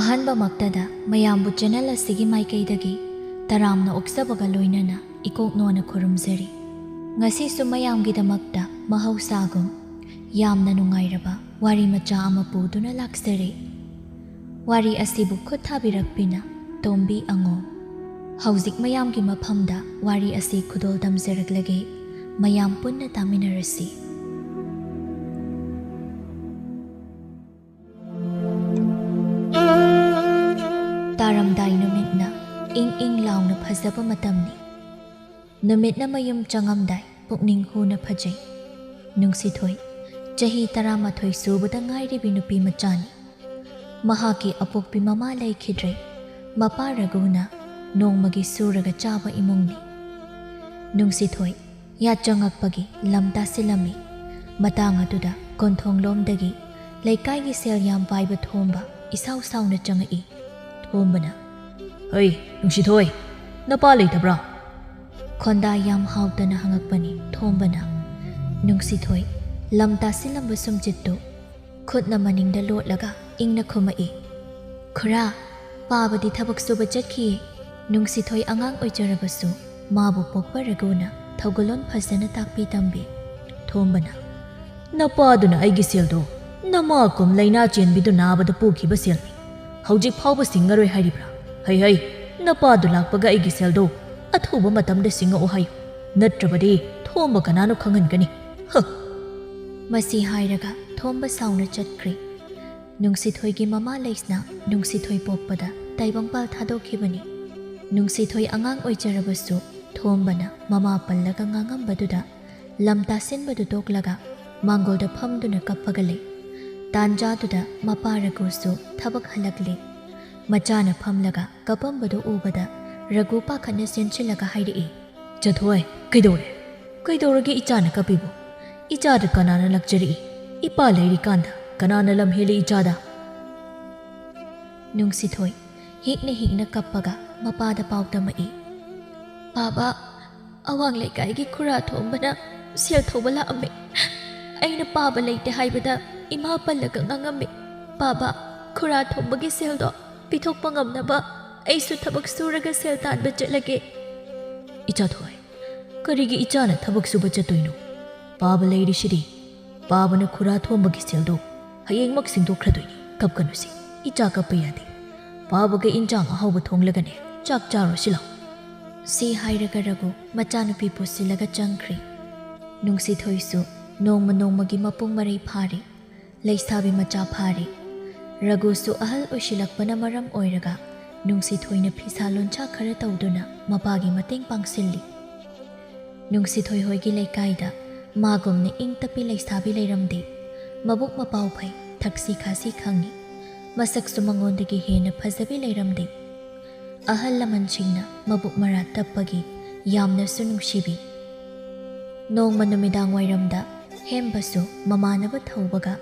ꯑꯍꯥꯟꯕꯃꯛꯇꯗ ꯃꯌꯥꯝꯕꯨ ꯆꯦꯅꯦꯜ ꯑꯁꯤꯒꯤ ꯃꯥꯏꯀꯩꯗꯒꯤ ꯇꯔꯥꯝꯅ ꯑꯣꯛꯆꯕꯒ ꯂꯣꯏꯅꯅ ꯏꯀꯣꯛꯅꯣꯅ ꯈꯨꯔꯨꯝꯖꯔꯤ꯫ ꯉꯁꯤꯁꯨ ꯃꯌꯥꯝꯒꯤꯗꯃꯛꯇ ꯃꯍꯧꯁꯥꯒꯨꯝ ꯌꯥꯝꯅ ꯅꯨꯡꯉꯥꯏꯔꯕ ꯋꯥꯔꯤ ꯃꯆꯥ ꯑꯃ ꯄꯨꯗꯨꯅ ꯂꯥꯛꯆꯔꯤ꯫ ꯋꯥꯔꯤ ꯑꯁꯤꯕꯨ ꯈꯨꯠ ꯊꯥꯕꯤꯔꯛꯄꯤꯅ ꯇꯣꯝꯕꯤ ꯑꯉꯣ꯫ ꯍꯧꯖꯤꯛ ꯃꯌꯥꯝꯒꯤ ꯃꯐꯝꯗ ꯋꯥꯔꯤ ꯑꯁꯤ ꯈꯨꯗꯣꯜ ꯇꯝꯖꯔꯛꯂꯒꯦ, ꯃꯌꯥꯝ ꯄꯨꯟꯅ ꯇꯥꯃꯤꯟꯅꯔꯁꯤ꯫ ꯇꯥꯔꯝꯗꯥꯏ ꯅꯨꯃꯤꯠꯅ ꯏꯪ ꯏꯪ ꯂꯥꯎꯅ ꯐꯖꯕ ꯃꯇꯝꯅꯤ꯫ ꯅꯨꯃꯤꯠꯅ ꯃꯌꯨꯝ ꯆꯪꯉꯝꯗꯥꯏ ꯄꯨꯛꯅꯤꯡ ꯍꯨꯅ ꯐꯖꯩ꯫ ꯅꯨꯡꯁꯤꯊꯣꯏ ꯆꯍꯤ 11 ꯁꯨꯕꯗ ꯉꯥꯏꯔꯤꯕꯤ ꯅꯨꯄꯤ ꯃꯆꯥꯅꯤ꯫ ꯃꯍꯥꯛꯀꯤ ꯑꯄꯣꯛꯄꯤ ꯃꯃꯥ ꯂꯩꯈꯤꯗ꯭ꯔꯦ꯫ ꯃꯄꯥ ꯔꯘꯨꯅ ꯅꯣꯡꯃꯒꯤ ꯁꯨꯔꯒ ꯆꯥꯕ ꯏꯃꯨꯡꯅꯤ꯫ ꯅꯨꯡꯁꯤꯊꯣꯏ ꯌꯥꯆꯪꯉꯛꯄꯒꯤ ꯂꯝ ꯇꯥꯁꯤꯜꯂꯝꯃꯤ꯫ ꯃꯇꯥꯡ ꯑꯗꯨꯗ ꯀꯣꯟꯊꯣꯡꯂꯣꯝꯗꯒꯤ ꯂꯩꯀꯥꯏꯒꯤ ꯁꯦꯜ ꯌꯥꯝ ꯄꯥꯏꯕ ꯊꯣꯝꯕ ꯏꯁꯥꯎ ꯁꯥꯎꯅ ꯆꯪꯉꯛꯏ꯫ ꯊꯣꯝꯕꯅ, "ꯍꯩ ꯅꯨꯡꯁꯤꯊꯣꯏ, ꯅꯄꯥ ꯂꯩꯇꯕ꯭ꯔꯥ?" ꯈꯣꯟꯗꯥ ꯌꯥꯝ ꯍꯥꯎꯇꯅ ꯍꯪꯉꯛꯄꯅꯤ ꯊꯣꯝꯕꯅ꯫ ꯅꯨꯡꯁꯤꯊꯣꯏ ꯂꯝ ꯇꯥꯁꯤꯜꯂꯝꯕ ꯁꯨꯝꯆꯤꯠꯇꯨ ꯈꯨꯠꯅ ꯃꯅꯤꯡꯗ ꯂꯣꯠꯂꯒ ꯏꯪꯅ ꯈꯨꯝꯃꯛꯏ꯫ "ꯈꯨꯔꯥ, ꯄꯥꯕꯗꯤ ꯊꯕꯛ ꯁꯨꯕ ꯆꯠꯈꯤꯌꯦ." ꯅꯨꯡꯁꯤꯊꯣꯏ ꯑꯉꯥꯡ ꯑꯣꯏꯖꯔꯕꯁꯨ ꯃꯥꯕꯨ ꯄꯣꯛꯄ ꯔꯘꯨꯅ ꯊꯧꯒꯜꯂꯣꯟ ꯐꯖꯅ ꯇꯥꯛꯄꯤ ꯇꯝꯕꯤ꯫ ꯊꯣꯝꯕꯅ, "ꯅꯄꯥꯗꯨꯅ ꯑꯩꯒꯤ ꯁꯦꯜꯗꯣ ꯅꯃꯥꯀꯨꯝ ꯂꯩꯅꯥ ꯆꯦꯟꯕꯤꯗꯨ ꯅꯥꯕꯗ ꯄꯨꯈꯤꯕ ꯁꯦꯜꯅꯤ꯫ ꯍꯧꯖꯤꯛ ꯐꯥꯎꯕ ꯁꯤꯡꯉꯔꯣই ꯍꯥꯏꯔꯤꯕ꯭ꯔꯥ? ꯍꯩ ꯅꯄꯥꯗꯨ ꯂꯥꯛꯄꯒ ꯑꯩꯒꯤ ꯁꯦꯜꯗꯣ ꯑꯊꯨꯕ ꯃꯇꯝꯗ ꯁꯤꯡꯉꯛꯑꯣ ꯍꯥꯏꯌꯨ, ꯅꯠꯇ꯭ꯔꯕꯗꯤ ꯊꯣꯝꯕ ꯀꯅꯥꯅꯣ ꯈꯪꯍꯟꯒꯅꯤ." ꯃꯁꯤ ꯍꯥꯏꯔꯒ ꯊꯣꯝꯕ ꯁꯥꯎꯅ ꯆꯠꯈ꯭ꯔꯦ꯫ ꯅꯨꯡꯁꯤꯊꯣꯏꯒꯤ ꯃꯃꯥ ꯂꯩꯁꯅ ꯅꯨꯡꯁꯤꯊꯣꯏ ꯄꯣꯛꯄꯗ ꯇꯥꯏꯕꯪꯄꯥꯜ ꯊꯥꯗꯣꯛꯈꯤꯕꯅꯤ꯫ ꯅꯨꯡꯁꯤꯊꯣꯏ ꯑꯉꯥꯡ ꯑꯣꯏꯖꯔꯕꯁꯨ ꯊꯣꯝꯕꯅ ꯃꯃꯥ ꯄꯜꯂꯒ ꯉꯥꯡꯉꯝꯕꯗꯨꯗ ꯂꯝ ꯇꯥꯁꯤꯟꯕꯗꯨ ꯇꯣꯛꯂꯒ ꯃꯥꯡꯒꯣꯜꯗ ꯐꯝꯗꯨꯅ ꯀꯞꯄꯒ ꯂꯩ꯫ ꯇꯥꯟꯖꯥꯗꯨꯗ ꯃꯄꯥ ꯔꯘꯨꯁꯨ ꯊꯕꯛ ꯍꯜꯂꯛꯂꯦ꯫ ꯃꯆꯥꯅ ꯐꯝꯂꯒ ꯀꯞꯄꯝꯕꯗꯨ ꯎꯕꯗ ꯔꯘꯨ ꯄꯥꯈꯠꯅ ꯆꯦꯟꯁꯤꯜꯂꯒ ꯍꯥꯏꯔꯛꯏ, "ꯆꯊꯣꯏ, ꯀꯩꯗꯧꯔꯦ? ꯀꯩꯗꯧꯔꯒꯦ ꯏꯆꯥꯅ ꯀꯞꯄꯤꯕꯨ? ꯏꯆꯥꯗ ꯀꯅꯥꯅ ꯂꯥꯛꯆꯔꯛꯏ? ꯏꯄꯥ ꯂꯩꯔꯤꯀꯥꯟꯗ ꯀꯅꯥꯅ ꯂꯝ ꯍꯦꯜꯂꯤ ꯏꯆꯥꯗ?" ꯅꯨꯡꯁꯤꯊꯣꯏ ꯍꯤꯛꯅ ꯀꯞꯄꯒ ꯃꯄꯥꯗ ꯄꯥꯎ ꯇꯝꯃꯛꯏ꯫ "ꯕꯥꯕꯥ, ꯑꯋꯥꯡ ꯂꯩꯀꯥꯏꯒꯤ ꯈꯨꯔꯥ ꯊꯣꯝꯕꯅ ꯁꯦꯜ ꯊꯧꯕ ꯂꯥꯛꯑꯝꯃꯦ꯫ ꯑꯩꯅ ꯄꯥꯕ ꯂꯩꯇꯦ ꯍꯥꯏꯕꯗ ꯏꯃꯥ ꯄꯜꯂꯒ ꯉꯥꯡꯉꯝꯃꯦ꯫ ꯕꯥꯕꯥ, ꯈꯨꯔꯥ ꯊꯣꯝꯕꯒꯤ ꯁꯦꯜꯗꯣ ꯄꯤꯊꯣꯛꯄ ꯉꯝꯅꯕ ꯑꯩꯁꯨ ꯊꯕꯛ ꯁꯨꯔꯒ ꯁꯦꯜ ꯇꯥꯟꯕ ꯆꯠꯂꯒꯦ." "ꯏꯆꯥꯊꯣꯏ, ꯀꯔꯤꯒꯤ ꯏꯆꯥꯅ ꯊꯕꯛ ꯁꯨꯕ ꯆꯠꯇꯣꯏꯅꯣ? ꯄꯥꯕ ꯂꯩꯔꯤꯁꯤꯗꯤ꯫ ꯄꯥꯕꯅ ꯈꯨꯔꯥ ꯊꯣꯝꯕꯒꯤ ꯁꯦꯜꯗꯣ ꯍꯌꯦꯡꯃꯛ ꯁꯤꯡꯗꯣꯛꯈ꯭ꯔꯗꯣꯏꯅꯤ꯫ ꯀꯞꯀꯅꯨꯁꯤ, ꯏꯆꯥ ꯀꯞꯄ ꯌꯥꯗꯦ꯫ ꯄꯥꯕꯒ ꯏꯟꯖꯥꯡ ꯑꯍꯥꯎꯕ ꯊꯣꯡꯂꯒꯅꯦ ꯆꯥꯛ ꯆꯥꯔꯣꯁꯤ ꯂꯥꯎ." ꯁꯤ ꯍꯥꯏꯔꯒ ꯔꯘꯨ ꯃꯆꯥꯅꯨꯄꯤ ꯄꯨꯁꯤꯜꯂꯒ ꯆꯪꯈ꯭ꯔꯦ꯫ ꯅꯨꯡꯁꯤꯊꯣꯏꯁꯨ ꯅꯣꯡꯃ ꯅꯣꯡꯃꯒꯤ ꯃꯄꯨꯡ ꯃꯔꯩ ꯐꯥꯔꯤ, ꯂꯩꯁꯥꯕꯤ ꯃꯆꯥ ꯐꯥꯔꯤ꯫ ꯔꯘꯨꯁꯨ ꯑꯍꯜ ꯑꯣꯏꯁꯤꯜꯂꯛꯄꯅ ꯃꯔꯝ ꯑꯣꯏꯔꯒ ꯅꯨꯡꯁꯤꯊꯣꯏꯅ ꯐꯤꯁꯥ ꯂꯣꯟꯁꯥ ꯈꯔ ꯇꯧꯗꯨꯅ ꯃꯄꯥꯒꯤ ꯃꯇꯦꯡ ꯄꯥꯡꯁꯤꯜꯂꯤ꯫ ꯅꯨꯡꯁꯤꯊꯣꯏ ꯍꯣꯏꯒꯤ ꯂꯩꯀꯥꯏꯗ ꯃꯥꯒꯨꯝꯅ ꯏꯪ ꯇꯞꯄꯤ ꯂꯩꯁꯥꯕꯤ ꯂꯩꯔꯝꯗꯦ꯫ ꯃꯕꯨꯛ ꯃꯄꯥꯎ ꯐꯩ, ꯊꯛꯁꯤ ꯈꯥꯁꯤ ꯈꯪꯉꯤ꯫ ꯃꯁꯛꯁꯨ ꯃꯉꯣꯟꯗꯒꯤ ꯍꯦꯟꯅ ꯐꯖꯕꯤ ꯂꯩꯔꯝꯗꯦ꯫ ꯑꯍꯜ ꯂꯃꯟꯁꯤꯡꯅ ꯃꯕꯨꯛ ꯃꯔꯥ ꯇꯞꯄꯒꯤ ꯌꯥꯝꯅꯁꯨ ꯅꯨꯡꯁꯤꯕꯤ꯫ ꯅꯣꯡꯃ ꯅꯨꯃꯤꯗꯥꯡ ꯋꯥꯏꯔꯝꯗ ꯍꯦꯝꯕꯁꯨ ꯃꯃꯥꯟꯅꯕ ꯊꯧꯕꯒ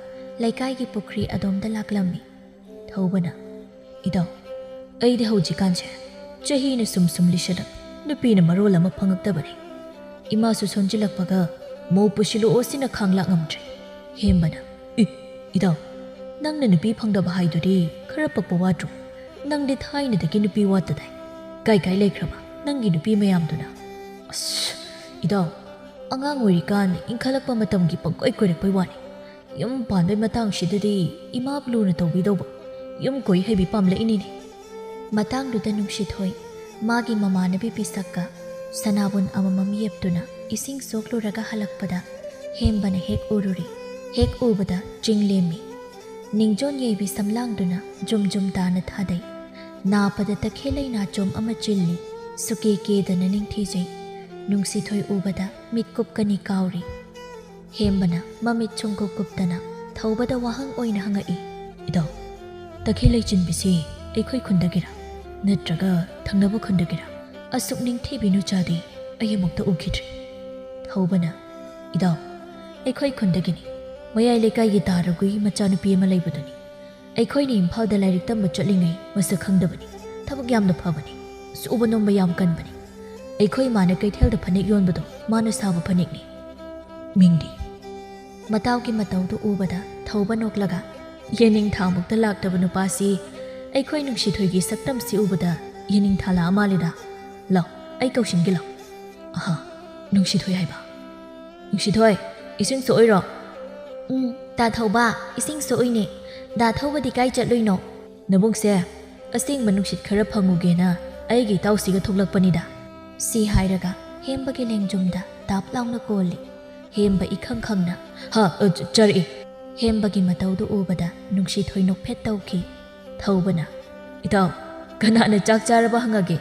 ꯂꯩꯀꯥꯏꯒꯤ ꯄꯨꯈ꯭ꯔꯤ ꯑꯗꯣꯝꯗ ꯂꯥꯛꯂꯝꯃꯤ꯫ ꯊꯧꯕꯅ, "ꯏꯗꯥꯎ, ꯑꯩꯗꯤ ꯍꯧꯖꯤꯛꯀꯥꯟꯁꯦ ꯆꯍꯤꯅ ꯁꯨꯝ ꯂꯤꯁꯜꯂꯛ, ꯅꯨꯄꯤꯅ ꯃꯔꯣꯜ ꯑꯃ ꯐꯪꯉꯛꯇꯕꯅꯤ꯫ ꯏꯃꯥꯁꯨ ꯁꯣꯟꯖꯤꯜꯂꯛꯄꯒ ꯃꯧ ꯄꯨꯁꯤꯜꯂꯛꯑꯣ ꯁꯤꯅ ꯈꯥꯡꯂꯥꯛ ꯉꯝꯗ꯭ꯔꯦ." ꯍꯦꯝꯕꯅ, "ꯏꯗꯥꯎ, ꯅꯪꯅ ꯅꯨꯄꯤ ꯐꯪꯗꯕ ꯍꯥꯏꯗꯨꯗꯤ ꯈꯔ ꯄꯛꯄ ꯋꯥꯠꯇ꯭ꯔꯣ? ꯅꯪꯗꯤ ꯊꯥꯏꯅꯗꯒꯤ ꯅꯨꯄꯤ ꯋꯥꯠꯇꯗꯥꯏ? ꯀꯥꯏ ꯂꯩꯈ꯭ꯔꯕ ꯅꯪꯒꯤ ꯅꯨꯄꯤ ꯃꯌꯥꯝꯗꯨꯅ?" "ꯏꯗꯥꯎ, ꯑꯉꯥꯡ ꯑꯣꯏꯔꯤꯀꯥꯟ ꯏꯟꯈꯠꯂꯛꯄ ꯃꯇꯝꯒꯤ ꯄꯪꯀꯣꯏ ꯀꯣꯏꯔꯛꯄꯩ ꯋꯥꯅꯤ꯫ ꯌꯨꯝ ꯄꯥꯟꯕꯩ ꯃꯇꯥꯡꯁꯤꯗꯗꯤ ꯏꯃꯥꯕꯨ ꯂꯨꯅ ꯇꯧꯕꯤꯗꯧꯕ ꯌꯨꯝ ꯀꯣꯏ ꯍꯩꯕꯤ ꯄꯥꯝꯂꯛꯏꯅꯤꯅꯦ." ꯃꯇꯥꯡꯗꯨꯗ ꯅꯨꯡꯁꯤꯊꯣꯏ ꯃꯥꯒꯤ ꯃꯃꯥꯟꯅꯕꯤ ꯄꯤꯁꯛꯀ ꯁꯅꯥꯕꯨꯟ ꯑꯃꯃꯝ ꯌꯦꯞꯇꯨꯅ ꯏꯁꯤꯡ ꯁꯣꯛꯂꯨꯔꯒ ꯍꯜꯂꯛꯄꯗ ꯍꯦꯝꯕꯅ ꯍꯦꯛ ꯎꯔꯨꯔꯤ꯫ ꯍꯦꯛ ꯎꯕꯗ ꯆꯤꯡ ꯂꯦꯝꯃꯤ꯫ ꯅꯤꯡꯖꯣꯟ ꯌꯩꯕꯤ ꯁꯝꯂꯥꯡꯗꯨꯅ ꯖꯨꯝ ꯖꯨꯝ ꯇꯥꯅ ꯊꯥꯗꯩ꯫ ꯅꯥꯄꯗ ꯇꯈꯦꯜꯂꯩ ꯅꯥꯆꯣꯝ ꯑꯃ ꯆꯤꯜꯂꯤ꯫ ꯁꯨꯀꯦ ꯀꯦꯗꯅ ꯅꯤꯡꯊꯤꯖꯩ꯫ ꯅꯨꯡꯁꯤꯊꯣꯏ ꯎꯕꯗ ꯃꯤꯠ ꯀꯨꯞꯀꯅꯤ ꯀꯥꯎꯔꯤ꯫ ꯍꯦꯝꯕꯅ ꯃꯃꯤꯠ ꯁꯨꯡꯀꯨꯞ ꯀꯨꯞꯇꯅ ꯊꯧꯕꯗ ꯋꯥꯍꯪ ꯑꯣꯏꯅ ꯍꯪꯉꯛꯏ, "ꯏꯗꯥꯎ, ꯇꯈꯦꯜꯂꯩ ꯆꯤꯟꯕꯤꯁꯤ ꯑꯩꯈꯣꯏ ꯈꯨꯟꯗꯒꯤꯔꯥ ꯅꯠꯇ꯭ꯔꯒ ꯊꯪꯅꯕ ꯈꯨꯟꯗꯒꯤꯔꯥ? ꯑꯁꯨꯛ ꯅꯤꯡꯊꯤꯕꯤ ꯅꯨꯆꯥꯗꯤ ꯑꯩ ꯑꯃꯨꯛꯇ ꯎꯈꯤꯗ꯭ꯔꯤ." ꯊꯧꯕꯅ, "ꯏꯗꯥꯎ, ꯑꯩꯈꯣꯏ ꯈꯨꯟꯗꯒꯤꯅꯤ꯫ ꯃꯌꯥꯏ ꯂꯩꯀꯥꯏꯒꯤ ꯇꯥ ꯔꯘꯨꯒꯤ ꯃꯆꯥꯅꯨꯄꯤ ꯑꯃ ꯂꯩꯕꯗꯨꯅꯤ꯫ ꯑꯩꯈꯣꯏꯅ ꯏꯝꯐꯥꯜꯗ ꯂꯥꯏꯔꯤꯛ ꯇꯝꯕ ꯆꯠꯂꯤꯉꯩ ꯃꯁꯛ ꯈꯪꯗꯕꯅꯤ꯫ ꯊꯕꯛ ꯌꯥꯝꯅ ꯐꯕꯅꯤ꯫ ꯁꯨꯕ ꯅꯣꯝꯕ ꯌꯥꯝ ꯀꯟꯕꯅꯤ꯫ ꯑꯩꯈꯣꯏ ꯃꯥꯅ ꯀꯩꯊꯦꯜꯗ ꯐꯅꯦꯛ ꯌꯣꯟꯕꯗꯣ ꯃꯥꯅ ꯁꯥꯕ ꯐꯅꯦꯛꯅꯤ." "ꯃꯤꯡꯗꯤ?" ꯃꯇꯥꯎꯒꯤ ꯃꯇꯧꯗꯨ ꯎꯕꯗ ꯊꯧꯕ ꯅꯣꯛꯂꯒ, "ꯌꯦꯅꯤꯡꯊꯥꯃꯨꯛꯇ ꯂꯥꯛꯇꯕ ꯅꯨꯄꯥꯁꯤ ꯑꯩꯈꯣꯏ ꯅꯨꯡꯁꯤꯊꯣꯏꯒꯤ ꯁꯛꯇꯝꯁꯤ ꯎꯕꯗ ꯌꯦꯅꯤꯡ ꯊꯥꯂꯛꯑ ꯃꯥꯜꯂꯦꯗ ꯂꯥꯎ ꯑꯩ ꯀꯧꯁꯤꯟꯒꯦ ꯂꯥꯎ ꯑꯍꯥ ꯅꯨꯡꯁꯤꯊꯣꯏ ꯍꯥꯏꯕ ꯅꯨꯡꯁꯤꯊꯣꯏ ꯏꯁꯤꯡ ꯁꯣꯛꯑꯣꯏꯔꯣ ꯗꯥ ꯊꯧꯕ ꯏꯁꯤꯡ ꯁꯣꯛꯏꯅꯦ ꯗꯥ ꯊꯧꯕꯗꯤ ꯀꯥꯏ ꯆꯠꯂꯨꯏꯅꯣ ꯅꯕꯨꯡꯁꯦ ꯑꯁꯦꯡꯕ ꯅꯨꯡꯁꯤꯠ ꯈꯔ ꯐꯪꯉꯨꯒꯦꯅ ꯑꯩꯒꯤ ꯏꯇꯥꯎꯁꯤꯒ ꯊꯣꯛꯂꯛꯄꯅꯤꯗ ꯁꯤ ꯍꯥꯏꯔꯒ ꯍꯦꯝꯕꯒꯤ ꯂꯦꯡꯖꯨꯝꯗ ꯇꯥꯞ ꯂꯥꯎꯅ ꯀꯣꯜꯂꯤ ꯍꯦꯝꯕ ꯏꯈꯪ ꯈꯪꯅ ꯆꯔꯛꯏ ꯍꯦꯝꯕꯒꯤ ꯃꯇꯧꯗꯨ ꯎꯕꯗ ꯅꯨꯡꯁꯤꯊꯣꯏ ꯅꯣꯛꯐꯦꯠ ꯇꯧꯈꯤ ꯊꯧꯕꯅ ꯏꯇꯥꯎ ꯀꯅꯥꯅ ꯆꯥꯛ ꯆꯥꯔꯕ ꯍꯪꯉꯒꯦ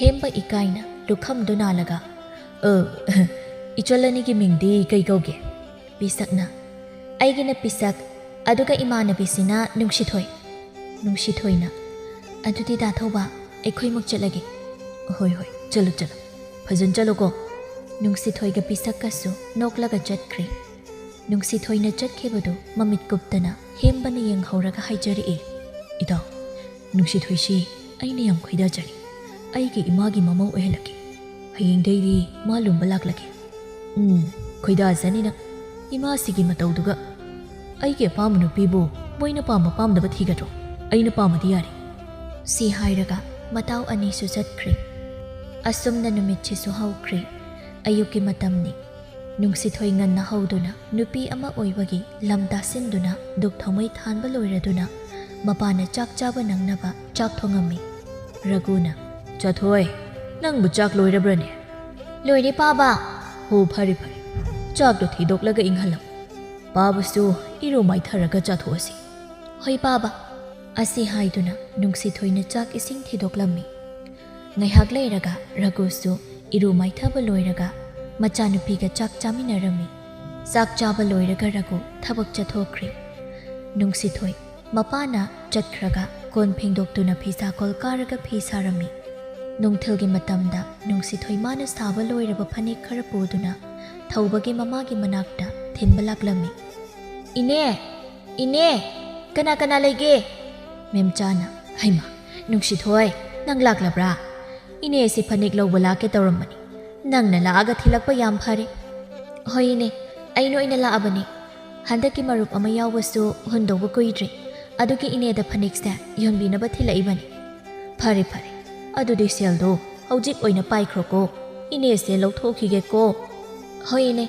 ꯍꯦꯝꯕ ꯏꯀꯥꯏꯅ ꯂꯨꯈꯝꯗꯨ ꯅꯥꯜꯂꯒ ꯏꯆꯜ ꯑꯅꯤꯒꯤ ꯃꯤꯡꯗꯤ ꯀꯩ ꯀꯧꯒꯦ ꯄꯤꯁꯛꯅ ꯑꯩꯒꯤꯅ ꯄꯤꯁꯛ ꯑꯗꯨꯒ ꯏꯃꯥꯟꯅꯕꯤꯁꯤꯅ ꯅꯨꯡꯁꯤꯊꯣꯏ ꯅꯨꯡꯁꯤꯊꯣꯏꯅ ꯑꯗꯨꯗꯤ ꯗꯥ ꯊꯧꯕ ꯑꯩꯈꯣꯏꯃꯨꯛ ꯆꯠꯂꯒꯦ ꯍꯣꯏ ꯍꯣꯏ ꯆꯠꯂꯣ ꯆꯠꯂꯣ ꯐꯖꯅ ꯆꯠꯂꯣꯀꯣ ꯅꯨꯡꯁꯤꯊꯣꯏꯒ ꯄꯤꯁꯛꯀꯁꯨ ꯅꯣꯛꯂꯒ ꯆꯠꯈ꯭ꯔꯦ ꯅꯨꯡꯁꯤꯊꯣꯏꯅ ꯆꯠꯈꯤꯕꯗꯨ ꯃꯃꯤꯠ ꯀꯨꯞꯇꯅ ꯍꯦꯝꯕꯅ ꯌꯦꯡꯍꯧꯔꯒ ꯍꯥꯏꯖꯔꯛꯏ ꯏꯇꯥꯎ ꯅꯨꯡꯁꯤꯊꯣꯏꯁꯤ ꯑꯩꯅ ꯌꯥꯝ ꯈꯣꯏꯗꯥꯖꯔꯤ ꯑꯩꯒꯤ ꯏꯃꯥꯒꯤ ꯃꯃꯧ ꯑꯣꯏꯍꯜꯂꯒꯦ ꯍꯌꯦꯡꯗꯩꯗꯤ ꯃꯥ ꯂꯨꯝꯕ ꯂꯥꯛꯂꯒꯦ ꯈꯣꯏꯗꯥꯖꯅꯤ ꯅꯪ ꯏꯃꯥꯁꯤꯒꯤ ꯃꯇꯧꯗꯨꯒ ꯑꯩꯒꯤ ꯑꯄꯥꯝꯕ ꯅꯨꯄꯤꯕꯨ ꯃꯣꯏꯅ ꯄꯥꯝꯕ ꯄꯥꯝꯗꯕ ꯊꯤꯒꯗ꯭ꯔꯣ ꯑꯩꯅ ꯄꯥꯝꯃꯗꯤ ꯌꯥꯔꯦ ꯁꯤ ꯍꯥꯏꯔꯒ ꯃꯇꯥꯎ ꯑꯅꯤꯁꯨ ꯆꯠꯈ꯭ꯔꯦ ꯑꯁꯨꯝꯅ ꯅꯨꯃꯤꯠꯁꯤꯁꯨ ꯍꯧꯈ꯭ꯔꯦ ꯑꯌꯨꯛꯀꯤ ꯃꯇꯝꯅꯤ ꯅꯨꯡꯁꯤꯊꯣꯏ ꯉꯟꯅ ꯍꯧꯗꯨꯅ ꯅꯨꯄꯤ ꯑꯃ ꯑꯣꯏꯕꯒꯤ ꯂꯝ ꯇꯥꯁꯤꯟꯗꯨꯅ ꯗꯨꯛ ꯊꯥꯎꯃꯩ ꯊꯥꯟꯕ ꯂꯣꯏꯔꯗꯨꯅ ꯃꯄꯥꯅ ꯆꯥꯛ ꯆꯥꯕ ꯅꯪꯅꯕ ꯆꯥꯛ ꯊꯣꯡꯉꯝꯃꯤ ꯔꯘꯨꯅ ꯆꯥꯊꯣꯏ ꯅꯪꯕꯨ ꯆꯥꯛ ꯂꯣꯏꯔꯕ꯭ꯔꯅꯦ ꯂꯣꯏꯔꯦ ꯄꯥꯕ ꯍꯣ ꯐꯔꯦ ꯐꯔꯦ ꯆꯥꯛꯇꯣ ꯊꯤꯗꯣꯛꯂꯒ ꯏꯪꯍꯜꯂꯝꯃꯨ ꯄꯥꯕꯁꯨ ꯏꯔꯨ ꯃꯥꯏꯊꯔꯒ ꯆꯥꯊꯣꯛꯑꯁꯤ ꯍꯣꯏ ꯄꯥꯕ ꯑꯁꯤ ꯍꯥꯏꯗꯨꯅ ꯅꯨꯡꯁꯤꯊꯣꯏꯅ ꯆꯥꯛ ꯏꯁꯤꯡ ꯊꯤꯗꯣꯛꯂꯝꯃꯤ ꯉꯥꯏꯍꯥꯛ ꯂꯩꯔꯒ ꯔꯘꯨꯁꯨ ꯏꯔꯨ ꯃꯥꯏꯊꯕ ꯂꯣꯏꯔꯒ ꯃꯆꯥꯅꯨꯄꯤꯒ ꯆꯥꯛ ꯆꯥꯃꯤꯟꯅꯔꯝꯃꯤ ꯆꯥꯛ ꯆꯥꯕ ꯂꯣꯏꯔꯒ ꯔꯘꯨ ꯊꯕꯛ ꯆꯠꯊꯣꯛꯈ꯭ꯔꯦ ꯅꯨꯡꯁꯤꯊꯣꯏ ꯃꯄꯥꯅ ꯆꯠꯈ꯭ꯔꯒ ꯀꯣꯟ ꯐꯦꯡꯗꯣꯛꯇꯨꯅ ꯐꯤꯁꯥꯀꯣꯜ ꯀꯥꯔꯒ ꯐꯤ ꯁꯥꯔꯝꯃꯤ ꯅꯨꯡꯊꯤꯜꯒꯤ ꯃꯇꯝꯗ ꯅꯨꯡꯁꯤꯊꯣꯏ ꯃꯥꯅ ꯁꯥꯕ ꯂꯣꯏꯔꯕ ꯐꯅꯦꯛ ꯈꯔ ꯄꯨꯗꯨꯅ ꯊꯧꯕꯒꯤ ꯃꯃꯥꯒꯤ ꯃꯅꯥꯛꯇ ꯊꯤꯟꯕ ꯂꯥꯛꯂꯝꯃꯤ ꯏꯅꯦ ꯏꯅꯦ ꯀꯅꯥ ꯀꯅꯥ ꯂꯩꯒꯦ ꯃꯦꯝꯆꯥꯅ ꯍꯩꯃꯥ ꯅꯨꯡꯁꯤꯊꯣꯏ ꯅꯪ ꯂꯥꯛꯂꯕ꯭ꯔꯥ ꯏꯅꯦꯁꯤ ꯐꯅꯦꯛ ꯂꯧꯕ ꯂꯥꯛꯀꯦ ꯇꯧꯔꯝꯕꯅꯤ ꯅꯪꯅ ꯂꯥꯛꯑꯒ ꯊꯤꯜꯂꯛꯄ ꯌꯥꯝ ꯐꯔꯦ ꯍꯣꯏ ꯏꯅꯦ ꯑꯩꯅ ꯑꯣꯏꯅ ꯂꯥꯛꯑꯕꯅꯤ ꯍꯟꯗꯛꯀꯤ ꯃꯔꯨꯞ ꯑꯃ ꯌꯥꯎꯕꯁꯨ ꯍꯨꯟꯗꯧꯕ ꯀꯨꯏꯗ꯭ꯔꯤ ꯑꯗꯨꯒꯤ ꯏꯅꯦꯗ ꯐꯅꯦꯛꯁꯦ ꯌꯣꯟꯕꯤꯅꯕ ꯊꯤꯜꯂꯛꯏꯕꯅꯤ ꯐꯔꯦ ꯐꯔꯦ ꯑꯗꯨꯗꯤ ꯁꯦꯜꯗꯣ ꯍꯧꯖꯤꯛ ꯑꯣꯏꯅ ꯄꯥꯏꯈ꯭ꯔꯣꯀꯣ ꯏꯅꯦꯁꯦ ꯂꯧꯊꯣꯛꯈꯤꯒꯦꯀꯣ ꯍꯣꯏ ꯏꯅꯦ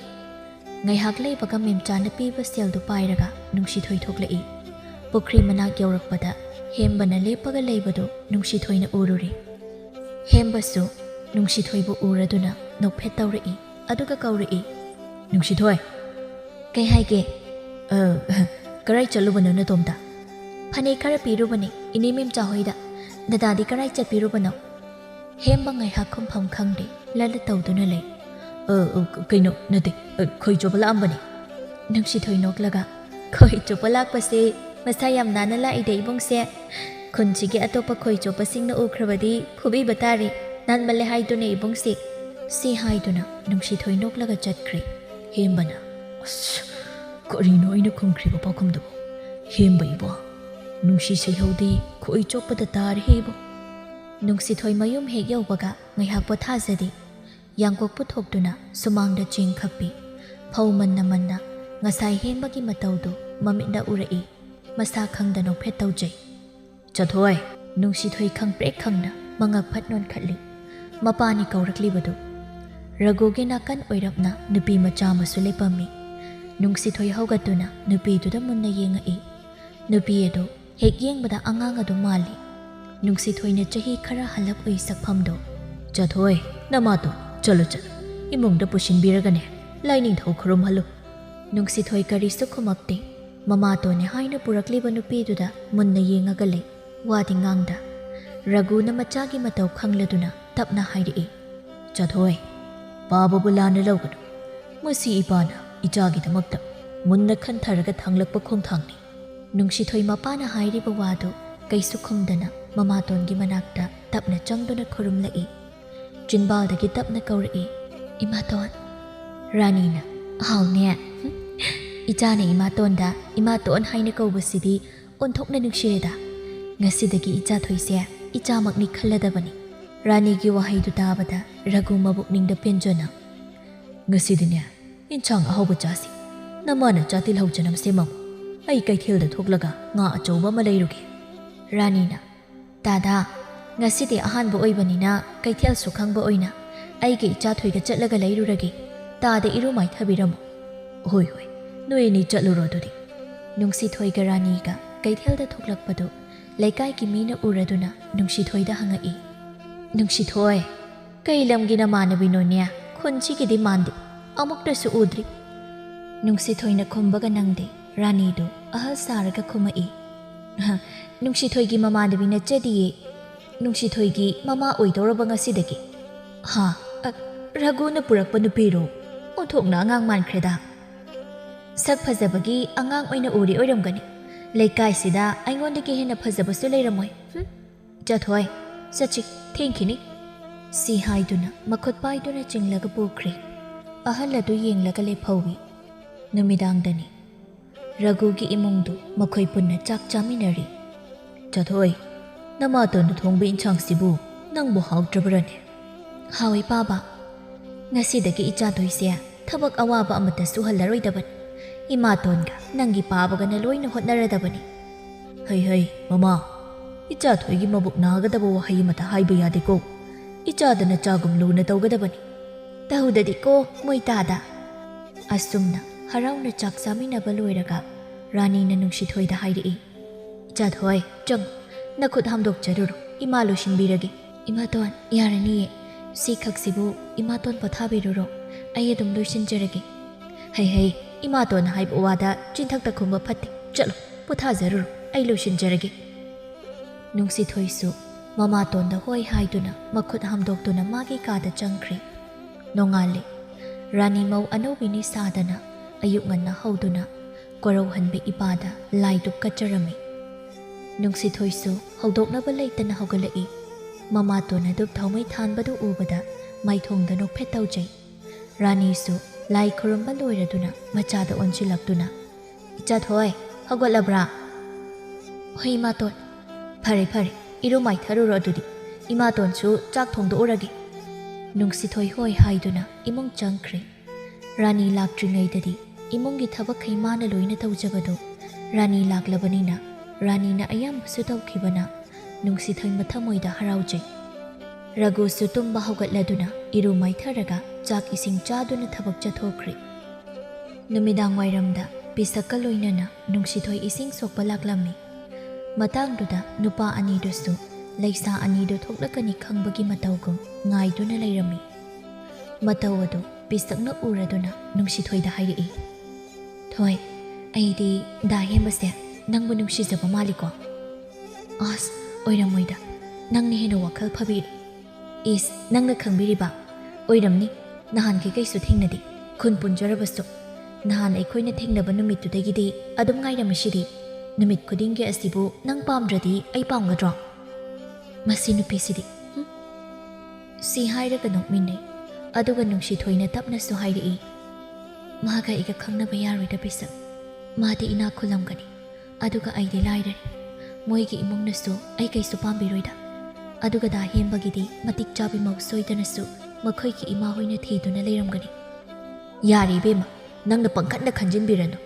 ꯉꯥꯏꯍꯥꯛ ꯂꯩꯕꯒ ꯃꯦꯝꯆꯥꯅ ꯄꯤꯕ ꯁꯦꯜꯗꯨ ꯄꯥꯏꯔꯒ ꯅꯨꯡꯁꯤꯊꯣꯏ ꯊꯣꯛꯂꯛꯏ ꯄꯨꯈ꯭ꯔꯤ ꯃꯅꯥꯛ ꯌꯧꯔꯛꯄꯗ ꯍꯦꯝꯕꯅ ꯂꯦꯞꯄꯒ ꯂꯩꯕꯗꯨ ꯅꯨꯡꯁꯤꯊꯣꯏꯅ ꯎꯔꯨꯔꯤ ꯍꯦꯝꯕꯁꯨ ꯅꯨꯡꯁꯤꯊꯣꯏꯕꯨ ꯎꯔꯗꯨꯅ ꯅꯣꯛꯐꯦꯠ ꯇꯧꯔꯛꯏ ꯑꯗꯨꯒ ꯀꯧꯔꯛꯏ ꯅꯨꯡꯁꯤꯊꯣꯏ ꯀꯩ ꯍꯥꯏꯒꯦ ꯀꯔꯥꯏ ꯆꯠꯂꯨꯕꯅꯣ ꯅꯇꯣꯝꯇ ꯐꯅꯦꯛ ꯈꯔ ꯄꯤꯔꯨꯕꯅꯤ ꯏꯅꯦ ꯃꯦꯝꯆꯥ ꯍꯣꯏꯗ ꯗꯗꯥꯗꯤ ꯀꯔꯥꯏ ꯆꯠꯄꯤꯔꯨꯕꯅꯣ ꯍꯦꯝꯕ ꯉꯥꯏꯍꯥꯛ ꯈꯨꯝꯐꯝ ꯈꯪꯗꯦ ꯂꯂ ꯇꯧꯗꯨꯅ ꯂꯩ ꯀꯩꯅꯣ ꯅꯠꯇꯦ ꯈꯣꯏ ꯆꯣꯞꯄ ꯂꯥꯛꯑꯝꯕꯅꯤ ꯅꯨꯡꯁꯤꯊꯣꯏ ꯅꯣꯛꯂꯒ ꯈꯣꯏ ꯆꯣꯞꯄ ꯂꯥꯛꯄꯁꯦ ꯃꯁꯥ ꯌꯥꯝ ꯅꯥꯟꯅ ꯂꯥꯛꯏꯗ ꯏꯕꯨꯡꯁꯦ ꯈꯨꯟꯁꯤꯒꯤ ꯑꯇꯣꯞꯄ ꯈꯣꯏ ꯆꯣꯞꯄꯁꯤꯡꯅ ꯎꯈ꯭ꯔꯕꯗꯤ ꯐꯨꯕꯤꯕ ꯇꯥꯔꯦ ꯅꯥꯟꯃꯜꯂꯦ ꯍꯥꯏꯗꯨꯅ ꯏꯕꯨꯡꯁꯦ ꯁꯤ ꯍꯥꯏꯗꯨꯅ ꯅꯨꯡꯁꯤꯊꯣꯏ ꯅꯣꯛꯂꯒ ꯆꯠꯈ꯭ꯔꯦ ꯍꯦꯝꯕꯅ ꯑꯁ ꯀꯔꯤꯅꯣ ꯑꯩꯅ ꯈꯨꯝꯈ꯭ꯔꯤꯕ ꯄꯥꯎꯈꯨꯝꯗꯨꯕꯨ ꯍꯦꯝꯕ ꯏꯕꯣ ꯅꯨꯡꯁꯤ ꯁꯩꯍꯧꯗꯤ ꯈꯣꯏ ꯆꯣꯞꯄꯗ ꯇꯥꯔꯦ ꯏꯕꯣ ꯅꯨꯡꯁꯤꯊꯣꯏ ꯃꯌꯨꯝ ꯍꯦꯛ ꯌꯧꯕꯒ ꯉꯥꯏꯍꯥꯛ ꯄꯣꯊꯥꯖꯗꯦ ꯌꯥꯡꯀꯣꯛ ꯄꯨꯊꯣꯛꯇꯨꯅ ꯁꯨꯃꯥꯡꯗ ꯆꯦꯡ ꯈꯞꯄꯤ ꯐꯧ ꯃꯟꯅ ꯃꯟꯅ ꯉꯁꯥꯏ ꯍꯦꯝꯕꯒꯤ ꯃꯇꯧꯗꯨ ꯃꯃꯤꯠꯅ ꯎꯔꯛꯏ ꯃꯁꯥ ꯈꯪꯗ ꯅꯣꯛꯐꯦꯠ ꯇꯧꯖꯩ ꯆꯠꯊꯣꯏ ꯅꯨꯡꯁꯤꯊꯣꯏ ꯈꯪꯄ꯭ꯔꯦꯛ ꯈꯪꯅ ꯃꯉꯛ ꯐꯠ ꯅꯣꯟꯈꯠꯂꯤ ꯃꯄꯥꯅꯤ ꯀꯧꯔꯛꯂꯤꯕꯗꯨ ꯔꯘꯨꯒꯤ ꯅꯥꯀꯟ ꯑꯣꯏꯔꯞꯅ ꯅꯨꯄꯤ ꯃꯆꯥ ꯑꯃꯁꯨ ꯂꯦꯞꯄꯝꯃꯤ ꯅꯨꯡꯁꯤꯊꯣꯏ ꯍꯧꯒꯠꯇꯨꯅ ꯅꯨꯄꯤꯗꯨꯗ ꯃꯨꯟꯅ ꯌꯦꯡꯉꯛꯏ ꯅꯨꯄꯤ ꯑꯗꯨ ꯍꯦꯛ ꯌꯦꯡꯕꯗ ꯑꯉꯥꯡ ꯑꯗꯨ ꯃꯥꯜꯂꯤ ꯅꯨꯡꯁꯤꯊꯣꯏꯅ ꯆꯍꯤ ꯈꯔ ꯍꯜꯂꯞ ꯎꯏ ꯁꯛꯐꯝꯗꯣ ꯆꯠꯊꯣꯏ ꯅꯃꯥꯇꯣ ꯆꯠꯂꯣ ꯆꯠꯂꯣ ꯏꯃꯨꯡꯗ ꯄꯨꯁꯤꯟꯕꯤꯔꯒꯅꯦ ꯂꯥꯏꯅꯤꯡꯊꯧ ꯈꯨꯔꯨꯝꯍꯜꯂꯨ ꯅꯨꯡꯁꯤꯊꯣꯏ ꯀꯔꯤꯁꯨ ꯈꯨꯝꯃꯛꯇꯦ ꯃꯃꯥꯇꯣꯟꯅꯦ ꯍꯥꯏꯅ ꯄꯨꯔꯛꯂꯤꯕ ꯅꯨꯄꯤꯗꯨꯗ ꯃꯨꯟꯅ ꯌꯦꯡꯉꯒ ꯂꯩ ꯋꯥꯗꯤ ꯉꯥꯡꯗ ꯔꯘꯨꯅ ꯃꯆꯥꯒꯤ ꯃꯇꯧ ꯈꯪꯂꯗꯨꯅ ꯇꯞꯅ ꯍꯥꯏꯔꯛꯏ ꯆꯠꯊꯣꯏ ꯄꯥꯕꯕꯨ ꯂꯥꯟꯅ ꯂꯧꯒꯅꯨ ꯃꯁꯤ ꯏꯄꯥꯅ ꯏꯆꯥꯒꯤꯗꯃꯛꯇ ꯃꯨꯟꯅ ꯈꯟꯊꯔꯒ ꯊꯥꯡꯂꯛꯄ ꯈꯣꯡꯊꯥꯡꯅꯤ ꯅꯨꯡꯁꯤꯊꯣꯏ ꯃꯄꯥꯅ ꯍꯥꯏꯔꯤꯕ ꯋꯥꯗꯨ ꯀꯩꯁꯨ ꯈꯨꯝꯗꯅ ꯃꯃꯥꯇꯣꯟꯒꯤ ꯃꯅꯥꯛꯇ ꯇꯞꯅ ꯆꯪꯗꯨꯅ ꯈꯨꯔꯨꯝꯂꯛꯏ ꯆꯤꯟꯕꯥꯜꯗꯒꯤ ꯇꯞꯅ ꯀꯧꯔꯛꯏ ꯏꯃꯥꯇꯣꯟ ꯔꯥꯅꯤꯅ ꯑꯍꯥꯎꯅꯦ ꯏꯆꯥꯅ ꯏꯃꯥꯇꯣꯟꯗ ꯏꯃꯥꯇꯣꯟ ꯍꯥꯏꯅ ꯀꯧꯕꯁꯤꯗꯤ ꯑꯣꯟꯊꯣꯛꯅ ꯅꯨꯡꯁꯤꯔꯦꯗ ꯉꯁꯤꯗꯒꯤ ꯏꯆꯥꯊꯣꯏꯁꯦ ꯏꯆꯥꯃꯛꯅꯤ ꯈꯜꯂꯗꯕꯅꯤ ꯔꯥꯅꯤꯒꯤ ꯋꯥꯍꯩꯗꯨ ꯇꯥꯕꯗ ꯔꯘꯨ ꯃꯕꯨꯛꯅꯤꯡꯗ ꯄꯦꯟꯖꯅ ꯉꯁꯤꯗꯤꯅꯦ ꯏꯟꯁꯥꯡ ꯑꯍꯥꯎꯕ ꯆꯥꯁꯤ ꯅꯃꯥꯅ ꯆꯥꯇꯤꯜꯍꯧ ꯆꯅꯝ ꯁꯦꯝꯃꯝꯃꯨ ꯑꯩ ꯀꯩꯊꯦꯜꯗ ꯊꯣꯛꯂꯒ ꯉꯥ ꯑꯆꯧꯕ ꯑꯃ ꯂꯩꯔꯨꯒꯦ ꯔꯥꯅꯤꯅ ꯇꯥꯗꯥ ꯉꯁꯤꯗꯤ ꯑꯍꯥꯟꯕ ꯑꯣꯏꯕꯅꯤꯅ ꯀꯩꯊꯦꯜꯁꯨ ꯈꯪꯕ ꯑꯣꯏꯅ ꯑꯩꯒꯤ ꯏꯆꯥꯊꯣꯏꯒ ꯆꯠꯂꯒ ꯂꯩꯔꯨꯔꯒꯦ ꯇꯥꯗ ꯏꯔꯨ ꯃꯥꯏꯊꯕꯤꯔꯝꯃꯨ ꯍꯣꯏ ꯍꯣꯏ ꯅꯣꯏ ꯑꯅꯤ ꯆꯠꯂꯨꯔꯣ ꯑꯗꯨꯗꯤ ꯅꯨꯡꯁꯤꯊꯣꯏꯒ ꯔꯥꯅꯤꯒ ꯀꯩꯊꯦꯜꯗ ꯊꯣꯛꯂꯛꯄꯗꯨ ꯂꯩꯀꯥꯏꯒꯤ ꯃꯤꯅ ꯎꯔꯗꯨꯅ ꯅꯨꯡꯁꯤꯊꯣꯏꯗ ꯍꯪꯉꯛꯏ ꯅꯨꯡꯁꯤꯊꯣꯏ ꯀꯩ ꯂꯝꯒꯤ ꯅꯃꯥꯟꯅꯕꯤꯅꯣꯅꯦ ꯈꯨꯟꯁꯤꯒꯤꯗꯤ ꯃꯥꯟꯗꯦ ꯑꯃꯨꯛꯇꯁꯨ ꯎꯗ꯭ꯔꯤ ꯅꯨꯡꯁꯤꯊꯣꯏꯅ ꯈꯨꯝꯕꯒ ꯅꯪꯗꯦ ꯔꯥꯅꯤꯗꯨ ꯑꯍꯜ ꯁꯥꯔꯒ ꯈꯨꯝꯃꯛꯏ ꯅꯨꯡꯁꯤꯊꯣꯏꯒꯤ ꯃꯃꯥꯟꯅꯕꯤ ꯅꯠꯆꯗꯤꯌꯦ ꯅꯨꯡꯁꯤꯊꯣꯏꯒꯤ ꯃꯃꯥ ꯑꯣꯏꯗꯧꯔꯕ ꯉꯁꯤꯗꯒꯤ ꯍꯥ ꯔꯘꯨꯅ ꯄꯨꯔꯛꯄ ꯅꯨꯄꯤꯔꯣ ꯑꯣꯟꯊꯣꯛꯅ ꯑꯉꯥꯡ ꯃꯥꯟꯈ꯭ꯔꯦꯗ ꯁꯛ ꯐꯖꯕꯒꯤ ꯑꯉꯥꯡ ꯑꯣꯏꯅ ꯎꯔꯤ ꯑꯣꯏꯔꯝꯒꯅꯤ ꯂꯩꯀꯥꯏꯁꯤꯗ ꯑꯩꯉꯣꯟꯗꯒꯤ ꯍꯦꯟꯅ ꯐꯖꯕꯁꯨ ꯂꯩꯔꯝꯃꯣꯏ ꯆꯠꯊꯣꯏ ꯆꯠꯁꯤ ꯊꯦꯡꯈꯤꯅꯤ ꯁꯤ ꯍꯥꯏꯗꯨꯅ ꯃꯈꯨꯠ ꯄꯥꯏꯗꯨꯅ ꯆꯤꯡꯂꯒ ꯄꯨꯈ꯭ꯔꯦ ꯑꯍꯜ ꯑꯗꯨ ꯌꯦꯡꯂꯒ ꯂꯦꯞꯍꯧꯏ ꯅꯨꯃꯤꯗꯥꯡꯗꯅꯤ ꯔꯘꯨꯒꯤ ꯏꯃꯨꯡꯗꯨ ꯃꯈꯣꯏ ꯄꯨꯟꯅ ꯆꯥꯛ ꯆꯥꯃꯤꯟꯅꯔꯤ ꯆꯠꯊꯣꯏ ꯅꯃꯥꯇꯣꯟꯅ ꯊꯣꯡꯕ ꯏꯟꯁꯥꯡꯁꯤꯕꯨ ꯅꯪꯕꯨ ꯍꯥꯎꯇ꯭ꯔꯕꯔꯅꯦ ꯍꯥꯎꯏ ꯄꯥꯕ ꯉꯁꯤꯗꯒꯤ ꯏꯆꯥꯊꯣꯏꯁꯦ ꯊꯕꯛ ꯑꯋꯥꯕ ꯑꯃꯠꯇ ꯁꯨꯍꯜꯂꯔꯣꯏꯗꯕꯅꯤ ꯏꯃꯥꯇꯣꯟꯒ ꯅꯪꯒꯤ ꯄꯥꯕꯒꯅ ꯂꯣꯏꯅ ꯍꯣꯠꯅꯔꯗꯕꯅꯤ ꯍꯩ ꯍꯩ ꯃꯃꯥ ꯏꯆꯥꯊꯣꯏꯒꯤ ꯃꯕꯨꯛ ꯅꯥꯒꯗꯕ ꯋꯥꯍꯩ ꯑꯃꯠꯇ ꯍꯥꯏꯕ ꯌꯥꯗꯦꯀꯣ ꯏꯆꯥꯗꯅ ꯆꯥꯒꯨꯝ ꯂꯨꯅ ꯇꯧꯒꯗꯕꯅꯤ ꯇꯧꯗꯗꯤꯀꯣ ꯃꯣꯏ ꯇꯥꯗ ꯑꯁꯨꯝꯅ ꯍꯔꯥꯎꯅ ꯆꯥꯛ ꯆꯥꯃꯤꯟꯅꯕ ꯂꯣꯏꯔꯒ ꯔꯥꯅꯤꯅ ꯅꯨꯡꯁꯤꯊꯣꯏꯗ ꯍꯥꯏꯔꯛꯏ ꯏꯆꯥꯊꯣꯏ ꯆꯪ ꯅꯈꯨꯠ ꯍꯥꯝꯗꯣꯛꯆꯔꯨꯔꯣ ꯏꯃꯥ ꯂꯣꯏꯁꯤꯟꯕꯤꯔꯒꯦ ꯏꯃꯥꯇꯣꯟ ꯌꯥꯔꯅꯤꯌꯦ ꯁꯤ ꯈꯛꯁꯤꯕꯨ ꯏꯃꯥꯇꯣꯟ ꯄꯣꯊꯥꯕꯤꯔꯨꯔꯣ ꯑꯩ ꯑꯗꯨꯝ ꯂꯣꯏꯁꯤꯟꯖꯔꯒꯦ ꯍꯩ ꯍꯩ ꯏꯃꯥꯇꯣꯟꯅ ꯍꯥꯏꯕ ꯋꯥꯗ ꯆꯤꯟꯊꯛꯇ ꯈꯨꯝꯕ ꯐꯠꯇꯦ ꯆꯠꯂꯣ ꯄꯣꯊꯥꯖꯔꯨꯔꯣ ꯑꯩ ꯂꯣꯏꯁꯤꯟꯖꯔꯒꯦ ꯅꯨꯡꯁꯤꯊꯣꯏꯁꯨ ꯃꯃꯥꯇꯣꯟꯗ ꯍꯣꯏ ꯍꯥꯏꯗꯨꯅ ꯃꯈꯨꯠ ꯍꯥꯝꯗꯣꯛꯇꯨꯅ ꯃꯥꯒꯤ ꯀꯥꯗ ꯆꯪꯈ꯭ꯔꯦ ꯅꯣꯡꯉꯥꯜꯂꯦ ꯔꯥꯅꯤ ꯃꯧ ꯑꯅꯧꯕꯤꯅꯤ ꯁꯥꯗꯅ ꯑꯌꯨꯛ ꯉꯟꯅ ꯍꯧꯗꯨꯅ ꯀꯣꯔꯧꯍꯟꯕ ꯏꯄꯥꯗ ꯂꯥꯏꯗꯨꯛ ꯀꯠꯆꯔꯝꯃꯤ ꯅꯨꯡꯁꯤꯊꯣꯏꯁꯨ ꯍꯧꯗꯣꯛꯅꯕ ꯂꯩꯇꯅ ꯍꯧꯒꯠꯂꯛꯏ ꯃꯃꯥꯇꯣꯟꯅ ꯗꯨꯞ ꯊꯥꯎꯃꯩ ꯊꯥꯟꯕꯗꯨ ꯎꯕꯗ ꯃꯥꯏꯊꯣꯡꯗ ꯅꯣꯛꯐꯦꯠ ꯇꯧꯖꯩ ꯔꯥꯅꯤꯁꯨ ꯂꯥꯏ ꯈꯨꯔꯨꯝꯕ ꯂꯣꯏꯔꯗꯨꯅ ꯃꯆꯥꯗ ꯑꯣꯟꯁꯤꯜꯂꯛꯇꯨꯅ ꯏꯆꯥꯊꯣꯏ ꯍꯧꯒꯠꯂꯕ꯭ꯔꯥ ꯍꯣꯏ ꯏꯃꯥꯇꯣꯟ ꯐꯔꯦ ꯐꯔꯦ ꯏꯔꯨ ꯃꯥꯏꯊꯔꯨꯔꯣ ꯑꯗꯨꯗꯤ ꯏꯃꯥꯇꯣꯟꯁꯨ ꯆꯥꯛ ꯊꯣꯡꯗꯣꯛꯎꯔꯒꯦ ꯅꯨꯡꯁꯤꯊꯣꯏ ꯍꯣꯏ ꯍꯥꯏꯗꯨꯅ ꯏꯃꯨꯡ ꯆꯪꯈ꯭ꯔꯦ ꯔꯥꯅꯤ ꯂꯥꯛꯇ꯭ꯔꯤꯉꯩꯗꯗꯤ ꯏꯃꯨꯡꯒꯤ ꯊꯕꯛꯈꯩ ꯃꯥꯅ ꯂꯣꯏꯅ ꯇꯧꯖꯕꯗꯣ ꯔꯥꯅꯤ ꯂꯥꯛꯂꯕꯅꯤꯅ ꯔꯥꯅꯤꯅ ꯑꯌꯥꯝꯕꯁꯨ ꯇꯧꯈꯤꯕꯅ ꯅꯨꯡꯁꯤꯊꯣꯏ ꯃꯊꯃꯣꯏꯗ ꯍꯔꯥꯎꯖꯩ ꯔꯘꯨꯁꯨ ꯇꯨꯝꯕ ꯍꯧꯒꯠꯂꯗꯨꯅ ꯏꯔꯨ ꯃꯥꯏꯊꯔꯒ ꯆꯥꯛ ꯏꯁꯤꯡ ꯆꯥꯗꯨꯅ ꯊꯕꯛ ꯆꯠꯊꯣꯛꯈ꯭ꯔꯦ ꯅꯨꯃꯤꯗꯥꯡ ꯋꯥꯏꯔꯝꯗ ꯄꯤꯁꯛꯀ ꯂꯣꯏꯅꯅ ꯅꯨꯡꯁꯤꯊꯣꯏ ꯏꯁꯤꯡ ꯁꯣꯛꯄ ꯂꯥꯛꯂꯝꯃꯤ ꯃꯇꯥꯡꯗꯨꯗ ꯅꯨꯄꯥ ꯑꯅꯤꯗꯨꯁꯨ ꯂꯩꯁꯥ ꯑꯅꯤꯗꯨ ꯊꯣꯛꯂꯛꯀꯅꯤ ꯈꯪꯕꯒꯤ ꯃꯇꯧꯒꯨꯝ ꯉꯥꯏꯗꯨꯅ ꯂꯩꯔꯝꯃꯤ ꯃꯇꯧ ꯑꯗꯨ ꯄꯤꯁꯛꯅ ꯎꯔꯗꯨꯅ ꯅꯨꯡꯁꯤꯊꯣꯏꯗ ꯍꯥꯏꯔꯛꯏ ꯊꯣꯏ ꯑꯩꯗꯤ ꯗꯥ ꯍꯦꯝꯕꯁꯦ ꯅꯪꯕꯨ ꯅꯨꯡꯁꯤꯖꯕ ꯃꯥꯜꯂꯤꯀꯣ ꯑꯁ ꯑꯣꯏꯔꯝꯃꯣꯏꯗ ꯅꯪꯅ ꯍꯦꯟꯅ ꯋꯥꯈꯜ ꯐꯕꯤꯔꯤ ꯏꯁ ꯅꯪꯅ ꯈꯪꯕꯤꯔꯤꯕ ꯑꯣꯏꯔꯝꯅꯤ ꯅꯍꯥꯟꯈꯩ ꯀꯩꯁꯨ ꯊꯦꯡꯅꯗꯦ ꯈꯨꯟ ꯄꯨꯟꯖꯔꯕꯁꯨ ꯅꯍꯥꯟ ꯑꯩꯈꯣꯏꯅ ꯊꯦꯡꯅꯕ ꯅꯨꯃꯤꯠꯇꯨꯗꯒꯤꯗꯤ ꯑꯗꯨꯝ ꯉꯥꯏꯔꯝꯃꯤꯁꯤꯗꯤ ꯅꯨꯃꯤꯠ ꯈꯨꯗꯤꯡꯒꯤ ꯑꯁꯤꯕꯨ ꯅꯪ ꯄꯥꯝꯗ꯭ꯔꯗꯤ ꯑꯩ ꯄꯥꯝꯒꯗ꯭ꯔꯣ ꯃꯁꯤ ꯅꯨꯄꯤꯁꯤꯗꯤ ꯁꯤ ꯍꯥꯏꯔꯒ ꯅꯣꯛꯃꯤꯟꯅꯩ ꯑꯗꯨꯒ ꯅꯨꯡꯁꯤꯊꯣꯏꯅ ꯇꯞꯅꯁꯨ ꯍꯥꯏꯔꯛꯏ ꯃꯥꯒ ꯑꯩꯒ ꯈꯪꯅꯕ ꯌꯥꯔꯣꯏꯗ ꯄꯤꯁꯛ ꯃꯥꯗꯤ ꯏꯅꯥꯛ ꯈꯨꯜꯂꯝꯒꯅꯤ ꯑꯗꯨꯒ ꯑꯩꯗꯤ ꯂꯥꯏꯔꯔꯤ ꯃꯣꯏꯒꯤ ꯏꯃꯨꯡꯅꯁꯨ ꯑꯩ ꯀꯩꯁꯨ ꯄꯥꯝꯕꯤꯔꯣꯏꯗ ꯑꯗꯨꯒ ꯗꯥ ꯍꯦꯝꯕꯒꯤꯗꯤ ꯃꯇꯤꯛ ꯆꯥꯕꯤ ꯃꯧ ꯁꯣꯏꯗꯅꯁꯨ ꯃꯈꯣꯏꯒꯤ ꯏꯃꯥ ꯍꯣꯏꯅ ꯊꯤꯗꯨꯅ ꯂꯩꯔꯝꯒꯅꯤ ꯌꯥꯔꯦ ꯏꯕꯦꯝꯃ ꯅꯪꯅ ꯄꯪꯈꯠꯅ ꯈꯟꯖꯤꯟꯕꯤꯔꯅꯨ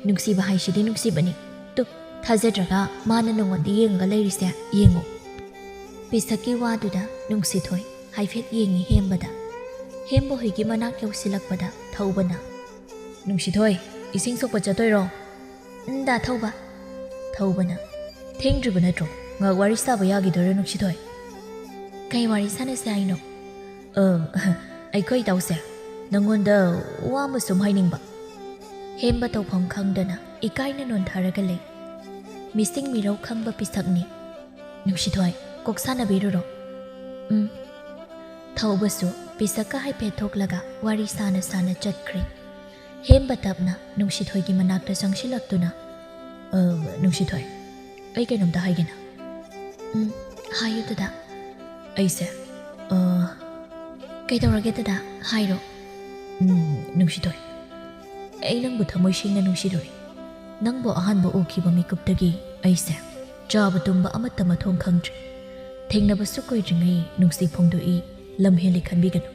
ꯅꯨꯡꯁꯤꯕ ꯍꯥꯏꯁꯤꯗꯤ ꯅꯨꯡꯁꯤꯕꯅꯤ ꯇꯨ ꯊꯥꯖꯗ꯭ꯔꯒ ꯃꯥꯅ ꯅꯉꯣꯟꯗ ꯌꯦꯡꯉꯒ ꯂꯩꯔꯤꯁꯦ ꯌꯦꯡꯉꯨ ꯄꯤꯁꯛꯀꯤ ꯋꯥꯗꯨꯗ ꯅꯨꯡꯁꯤꯊꯣꯏ ꯍꯥꯏꯐꯦꯠ ꯌꯦꯡꯉꯤ ꯍꯦꯝꯕꯗ ꯍꯦꯝꯕ ꯍꯣꯏꯒꯤ ꯃꯅꯥꯛ ꯌꯧꯁꯤꯜꯂꯛꯄꯗ ꯊꯧꯕꯅ ꯅꯨꯡꯁꯤꯊꯣꯏ ꯏꯁꯤꯡ ꯁꯣꯛꯄ ꯆꯠꯇꯣꯏꯔꯣ ꯗꯥ ꯊꯧꯕ ꯊꯧꯕꯅ ꯊꯦꯡꯗ꯭ꯔꯤꯕ ꯅꯠꯇ꯭ꯔꯣ ꯉꯥꯛ ꯋꯥꯔꯤ ꯁꯥꯕ ꯌꯥꯈꯤꯗꯣꯏꯔꯣ ꯅꯨꯡꯁꯤꯊꯣꯏ ꯀꯩ ꯋꯥꯔꯤ ꯁꯥꯟꯅꯁꯦ ꯍꯥꯏꯅꯣ ꯑꯩꯈꯣꯏ ꯏꯇꯥꯎꯁꯦ ꯅꯪꯉꯣꯟꯗ ꯋꯥ ꯑꯃ ꯁꯨꯝ ꯍꯥꯏꯅꯤꯡꯕ ꯍꯦꯝꯕ ꯇꯧꯐꯝ ꯈꯪꯗꯅ ꯏꯀꯥꯏꯅ ꯅꯣꯟꯊꯔꯒ ꯂꯩ ꯃꯤꯁꯤꯡ ꯃꯤꯔꯧ ꯈꯪꯕ ꯄꯤꯁꯛꯅꯤ ꯅꯨꯡꯁꯤꯊꯣꯏ ꯀꯣꯛ ꯁꯥꯟꯅꯕꯤꯔꯨꯔꯣ ꯊꯧꯕꯁꯨ ꯄꯤꯁꯛꯀ ꯍꯥꯏꯐꯦꯠ ꯊꯣꯛꯂꯒ ꯋꯥꯔꯤ ꯁꯥꯅ ꯁꯥꯅ ꯆꯠꯈ꯭ꯔꯦ ꯍꯦꯝꯕ ꯇꯞꯅ ꯅꯨꯡꯁꯤꯊꯣꯏꯒꯤ ꯃꯅꯥꯛꯇ ꯆꯪꯁꯤꯜꯂꯛꯇꯨꯅ ꯅꯨꯡꯁꯤꯊꯣꯏ ꯑꯩ ꯀꯩꯅꯣꯝꯇ ꯍꯥꯏꯒꯦꯅ ꯍꯥꯏꯌꯨ ꯗꯗꯥ ꯑꯩꯁꯦ ꯀꯩꯗꯧꯔꯒꯦ ꯗꯗꯥ ꯍꯥꯏꯔꯣ ꯅꯨꯡꯁꯤꯊꯣꯏ ꯑꯩ ꯅꯪꯕꯨ ꯊꯃꯣꯏ ꯁꯦꯡꯅ ꯅꯨꯡꯁꯤꯔꯨꯏ ꯅꯪꯕꯨ ꯑꯍꯥꯟꯕ ꯎꯈꯤꯕ ꯃꯤꯀꯨꯞꯇꯒꯤ ꯑꯩꯁꯦ ꯆꯥꯕ ꯇꯨꯝꯕ ꯑꯃꯠꯇ ꯃꯊꯣꯡ ꯈꯪꯗ꯭ꯔꯤ ꯊꯦꯡꯅꯕꯁꯨ ꯀꯨꯏꯗ꯭ꯔꯤꯉꯩ ꯅꯨꯡꯁꯤ ꯐꯣꯡꯗꯣꯛꯏ ꯂꯝꯍꯦꯜꯂꯤ ꯈꯟꯕꯤꯒꯅꯨ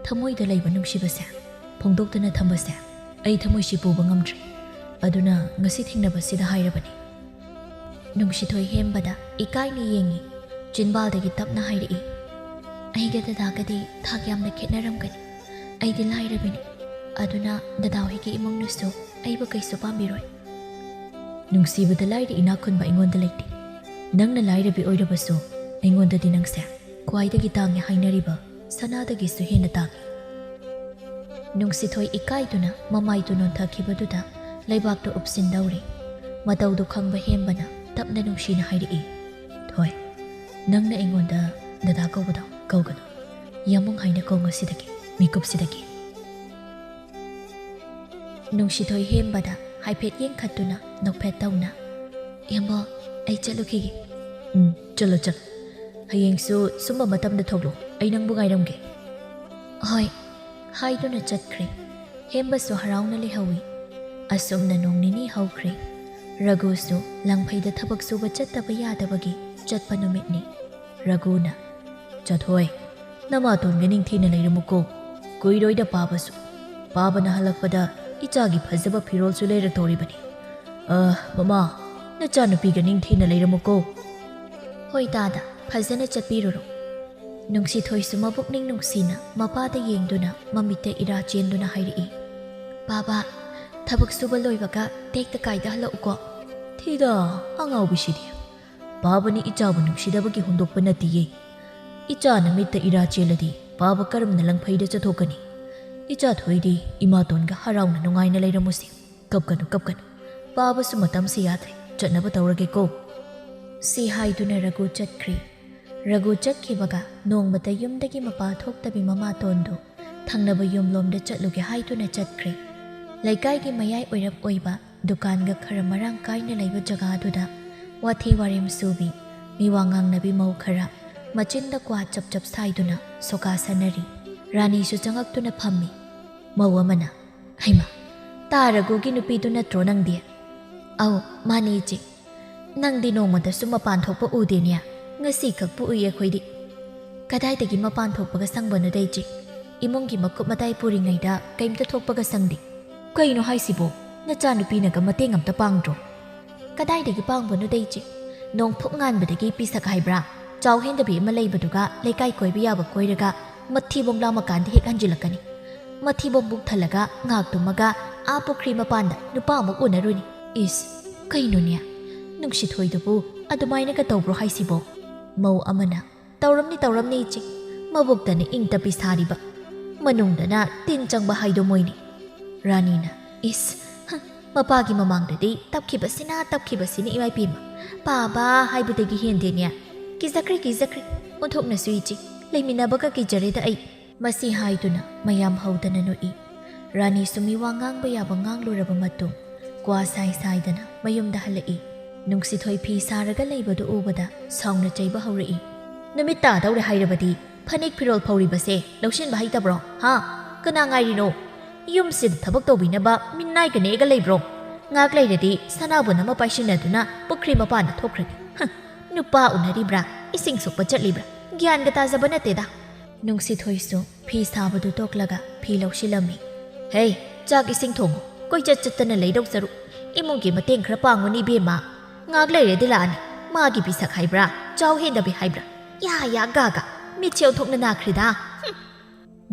ꯊꯃꯣꯏꯗ ꯂꯩꯕ ꯅꯨꯡꯁꯤꯕꯁꯦ ꯐꯣꯡꯗꯣꯛꯇꯨꯅ ꯊꯝꯕꯁꯦ ꯑꯩ ꯊꯃꯣꯏꯁꯤ ꯄꯨꯕ ꯉꯝꯗ꯭ꯔꯤ ꯑꯗꯨꯅ ꯉꯁꯤ ꯊꯦꯡꯅꯕꯁꯤꯗ ꯍꯥꯏꯔꯕꯅꯤ ꯅꯨꯡꯁꯤꯊꯣꯏ ꯍꯦꯝꯕꯗ ꯏꯀꯥꯏꯅ ꯌꯦꯡꯉꯤ, ꯆꯤꯟꯕꯥꯜꯗꯒꯤ ꯇꯞꯅ ꯍꯥꯏꯔꯛꯏ, ꯑꯩꯒ ꯗꯗꯥꯒꯗꯤ ꯊꯥꯛ ꯌꯥꯝꯅ ꯈꯦꯠꯅꯔꯝꯒꯅꯤ. ꯑꯩꯗꯤ ꯂꯥꯏꯔꯕꯤꯅꯤ, ꯑꯗꯨꯅ ꯗꯗꯥ ꯍꯣꯏꯒꯤ ꯏꯃꯨꯡꯅꯁꯨ ꯑꯩꯕꯨ ꯀꯩꯁꯨ ꯄꯥꯝꯕꯤꯔꯣꯏ. ꯅꯨꯡꯁꯤꯕꯗ ꯂꯥꯏꯔꯤ ꯏꯅꯥꯛ ꯈꯨꯟꯕ ꯑꯩꯉꯣꯟꯗ ꯂꯩꯇꯦ. ꯅꯪꯅ ꯂꯥꯏꯔꯕꯤ ꯑꯣꯏꯔꯕꯁꯨ ꯑꯩꯉꯣꯟꯗꯗꯤ ꯅꯪꯁꯦ ꯈ꯭ꯋꯥꯏꯗꯒꯤ ꯇꯥꯡꯉꯦ ꯍꯥꯏꯅꯔꯤꯕ ꯁꯅꯥꯗꯒꯤꯁꯨ ꯍꯦꯟꯅ ꯇꯥꯡꯉꯤ. ꯅꯨꯡꯁꯤꯊꯣꯏ ꯏꯀꯥꯏꯗꯨꯅ ꯃꯃꯥꯏꯗꯨ ꯅꯣꯟꯊꯈꯤꯕꯗꯨꯗ ꯂꯩꯕꯥꯛꯇ ꯎꯞꯁꯤꯟꯗꯧꯔꯤ. ꯃꯇꯧꯗꯨ ꯈꯪꯕ ꯍꯦꯝꯕꯅ ꯇꯞꯅ ꯅꯨꯡꯁꯤꯅ ꯍꯥꯏꯔꯛꯏ, ꯊꯣꯏ, ꯅꯪꯅ ꯑꯩꯉꯣꯟꯗ ꯗꯗꯥ ꯀꯧꯕꯗꯣ ꯀꯧꯒꯅꯨ. ꯌꯥꯃꯨꯡ ꯍꯥꯏꯅ ꯀꯧ ꯉꯁꯤꯗꯒꯤ, ꯃꯤꯀꯨꯞꯁꯤꯗꯒꯤ. ꯅꯨꯡꯁꯤꯊꯣꯏ ꯍꯦꯝꯕꯗ ꯍꯥꯏꯐꯦꯠ ꯌꯦꯡꯈꯠꯇꯨꯅ ꯅꯣꯛꯐꯦꯠ ꯇꯧꯅ, ꯏꯌꯥꯝꯕ, ꯑꯩ ꯆꯠꯂꯨꯈꯤꯒꯦ. ꯆꯠꯂꯣ ꯆꯠꯂꯣ. ꯍꯌꯦꯡꯁꯨ ꯁꯨꯝꯕ ꯃꯇꯝꯗ ꯊꯣꯛꯂꯣ, ꯑꯩ ꯅꯪꯕꯨ ꯉꯥꯏꯔꯝꯒꯦ. ꯍꯣꯏ ꯍꯥꯏꯗꯨꯅ ꯆꯠꯈ꯭ꯔꯦ. ꯍꯦꯝꯕꯁꯨ ꯍꯔꯥꯎꯅ ꯂꯩꯍꯧꯏ. ꯑꯁꯨꯝꯅ ꯅꯣꯡ ꯅꯤꯅꯤ ꯍꯧꯈ꯭ꯔꯦ. ꯔꯘꯨꯁꯨ ꯂꯪꯐꯩꯗ ꯊꯕꯛ ꯁꯨꯕ ꯆꯠꯇꯕ ꯌꯥꯗꯕꯒꯤ ꯆꯠꯄ ꯅꯨꯃꯤꯠꯅꯤ. ꯔꯘꯨꯅ, ꯆꯠꯊꯣꯏ, ꯅꯃꯥꯇꯣꯟꯒ ꯅꯤꯡꯊꯤꯅ ꯂꯩꯔꯝꯃꯨꯀꯣ. ꯀꯨꯏꯔꯣꯏꯗ ꯄꯥꯕꯁꯨ. ꯄꯥꯕꯅ ꯍꯜꯂꯛꯄꯗ ꯏꯆꯥꯒꯤ ꯐꯖꯕ ꯐꯤꯔꯣꯜꯁꯨ ꯂꯩꯔꯛꯇꯧꯔꯤꯕꯅꯤ. ꯃꯃꯥ, ꯅꯆꯥꯅꯨꯄꯤꯒ ꯅꯤꯡꯊꯤꯅ ꯂꯩꯔꯝꯃꯨꯀꯣ. ꯍꯣꯏ ꯗꯥꯗꯥ, ꯐꯖꯅ ꯆꯠꯄꯤꯔꯨꯔꯣ. ꯅꯨꯡꯁꯤꯊꯣꯏꯁꯨ ꯃꯕꯨꯛꯅꯤꯡ ꯅꯨꯡꯁꯤꯅ ꯃꯄꯥꯗ ꯌꯦꯡꯗꯨꯅ ꯃꯃꯤꯠꯇ ꯏꯔꯥ ꯆꯦꯟꯗꯨꯅ ꯍꯥꯏꯔꯛꯏ, ꯕꯥꯕꯥ, ꯊꯕꯛ ꯁꯨꯕ ꯂꯣꯏꯕꯒ ꯇꯦꯛꯇ ꯀꯥꯏꯗ ꯍꯜꯂꯛꯎꯀꯣ. ꯊꯤꯗ, ꯑꯉꯥꯎꯕꯤꯁꯤꯗꯤ. ꯄꯥꯕꯅꯤ ꯏꯆꯥꯕꯨ ꯅꯨꯡꯁꯤꯗꯕꯒꯤ ꯍꯨꯟꯗꯣꯛꯄ ꯅꯠꯇꯤꯌꯦ. ꯏꯆꯥꯅ ꯃꯤꯠꯇ ꯏꯔꯥ ꯆꯦꯜꯂꯗꯤ ꯄꯥꯕ ꯀꯔꯝꯅ ꯂꯪꯐꯩꯗ ꯆꯠꯊꯣꯛꯀꯅꯤ? ꯏꯆꯥ ꯊꯣꯏꯗꯤ ꯏꯃꯥꯇꯣꯟꯒ ꯍꯔꯥꯎꯅ ꯅꯨꯡꯉꯥꯏꯅ ꯂꯩꯔꯝꯃꯨꯁꯤ. ꯀꯞꯀꯅꯨ ꯀꯞꯀꯅꯨ. ꯄꯥꯕꯁꯨ ꯃꯇꯝꯁꯤ ꯌꯥꯗ꯭ꯔꯦ. ꯆꯠꯅꯕ ꯇꯧꯔꯒꯦꯀꯣ. ꯁꯤ ꯍꯥꯏꯗꯨꯅ ꯔꯘꯨ ꯆꯠꯈ꯭ꯔꯤ. ꯔꯘꯨ ꯆꯠꯈꯤꯕꯒ ꯅꯣꯡꯃꯇ ꯌꯨꯝꯗꯒꯤ ꯃꯄꯥꯟ ꯊꯣꯛꯇꯕꯤ ꯃꯃꯥꯇꯣꯟꯗꯨ ꯊꯪꯅꯕ ꯌꯨꯝꯂꯣꯝꯗ ꯆꯠꯂꯨꯒꯦ ꯍꯥꯏꯗꯨꯅ ꯆꯠꯈ꯭ꯔꯦ. ꯂꯩꯀꯥꯏꯒꯤ ꯃꯌꯥꯏ ꯑꯣꯏꯔꯞ ꯑꯣꯏꯕ ꯗꯨꯀꯥꯟꯒ ꯈꯔ ꯃꯔꯥꯡ ꯀꯥꯏꯅ ꯂꯩꯕ ꯖꯒꯥꯗꯨꯗ ꯋꯥꯊꯤ ꯋꯥꯔꯦꯝ ꯁꯨꯕꯤ, ꯃꯤꯋꯥ ꯉꯥꯡꯅꯕꯤ ꯃꯧ ꯈꯔ ꯃꯆꯤꯟꯗ ꯀ꯭ꯋꯥ ꯆꯞ ꯆꯞ ꯁꯥꯏꯗꯨꯅ ꯁꯣꯀꯥ ꯁꯥꯟꯅꯔꯤ. ꯔꯥꯅꯤꯁꯨ ꯆꯪꯉꯛꯇꯨꯅ ꯐꯝꯃꯤ. ꯃꯧ ꯑꯃꯅ, ꯍꯩꯃꯥ, ꯇꯥ ꯔꯘꯨꯒꯤ ꯅꯨꯄꯤꯗꯨ ꯅꯠꯇ꯭ꯔꯣ ꯅꯪꯗꯤ? ꯑꯧ ꯃꯥꯅꯤ ꯏꯆꯦ. ꯅꯪꯗꯤ ꯅꯣꯡꯃꯇꯁꯨ ꯃꯄꯥꯟ ꯊꯣꯛꯄ ꯎꯗꯦꯅꯦ. ꯉꯁꯤ ꯈꯛꯄꯨ ꯎꯏ ꯑꯩꯈꯣꯏꯗꯤ. ꯀꯗꯥꯏꯗꯒꯤ ꯃꯄꯥꯟ ꯊꯣꯛꯄꯒ ꯁꯪꯕꯅꯣꯗ ꯏꯆꯦ. ꯏꯃꯨꯡꯒꯤ ꯃꯀꯨꯞ ꯃꯇꯥꯏ ꯄꯨꯔꯤꯉꯩꯗ ꯀꯩꯝꯇ ꯊꯣꯛꯄꯒ ꯁꯪꯗꯦ. ꯀꯩꯅꯣ ꯍꯥꯏꯁꯤꯕꯣ? ꯅꯆꯥꯅꯨꯄꯤꯅꯒ ꯃꯇꯦꯡ ꯑꯝꯇ ꯄꯥꯡꯗ꯭ꯔꯣ? ꯀꯗꯥꯏꯗꯒꯤ ꯄꯥꯡꯕꯅꯣꯗ ꯏꯆꯦ. ꯅꯣꯡ ꯐꯨꯛ ꯉꯥꯟꯕꯗꯒꯤ ꯄꯤꯁꯛ ꯍꯥꯏꯕ꯭ꯔꯥ, ꯆꯥꯎ ꯍꯦꯟꯗꯕꯤ ꯑꯃ ꯂꯩꯕꯗꯨꯒ ꯂꯩꯀꯥꯏ ꯀꯣꯏꯕ ꯌꯥꯕ ꯀꯣꯏꯔꯒ ꯃꯊꯤꯕꯣꯡ ꯂꯥꯝꯃꯀꯥꯟꯗ ꯍꯦꯛ ꯍꯟꯖꯤꯜꯂꯛꯀꯅꯤ. ꯃꯊꯤꯕꯣꯡ ꯕꯨꯛ ꯊꯜꯂꯒ ꯉꯥꯛ ꯇꯨꯝꯃꯒ ꯄꯨꯈ꯭ꯔꯤ ꯃꯄꯥꯟꯗ ꯅꯨꯄꯥ ꯑꯃꯨꯛ ꯎꯅꯔꯨꯅꯤ. ꯏꯁ, ꯀꯩꯅꯣꯅꯦ? ꯅꯨꯡꯁꯤꯊꯣꯏꯗꯨꯕꯨ ꯑꯗꯨꯃꯥꯏꯅꯒ ꯇꯧꯕ꯭ꯔꯣ ꯍꯥꯏꯁꯤꯕꯣ? ꯃꯧ ꯑꯃꯅ, ꯇꯧꯔꯝꯅꯤ ꯇꯧꯔꯝꯅꯤ ꯏꯆꯦ. ꯃꯕꯨꯛꯇꯅ ꯏꯪ ꯇꯞꯄꯤ ꯁꯥꯔꯤꯕ, ꯃꯅꯨꯡꯗꯅ ꯇꯤꯟ ꯆꯪꯕ ꯍꯥꯏꯗꯣ ꯃꯣꯏꯅꯤ. ꯔꯥꯅꯤꯅ, ꯏꯁ, ꯃꯄꯥꯒꯤ ꯃꯃꯥꯡꯗꯗꯤ ꯇꯞꯈꯤꯕꯁꯤꯅ ꯏꯃꯥꯏꯄꯦꯝꯃ. ꯄꯥꯕ ꯍꯥꯏꯕꯗꯒꯤ ꯍꯦꯟꯗꯦꯅꯦ. ꯀꯤꯖꯈ꯭ꯔꯦ ꯑꯣꯟꯊꯣꯛꯅꯁꯨ ꯏꯆꯦ. ꯂꯩꯃꯤꯟꯅꯕꯒ ꯀꯤꯖꯔꯦꯗ ꯑꯩ. ꯃꯁꯤ ꯍꯥꯏꯗꯨꯅ ꯃꯌꯥꯝ ꯍꯧꯗꯅ ꯅꯣꯛꯏ. ꯔꯥꯅꯤꯁꯨ ꯃꯤꯋꯥ ꯉꯥꯡꯕ ꯌꯥꯕ ꯉꯥꯡꯂꯨꯔꯕ ꯃꯇꯨꯡ ꯀ꯭ꯋꯥ ꯁꯥꯏꯗꯅ ꯃꯌꯨꯝꯗ ꯍꯜꯂꯛꯏ. ꯅꯨꯡꯁꯤꯊꯣꯏ ꯐꯤ ꯁꯥꯔꯒ ꯂꯩꯕꯗꯨ ꯎꯕꯗ ꯁꯥꯎꯅ ꯆꯩꯕ ꯍꯧꯔꯛꯏ. ꯅꯨꯃꯤꯠ ꯇꯥꯗꯧꯔꯦ ꯍꯥꯏꯔꯕꯗꯤ ꯐꯅꯦꯛ ꯐꯤꯔꯣꯜ ꯐꯧꯔꯤꯕꯁꯦ ꯂꯧꯁꯤꯟꯕ ꯍꯩꯇꯕ꯭ꯔꯣ? ꯀꯅꯥ ꯉꯥꯏꯔꯤꯅꯣ? ꯌꯨꯝꯁꯤꯗ ꯊꯕꯛ ꯇꯧꯕꯤꯅꯕ ꯃꯤꯅꯥꯏꯒ ꯅꯦꯛꯑꯒ ꯂꯩꯕ꯭ꯔꯣ? ꯉꯥꯛ ꯂꯩꯔꯗꯤ ꯁꯅꯥꯕꯨꯟ ꯑꯃ ꯄꯥꯏꯁꯤꯟꯅꯗꯨꯅ ꯄꯨꯈ꯭ꯔꯤ ꯃꯄꯥꯟꯗ ꯊꯣꯛꯈ꯭ꯔꯅꯤ. ꯅꯨꯄꯥ ꯎꯅꯔꯤꯕ꯭ꯔꯥ, ꯏꯁꯤꯡ ꯁꯣꯛꯄ ꯆꯠꯂꯤꯕ꯭ꯔꯥ, ꯒ꯭ꯌꯥꯟꯒ ꯇꯥꯖꯕ ꯅꯠꯇꯦꯗ. ꯅꯨꯡꯁꯤꯊꯣꯏꯁꯨ ꯐꯤ ꯁꯥꯕꯗꯨ ꯇꯣꯛꯂꯒ ꯐꯤ ꯂꯧꯁꯤꯜꯂꯝꯃꯤ. ꯍꯦ, ꯆꯥꯛ ꯏꯁꯤꯡ ꯊꯣꯡꯉꯨ. ꯀꯣꯏꯆꯠ ꯆꯠꯇꯅ ꯂꯩꯗꯧ ꯁꯔꯨꯛ ꯏꯃꯨꯡꯒꯤ ꯃꯇꯦꯡ ꯈꯔ ꯄꯥꯡꯉꯨꯅꯤ ꯏꯕꯦꯝꯃ. ꯉꯥꯛ ꯂꯩꯔꯗꯤ ꯂꯥꯛꯑꯅꯤ. ꯃꯥꯒꯤ ꯄꯤꯁꯛ ꯍꯥꯏꯕ꯭ꯔꯥ, ꯆꯥꯎ ꯍꯦꯟꯗꯕꯤ ꯍꯥꯏꯕ꯭ꯔꯥ, ꯌꯥ ꯒꯥꯒ ꯃꯤꯠꯁꯦ ꯑꯣꯟꯊꯣꯛꯅ ꯅꯥꯈ꯭ꯔꯦꯗ.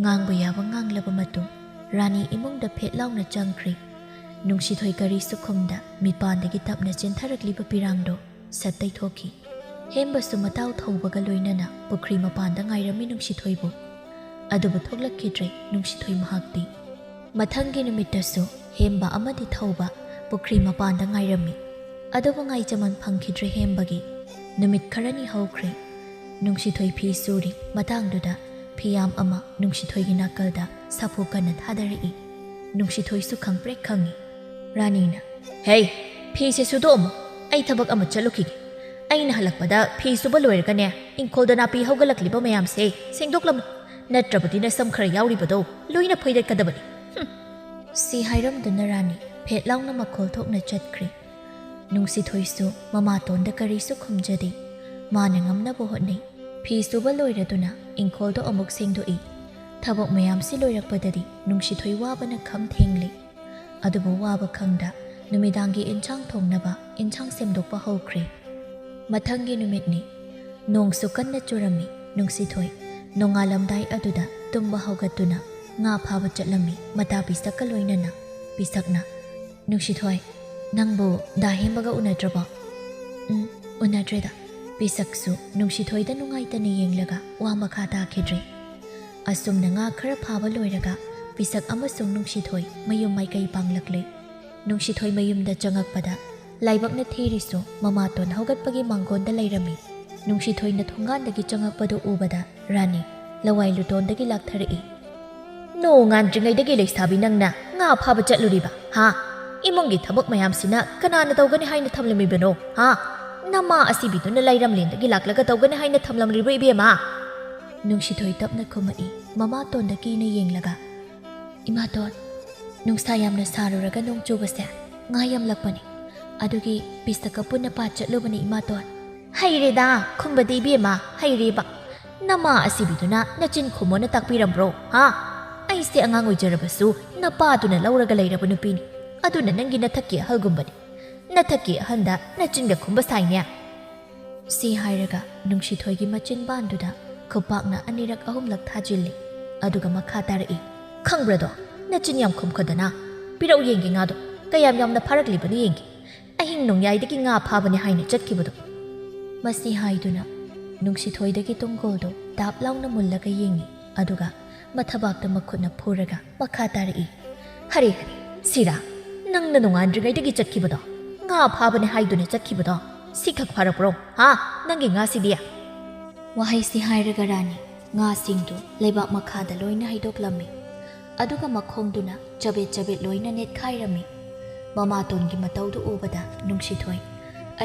ꯉꯥꯡꯕ ꯌꯥꯕ ꯉꯥꯡꯂꯕ ꯃꯇꯨꯡ ꯔꯥꯅꯤ ꯏꯃꯨꯡꯗ ꯐꯦꯠ ꯂꯥꯎꯅ ꯆꯪꯈ꯭ꯔꯤ. ꯅꯨꯡꯁꯤꯊꯣꯏ ꯀꯔꯤꯁꯨ ꯈꯨꯝꯗ ꯃꯤꯠꯄꯥꯟꯗꯒꯤ ꯇꯞꯅ ꯆꯦꯟꯊꯔꯛꯂꯤꯕ ꯄꯤꯔꯥꯡꯗꯣ ꯁꯠ ꯇꯩꯊꯣꯛꯈꯤ. ꯍꯦꯝꯕꯁꯨ ꯃꯇꯥꯎ ꯊꯧꯕꯒ ꯂꯣꯏꯅꯅ ꯄꯨꯈ꯭ꯔꯤ ꯃꯄꯥꯟꯗ ꯉꯥꯏꯔꯝꯃꯤ ꯅꯨꯡꯁꯤꯊꯣꯏꯕꯨ. ꯑꯗꯨꯕꯨ ꯊꯣꯛꯂꯛꯈꯤꯗ꯭ꯔꯦ ꯅꯨꯡꯁꯤꯊꯣꯏ ꯃꯍꯥꯛꯇꯤ. ꯃꯊꯪꯒꯤ ꯅꯨꯃꯤꯠꯇꯁꯨ ꯍꯦꯝꯕ ꯑꯃꯗꯤ ꯊꯧꯕ ꯄꯨꯈ꯭ꯔꯤ ꯃꯄꯥꯟꯗ ꯉꯥꯏꯔꯝꯃꯤ. ꯑꯗꯨꯕꯨ ꯉꯥꯏꯖꯃꯟ ꯐꯪꯈꯤꯗ꯭ꯔꯦ ꯍꯦꯝꯕꯒꯤ. ꯅꯨꯃꯤꯠ ꯈꯔꯅꯤ ꯍꯧꯈ꯭ꯔꯦ. ꯅꯨꯡꯁꯤꯊꯣꯏ ꯐꯤ ꯁꯨꯔꯤ ꯃꯇꯥꯡꯗꯨꯗ ꯐꯤꯌꯥꯝ ꯑꯃ ꯅꯨꯡꯁꯤꯊꯣꯏꯒꯤ ꯅꯥꯀꯜꯗ ꯁꯥꯐꯨ ꯀꯟꯅ ꯊꯥꯗꯔꯛꯏ. ꯅꯨꯡꯁꯤꯊꯣꯏꯁꯨ ꯈꯪꯄ꯭ꯔꯦꯛ ꯈꯪꯏ. ꯔꯥꯅꯤꯅ, ꯍꯦ, ꯐꯤꯁꯦ ꯁꯨꯗꯣꯛꯑꯝꯃꯨ. ꯑꯩ ꯊꯕꯛ ꯑꯃ ꯆꯠꯂꯨꯈꯤꯒꯦ. ꯑꯩꯅ ꯍꯜꯂꯛꯄꯗ ꯐꯤ ꯁꯨꯕ ꯂꯣꯏꯔꯒꯅꯦ, ꯏꯪꯈꯣꯜꯗ ꯅꯥꯄꯤ ꯍꯧꯒꯠꯂꯛꯂꯤꯕ ꯃꯌꯥꯝꯁꯦ ꯁꯦꯡꯗꯣꯛꯂꯝꯃꯨ. ꯅꯠꯇ꯭ꯔꯕꯗꯤ ꯅꯁꯝ ꯈꯔ ꯌꯥꯎꯔꯤꯕꯗꯣ ꯂꯣꯏꯅ ꯐꯣꯏꯗꯠꯀꯗꯕꯅꯤ. ꯁꯤ ꯍꯥꯏꯔꯝꯗꯨꯅ ꯔꯥꯅꯤ ꯐꯦꯠ ꯂꯥꯎꯅ ꯃꯈꯣꯜ ꯊꯣꯛꯅ ꯆꯠꯈ꯭ꯔꯤ. ꯅꯨꯡꯁꯤꯊꯣꯏꯁꯨ ꯃꯃꯥꯇꯣꯟꯗ ꯀꯔꯤꯁꯨ ꯈꯨꯝꯖꯗꯦ. ꯃꯥꯅ ꯉꯝꯅꯕ ꯍꯣꯠꯅꯩ. ꯐꯤ ꯁꯨꯕ ꯂꯣꯏꯔꯗꯨꯅ ꯏꯪꯈꯣꯜꯗꯣ ꯑꯃꯨꯛ ꯁꯦꯡꯗꯣꯛꯏ. ꯊꯕꯛ ꯃꯌꯥꯝꯁꯤ ꯂꯣꯏꯔꯛꯄꯗꯗꯤ ꯅꯨꯡꯁꯤꯊꯣꯏ ꯋꯥꯕꯅ ꯈꯝ ꯊꯦꯡꯂꯤ. ꯑꯗꯨꯕꯨ ꯋꯥꯕ ꯈꯪꯗ ꯅꯨꯃꯤꯗꯥꯡꯒꯤ ꯏꯟꯁꯥꯡ ꯊꯣꯡꯅꯕ ꯏꯟꯁꯥꯡ ꯁꯦꯝꯗꯣꯛꯄ ꯍꯧꯈ꯭ꯔꯦ. ꯃꯊꯪꯒꯤ ꯅꯨꯃꯤꯠꯅꯤ ꯅꯣꯡꯁꯨ ꯀꯟꯅ ꯆꯨꯔꯝꯃꯤ ꯅꯨꯡꯁꯤꯊꯣꯏ ꯅꯣꯡꯉꯥꯜꯂꯝꯗꯥꯏ ꯑꯗꯨꯗ ꯇꯨꯝꯕ ꯍꯧꯒꯠꯇꯨꯅ ꯉꯥ ꯐꯥꯕ ꯆꯠꯂꯝꯃꯤ ꯃꯇꯥ ꯄꯤꯁꯛꯀ ꯂꯣꯏꯅꯅ ꯄꯤꯁꯛꯅ ꯅꯨꯡꯁꯤꯊꯣꯏ ꯅꯪꯕꯨ ꯗꯥ ꯍꯦꯝꯕꯒ ꯎꯅꯗ꯭ꯔꯕꯣ ꯎꯅꯗ꯭ꯔꯦꯗ ꯄꯤꯁꯛꯁꯨ ꯅꯨꯡꯁꯤꯊꯣꯏꯗ ꯅꯨꯡꯉꯥꯏꯇꯅ ꯌꯦꯡꯂꯒ ꯋꯥ ꯃꯈꯥ ꯇꯥꯈꯤꯗ꯭ꯔꯦ ꯑꯁꯨꯝꯅ ꯉꯥ ꯈꯔ ꯐꯥꯕ ꯂꯣꯏꯔꯒ ꯄꯤꯁꯛ ꯑꯃꯁꯨꯡ ꯅꯨꯡꯁꯤꯊꯣꯏ ꯃꯌꯨꯝ ꯃꯥꯏꯀꯩ ꯄꯥꯡꯂꯛꯂꯦ ꯅꯨꯡꯁꯤꯊꯣꯏ ꯃꯌꯨꯝꯗ ꯆꯪꯉꯛꯄꯗ ꯂꯥꯏꯕꯛꯅ ꯊꯤꯔꯤꯁꯨ ꯃꯃꯥꯇꯣꯟ ꯍꯧꯒꯠꯄꯒꯤ ꯃꯥꯡꯒꯣꯟꯗ ꯂꯩꯔꯝꯃꯤ ꯅꯨꯡꯁꯤꯊꯣꯏꯅ ꯊꯣꯡꯒꯥꯟꯗꯒꯤ ꯆꯪꯉꯛꯄꯗꯨ ꯎꯕꯗ ꯔꯥꯅꯤ ꯂꯋꯥꯏ ꯂꯨꯇꯣꯟꯗꯒꯤ ꯂꯥꯛꯊꯔꯛꯏ ꯅꯣꯡꯉꯥꯟꯗ꯭ꯔꯤꯉꯩꯗꯒꯤ ꯂꯩꯁꯥꯕꯤ ꯅꯪꯅ ꯉꯥ ꯐꯥꯕ ꯆꯠꯂꯨꯔꯤꯕ ꯍꯥ ꯏꯃꯨꯡꯒꯤ ꯊꯕꯛ ꯃꯌꯥꯝꯁꯤꯅ ꯀꯅꯥꯅ ꯇꯧꯒꯅꯤ ꯍꯥꯏꯅ ꯊꯝꯂꯝꯃꯤꯕꯅꯣ ꯍꯥ ꯅꯃꯥ ꯑꯁꯤꯕꯤꯗꯨꯅ ꯂꯩꯔꯝꯂꯦꯟꯗꯒꯤ ꯂꯥꯛꯂꯒ ꯇꯧꯒꯅꯤ ꯍꯥꯏꯅ ꯊꯝꯂꯝꯂꯤꯕ ꯏꯕꯦꯝꯃ ꯅꯨꯡꯁꯤꯊꯣꯏ ꯇꯞꯅ ꯈꯨꯝꯃꯛꯏ ꯃꯃꯥꯇꯣꯟꯗ ꯀꯤꯅ ꯌꯦꯡꯂꯒ ꯏꯃꯥꯇꯣꯟ ꯅꯨꯡꯁꯥ ꯌꯥꯝꯅ ꯁꯥꯔꯨꯔꯒ ꯅꯣꯡ ꯆꯨꯕꯁꯦ ꯉꯥ ꯌꯥꯝꯂꯛꯄꯅꯤ ꯑꯗꯨꯒꯤ ꯄꯤꯁꯛꯀ ꯄꯨꯟꯅ ꯄꯥꯠ ꯆꯠꯂꯨꯕꯅꯤ ꯏꯃꯥꯇꯣꯟ ꯍꯩꯔꯦꯗ ꯈꯨꯝꯕꯗꯤ ꯏꯕꯦꯝꯃ ꯍꯩꯔꯦꯕ ꯅꯃꯥ ꯑꯁꯤꯕꯤꯗꯨꯅ ꯅꯆꯤꯟ ꯈꯨꯝꯃꯣꯅ ꯇꯥꯛꯄꯤꯔꯝꯕ꯭ꯔꯣ ꯍꯥ ꯑꯩꯁꯦ ꯑꯉꯥꯡ ꯑꯣꯏꯖꯔꯕꯁꯨ ꯅꯄꯥꯗꯨꯅ ꯂꯧꯔꯒ ꯂꯩꯔꯕ ꯅꯨꯄꯤꯅꯤ ꯑꯗꯨꯅ ꯅꯪꯒꯤ ꯅꯊꯛꯀꯤ ꯑꯍꯜꯒꯨꯝꯕꯅꯤ ꯅꯊꯛꯀꯤ ꯑꯍꯟꯗ ꯅꯆꯤꯟꯒ ꯈꯨꯝꯕ ꯁꯥꯏꯅꯦ ꯁꯤ ꯍꯥꯏꯔꯒ ꯅꯨꯡꯁꯤꯊꯣꯏꯒꯤ ꯃꯆꯤꯟꯕꯥꯟꯗꯨꯗ ꯈꯨꯄꯥꯛꯅ ꯑꯅꯤꯔꯛ ꯑꯍꯨꯝꯂꯛ ꯊꯥꯖꯤꯜꯂꯤ ꯑꯗꯨꯒ ꯃꯈꯥ ꯇꯥꯔꯛꯏ ꯈꯪꯕ꯭ꯔꯗꯣ ꯅꯆꯤꯟ ꯌꯥꯝ ꯈꯨꯝꯈꯗꯅ ꯄꯤꯔꯛꯎ ꯌꯦꯡꯒꯦ ꯉꯥꯗꯣ ꯀꯌꯥꯝ ꯌꯥꯝꯅ ꯐꯥꯔꯛꯂꯤꯕꯅꯣ ꯌꯦꯡꯒꯦ ꯑꯍꯤꯡ ꯅꯣꯡꯌꯥꯏꯗꯒꯤ ꯉꯥ ꯐꯥꯕꯅꯤ ꯍꯥꯏꯅ ꯆꯠꯈꯤꯕꯗꯣ ꯃꯁꯤ ꯍꯥꯏꯗꯨꯅ ꯅꯨꯡꯁꯤꯊꯣꯏꯗꯒꯤ ꯇꯨꯡꯒꯣꯜꯗꯣ ꯇꯥꯞ ꯂꯥꯎꯅ ꯃꯨꯜꯂꯒ ꯌꯦꯡꯉꯤ ꯑꯗꯨꯒ ꯃꯊꯕꯥꯛꯇ ꯃꯈꯨꯠꯅ ꯐꯨꯔꯒ ꯃꯈꯥ ꯇꯥꯔꯛꯏ ꯍꯔꯦ ꯍꯔꯦ ꯁꯤꯔꯥ ꯅꯪꯅ ꯅꯣꯡꯉꯥꯟꯗ꯭ꯔꯤꯉꯩꯗꯒꯤ ꯆꯠꯈꯤꯕꯗꯣ ꯉꯥ ꯐꯥꯕꯅꯤ ꯍꯥꯏꯗꯨꯅ ꯆꯠꯈꯤꯕꯗꯣ ꯁꯤꯈꯛ ꯐꯥꯔꯛꯄ꯭ꯔꯣ ꯍꯥ ꯅꯪꯒꯤ ꯉꯥꯁꯤꯗꯤ ꯋꯥꯍꯩꯁꯤ ꯍꯥꯏꯔꯒ ꯔꯥꯅꯤ ꯉꯥꯁꯤꯡꯗꯨ ꯂꯩꯕꯥꯛ ꯃꯈꯥꯗ ꯂꯣꯏꯅ ꯍꯩꯗꯣꯛꯂꯝꯃꯤ ꯑꯗꯨꯒ ꯃꯈꯣꯡꯗꯨꯅ ꯆꯕꯦꯠ ꯆꯕꯦꯠ ꯂꯣꯏꯅ ꯅꯦꯠꯈꯥꯏꯔꯝꯃꯤ ꯃꯃꯥꯇꯣꯟꯒꯤ ꯃꯇꯧꯗꯨ ꯎꯕꯗ ꯅꯨꯡꯁꯤꯊꯣꯏ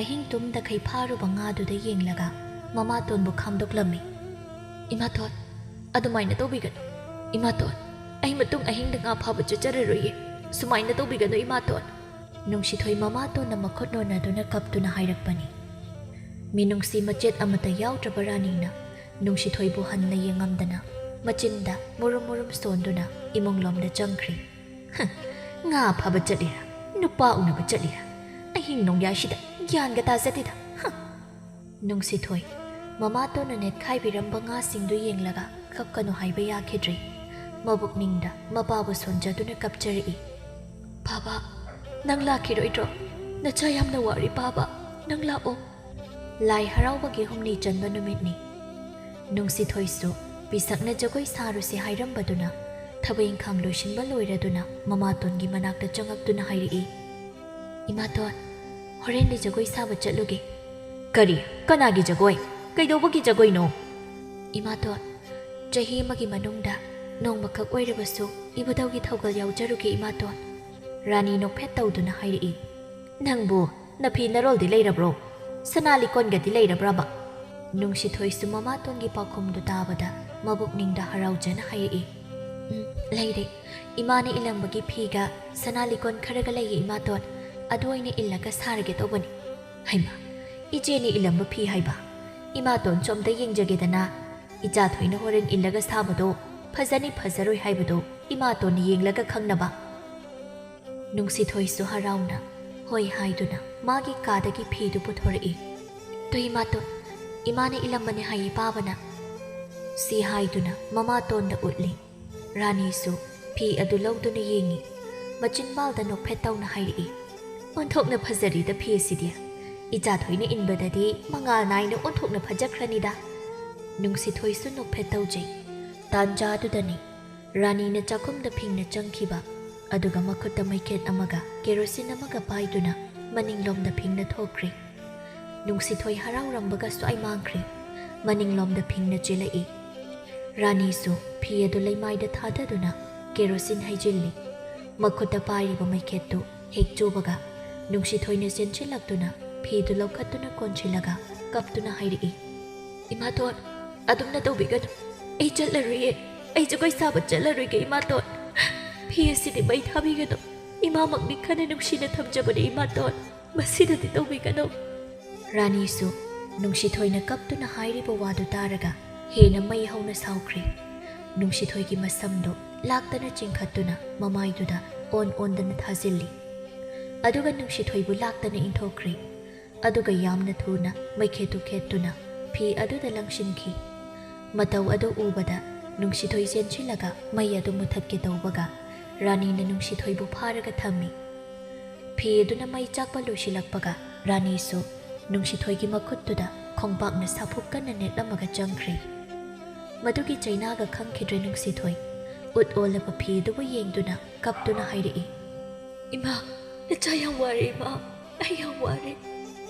ꯑꯍꯤꯡ ꯇꯨꯝꯗꯈꯩ ꯐꯥꯔꯨꯕ ꯉꯥꯗꯨꯗ ꯌꯦꯡꯂꯒ ꯃꯃꯥꯇꯣꯟꯕꯨ ꯈꯥꯝꯗꯣꯛꯂꯝꯃꯤ ꯏꯃꯥꯇꯣꯟ ꯑꯗꯨꯃꯥꯏꯅ ꯇꯧꯕꯤꯒꯅꯨ ꯏꯃꯥꯇꯣꯟ ꯑꯩ ꯃꯇꯨꯡ ꯑꯍꯤꯡꯗ ꯉꯥ ꯐꯥꯕ ꯆꯠꯆꯔꯔꯣꯏꯌꯦ ꯁꯨꯃꯥꯏꯅ ꯇꯧꯕꯤꯒꯅꯨ ꯏꯃꯥꯇꯣꯟ ꯅꯨꯡꯁꯤꯊꯣꯏ ꯃꯃꯥꯇꯣꯟꯅ ꯃꯈꯨꯠ ꯅꯣꯟꯅꯗꯨꯅ ꯀꯞꯇꯨꯅ ꯍꯥꯏꯔꯛꯄꯅꯤ ꯃꯤꯅꯨꯡꯁꯤ ꯃꯆꯦꯠ ꯑꯃꯠꯇ ꯌꯥꯎꯗ꯭ꯔꯕ ꯔꯥꯅꯤꯅ ꯅꯨꯡꯁꯤꯊꯣꯏꯕꯨ ꯍꯟꯅ ꯌꯦꯡꯉꯝꯗꯅ ꯃꯆꯤꯟꯗ ꯃꯨꯔꯨꯝ ꯃꯨꯔꯨꯝ ꯁꯣꯟꯗꯨꯅ ꯏꯃꯨꯡꯂꯣꯝꯗ ꯆꯪꯈ꯭ꯔꯤ ꯉꯥ ꯐꯥꯕ ꯆꯠꯂꯤꯔꯥ ꯅꯨꯄꯥ ꯎꯅꯕ ꯆꯠꯂꯤꯔꯥ ꯑꯍꯤꯡ ꯅꯣꯡꯌꯥꯏꯁꯤꯗ ꯒ꯭ꯌꯥꯟꯒ ꯇꯥꯖꯗꯦꯗ ꯅꯨꯡꯁꯤꯊꯣꯏ ꯃꯃꯥꯇꯣꯟꯅ ꯅꯦꯠꯈꯥꯏꯕꯤꯔꯝꯕ ꯉꯥꯁꯤꯡꯗꯨ ꯌꯦꯡꯂꯒ ꯀꯞꯀꯅꯨ ꯍꯥꯏꯕ ꯌꯥꯈꯤꯗ꯭ꯔꯤ ꯃꯕꯨꯛꯅꯤꯡꯗ ꯃꯄꯥꯕꯨ ꯁꯣꯟꯖꯗꯨꯅ ꯀꯞꯆꯔꯛꯏ ꯕꯥꯕꯥ ꯅꯪ ꯂꯥꯛꯈꯤꯔꯣꯏꯗ꯭ꯔꯣ ꯅꯆꯥ ꯌꯥꯝꯅ ꯋꯥꯔꯤ ꯕꯥꯕꯥ ꯅꯪ ꯂꯥꯛꯑꯣ ꯂꯥꯏ ꯍꯔꯥꯎꯕꯒꯤ ꯍꯨꯝꯅꯤ ꯆꯟꯕ ꯅꯨꯃꯤꯠꯅꯤ ꯅꯨꯡꯁꯤꯊꯣꯏꯁꯨ ꯄꯤꯁꯛꯅ ꯖꯒꯣꯏ ꯁꯥꯔꯨꯁꯤ ꯍꯥꯏꯔꯝꯕꯗꯨꯅ ꯊꯕꯛ ꯏꯪꯈꯥꯡ ꯂꯣꯏꯁꯤꯟꯕ ꯂꯣꯏꯔꯗꯨꯅ ꯃꯃꯥꯇꯣꯟꯒꯤ ꯃꯅꯥꯛꯇ ꯆꯪꯉꯛꯇꯨꯅ ꯍꯥꯏꯔꯛꯏ ꯏꯃꯥꯇꯣꯟ ꯍꯣꯔꯦꯟꯗꯤ ꯖꯒꯣꯏ ꯁꯥꯕ ꯆꯠꯂꯨꯒꯦ ꯀꯔꯤ ꯀꯅꯥꯒꯤ ꯖꯒꯣꯏ ꯀꯩꯗꯧꯕꯒꯤ ꯖꯒꯣꯏꯅꯣ ꯏꯃꯥꯇꯣꯟ ꯆꯍꯤ ꯑꯃꯒꯤ ꯃꯅꯨꯡꯗ ꯅꯣꯡꯃꯈꯛ ꯑꯣꯏꯔꯕꯁꯨ ꯏꯕꯨꯙꯧꯒꯤ ꯊꯧꯒꯜ ꯌꯥꯎꯖꯔꯨꯒꯦ ꯏꯃꯥꯇꯣꯟ ꯔꯥꯅꯤ ꯅꯣꯛꯐꯦꯠ ꯇꯧꯗꯨꯅ ꯍꯥꯏꯔꯛꯏ ꯅꯪꯕꯨ ꯅꯐꯤ ꯅꯔꯣꯜꯗꯤ ꯂꯩꯔꯕ꯭ꯔꯣ ꯁꯅꯥ ꯂꯤꯀꯣꯟꯒꯗꯤ ꯂꯩꯔꯕ꯭ꯔꯕ ꯅꯨꯡꯁꯤꯊꯣꯏꯁꯨ ꯃꯃꯥꯇꯣꯟꯒꯤ ꯄꯥꯎꯈꯨꯝꯗꯨ តាꯕꯗ ꯃꯕꯨꯛꯅꯤꯡꯗ ꯍꯔꯥꯎꯖꯅ ꯍꯥꯏꯔꯛꯏ ꯂꯩꯔꯦ ꯏꯃꯥꯅ ꯏꯂꯝꯕꯒꯤ ꯐꯤꯒ ꯁꯅꯥ ꯂꯤꯀꯣꯟ ꯈꯔꯒ ꯂꯩꯌꯦ ꯏꯃꯥꯇꯣꯟ ꯑꯗꯨ ꯑꯣꯏꯅ ꯏꯜꯂꯒ ꯁꯥꯔꯒꯦ ꯇꯧꯕꯅꯤ ꯍꯩꯃꯥ ꯏꯆꯦꯅ ꯏꯂꯝꯕ ꯐꯤ ꯍꯥꯏꯕ ꯏꯃꯥꯇꯣꯟ ꯁꯣꯝꯗ ꯌꯦꯡꯖꯒꯦꯗꯅ ꯏꯆꯥꯊꯣꯏꯅ ꯍꯣꯔꯦꯟ ꯏꯜꯂꯒ ꯁꯥꯕꯗꯣ ꯐꯖꯅꯤ ꯐꯖꯔꯣꯏ ꯍꯥꯏꯕꯗꯣ ꯏꯃꯥꯇꯣꯟꯅ ꯌꯦꯡꯂꯒ ꯈꯪꯅꯕ ꯅꯨꯡꯁꯤꯊꯣꯏꯁꯨ ꯍꯔꯥꯎꯅ ꯍꯣꯏ ꯍꯥꯏꯗꯨꯅ ꯃꯥꯒꯤ ꯀꯥꯗꯒꯤ ꯐꯤꯗꯨ ꯄꯨꯊꯣꯔꯛꯏ ꯇꯣ ꯏꯃꯥꯇꯣꯟ ꯏꯃꯥꯅ ꯏꯂꯝꯕꯅꯦ ꯍꯥꯏꯌꯦ ꯄꯥꯕꯅ ꯁꯤ ꯍꯥꯏꯗꯨꯅ ꯃꯃꯥꯇꯣꯟꯗ ꯎꯠꯂꯤ ꯔꯥꯅꯤꯁꯨ ꯐꯤ ꯑꯗꯨ ꯂꯧꯗꯨꯅ ꯌꯦꯡꯉꯤ ꯃꯆꯤꯟꯕꯥꯜꯗ ꯅꯣꯛꯐꯦꯠ ꯇꯧꯅ ꯍꯥꯏꯔꯛꯏ ꯑꯣꯟꯊꯣꯛꯅ ꯐꯖꯔꯤꯗ ꯐꯤ ꯑꯁꯤꯗꯤ ꯏꯆꯥꯊꯣꯏꯅ ꯏꯟꯕꯗꯗꯤ ꯃꯉꯥꯜ ꯅꯥꯏꯅ ꯑꯣꯟꯊꯣꯛꯅ ꯐꯖꯈ꯭ꯔꯅꯤꯗ ꯅꯨꯡꯁꯤꯊꯣꯏꯁꯨ ꯅꯣꯛꯐꯦꯠ ꯇꯧꯖꯩ ꯇꯥꯟꯖꯥꯗꯨꯗꯅꯤ ꯔꯥꯅꯤꯅ ꯆꯥꯛꯈꯨꯝꯗ ꯐꯤꯡꯅ ꯆꯪꯈꯤꯕ ꯑꯗꯨꯒ ꯃꯈꯨꯠꯇ ꯃꯩꯈꯦꯠ ꯑꯃꯒ ꯀꯦꯔꯣꯁꯤꯟ ꯑꯃꯒ ꯄꯥꯏꯗꯨꯅ ꯃꯅꯤꯡꯂꯣꯝꯗ ꯐꯤꯡꯅ ꯊꯣꯛꯈ꯭ꯔꯤ ꯅꯨꯡꯁꯤꯊꯣꯏ ꯍꯔꯥꯎꯔꯝꯕꯒ ꯁ꯭ꯋꯥꯏ ꯃꯥꯡꯈ꯭ꯔꯤ ꯃꯅꯤꯡꯂꯣꯝꯗ ꯐꯤꯡꯅ ꯆꯦꯜꯂꯛꯏ ꯔꯥꯅꯤꯁꯨ ꯐꯤ ꯑꯗꯨ ꯂꯩꯃꯥꯏꯗ ꯊꯥꯗꯗꯨꯅ ꯀꯦꯔꯣꯁꯤꯟ ꯍꯩꯖꯤꯜꯂꯤ ꯃꯈꯨꯠꯇ ꯄꯥꯏꯔꯤꯕ ꯃꯩꯈꯦꯠꯇꯨ ꯍꯦꯛ ꯆꯨꯕꯒ ꯅꯨꯡꯁꯤꯊꯣꯏꯅ ꯆꯦꯟꯁꯤꯜꯂꯛꯇꯨꯅ ꯐꯤꯗꯨ ꯂꯧꯈꯠꯇꯨꯅ ꯀꯣꯟꯁꯤꯜꯂꯒ ꯀꯞꯇꯨꯅ ꯍꯥꯏꯔꯛꯏ ꯏꯃꯥꯇꯣꯟ ꯑꯗꯨꯝꯅ ꯇꯧꯕꯤꯒꯅꯨ ꯑꯩ ꯆꯠꯂꯔꯣꯏꯌꯦ ꯑꯩ ꯖꯒꯣꯏ ꯁꯥꯕ ꯆꯠꯂꯔꯣꯏꯒꯦ ꯏꯃꯥꯇꯣꯟ ꯐꯤ ꯑꯁꯤꯗꯤ ꯃꯩ ꯊꯥꯕꯤꯒꯅꯨ ꯏꯃꯥꯃꯛꯅꯤ ꯈꯟꯅ ꯅꯨꯡꯁꯤꯅ ꯊꯝꯖꯕꯅꯤ ꯏꯃꯥꯇꯣꯟ ꯃꯁꯤꯗꯗꯤ ꯇꯧꯕꯤꯒꯅꯨ ꯔꯥꯅꯤꯁꯨ ꯅꯨꯡꯁꯤꯊꯣꯏꯅ ꯀꯞꯇꯨꯅ ꯍꯥꯏꯔꯤꯕ ꯋꯥꯗꯨ ꯇꯥꯔꯒ ꯍꯦꯟꯅ ꯃꯩ ꯍꯧꯅ ꯁꯥꯎꯈ꯭ꯔꯤ ꯅꯨꯡꯁꯤꯊꯣꯏꯒꯤ ꯃꯁꯝꯗꯨ ꯂꯥꯛꯇꯅ ꯆꯤꯡꯈꯠꯇꯨꯅ ꯃꯃꯥꯏꯗꯨꯗ ꯑꯣꯟꯗꯅ ꯊꯥꯖꯤꯜꯂꯤ ꯑꯗꯨꯒ ꯅꯨꯡꯁꯤꯊꯣꯏꯕꯨ ꯂꯥꯛꯇꯅ ꯏꯟꯊꯣꯛꯈ꯭ꯔꯤ ꯑꯗꯨꯒ ꯌꯥꯝꯅ ꯊꯨꯅ ꯃꯩꯈꯦꯠꯇꯨ ꯈꯦꯠꯇꯨꯅ ꯐꯤ ꯑꯗꯨꯗ ꯂꯪꯁꯤꯟꯈꯤ꯫ ꯃꯇꯧ ꯑꯗꯨ ꯎꯕꯗ ꯅꯨꯡꯁꯤꯊꯣꯏ ꯆꯦꯟꯁꯤꯜꯂꯒ ꯃꯩ ꯑꯗꯨ ꯃꯨꯊꯠꯀꯦ ꯇꯧꯕꯒ ꯔꯥꯅꯤꯅ ꯅꯨꯡꯁꯤꯊꯣꯏꯕꯨ ꯐꯥꯔꯒ ꯊꯝꯃꯤ꯫ ꯐꯤ ꯑꯗꯨꯅ ꯃꯩ ꯆꯥꯛꯄ ꯂꯣꯏꯁꯤꯜꯂꯛꯄꯒ ꯔꯥꯅꯤꯁꯨ ꯅꯨꯡꯁꯤꯊꯣꯏꯒꯤ ꯃꯈꯨꯠꯇꯨꯗ ꯈꯣꯡꯄꯥꯛꯅ ꯁꯥꯐꯨ ꯀꯟꯅ ꯅꯦꯠꯂꯝꯃꯒ ꯆꯪꯈ꯭ꯔꯤ꯫ ꯃꯗꯨꯒꯤ ꯆꯩꯅꯥꯒ ꯈꯪꯈꯤꯗ꯭ꯔꯦ ꯅꯨꯡꯁꯤꯊꯣꯏ ꯎꯠ ꯑꯣꯜꯂꯕ ꯐꯤ ꯑꯗꯨꯕꯨ ꯌꯦꯡꯗꯨꯅ ꯀꯞꯇꯨꯅ ꯍꯥꯏꯔꯛꯏ, "ꯏꯃꯥ, ꯅꯆꯥ ꯌꯥꯝ ꯋꯥꯔꯦ ꯏꯃꯥ, ꯑꯩ ꯌꯥꯝ ꯋꯥꯔꯦ꯫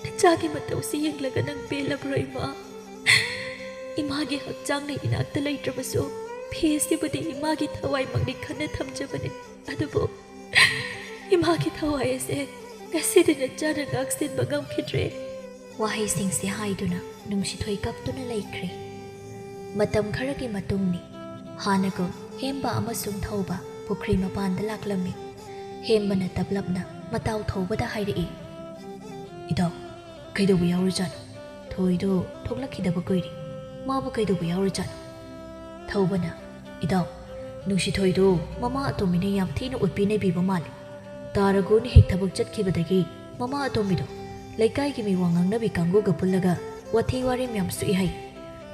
ꯅꯆꯥꯒꯤ ꯃꯇꯧꯁꯤ ꯌꯦꯡꯂꯒ ꯅꯪ ꯄꯦꯜꯂꯕ꯭ꯔꯣ ꯏꯃꯥ? ꯏꯃꯥꯒꯤ ꯍꯛꯆꯥꯡꯅ ꯏꯅꯥꯛꯇ ꯂꯩꯇ꯭ꯔꯕꯁꯨ ꯐꯤ ꯑꯁꯤꯕꯨꯗꯤ ꯏꯃꯥꯒꯤ ꯊꯋꯥꯏꯃꯛꯅꯤ ꯈꯟꯅ ꯊꯝꯖꯕꯅꯤ, ꯑꯗꯨꯕꯨ ꯏꯃꯥꯒꯤ ꯊꯋꯥꯏ ꯑꯁꯦ ꯉꯁꯤꯗꯤ ꯅꯆꯥꯅ ꯉꯥꯛꯁꯦꯟꯕ ꯉꯝꯈꯤꯗ꯭ꯔꯦ." ꯋꯥꯍꯩꯁꯤꯡꯁꯤ ꯍꯥꯏꯗꯨꯅ ꯅꯨꯡꯁꯤꯊꯣꯏ ꯀꯞꯇꯨꯅ ꯂꯩꯈ꯭ꯔꯦ꯫ ꯃꯇꯝ ꯈꯔꯒꯤ ꯃꯇꯨꯡꯅꯤ꯫ ꯍꯥꯟꯅꯒꯨꯝ ꯍꯦꯝꯕ ꯑꯃꯁꯨꯡ ꯊꯧꯕ ꯄꯨꯈ꯭ꯔꯤ ꯃꯄꯥꯟꯗ ꯂꯥꯛꯂꯝꯃꯤ꯫ ꯍꯦꯝꯕꯅ ꯇꯞꯂꯞꯅ ꯃꯇꯥꯎ ꯊꯧꯕꯗ ꯍꯥꯏꯔꯛꯏ, "ꯏꯇꯥꯎ, ꯀꯩꯗꯧꯕ ꯌꯥꯎꯔꯖꯥꯠꯅꯣ? ꯊꯣꯏꯗꯣ ꯊꯣꯛꯂꯛꯈꯤꯗꯕ ꯀꯨꯏꯔꯦ, ꯃꯥꯕꯨ ꯀꯩꯗꯧꯕ ꯌꯥꯎꯔꯖꯥꯠꯅꯣ?" ꯊꯧꯕꯅ, "ꯏꯇꯥꯎ, ꯅꯨꯡꯁꯤꯊꯣꯏꯗꯣ ꯃꯃꯥ ꯑꯇꯣꯝꯕꯤꯅ ꯌꯥꯝ ꯊꯤꯅ ꯎꯠꯄꯤ ꯅꯩꯕꯤꯕ ꯃꯥꯜꯂꯤ꯫ ꯇꯥꯔꯒꯨꯅ ꯍꯦꯛ ꯊꯕꯛ ꯆꯠꯈꯤꯕꯗꯒꯤ ꯃꯃꯥ ꯑꯇꯣꯝꯕꯤꯗꯣ ꯂꯩꯀꯥꯏꯒꯤ ꯃꯤꯋꯥ ꯉꯥꯡꯅꯕꯤ ꯀꯥꯡꯕꯨꯒ ꯄꯨꯜꯂꯒ ꯋꯥꯊꯤ ꯋꯥꯔꯦꯝ ꯌꯥꯝ ꯁꯨꯏ ꯍꯥꯏ꯫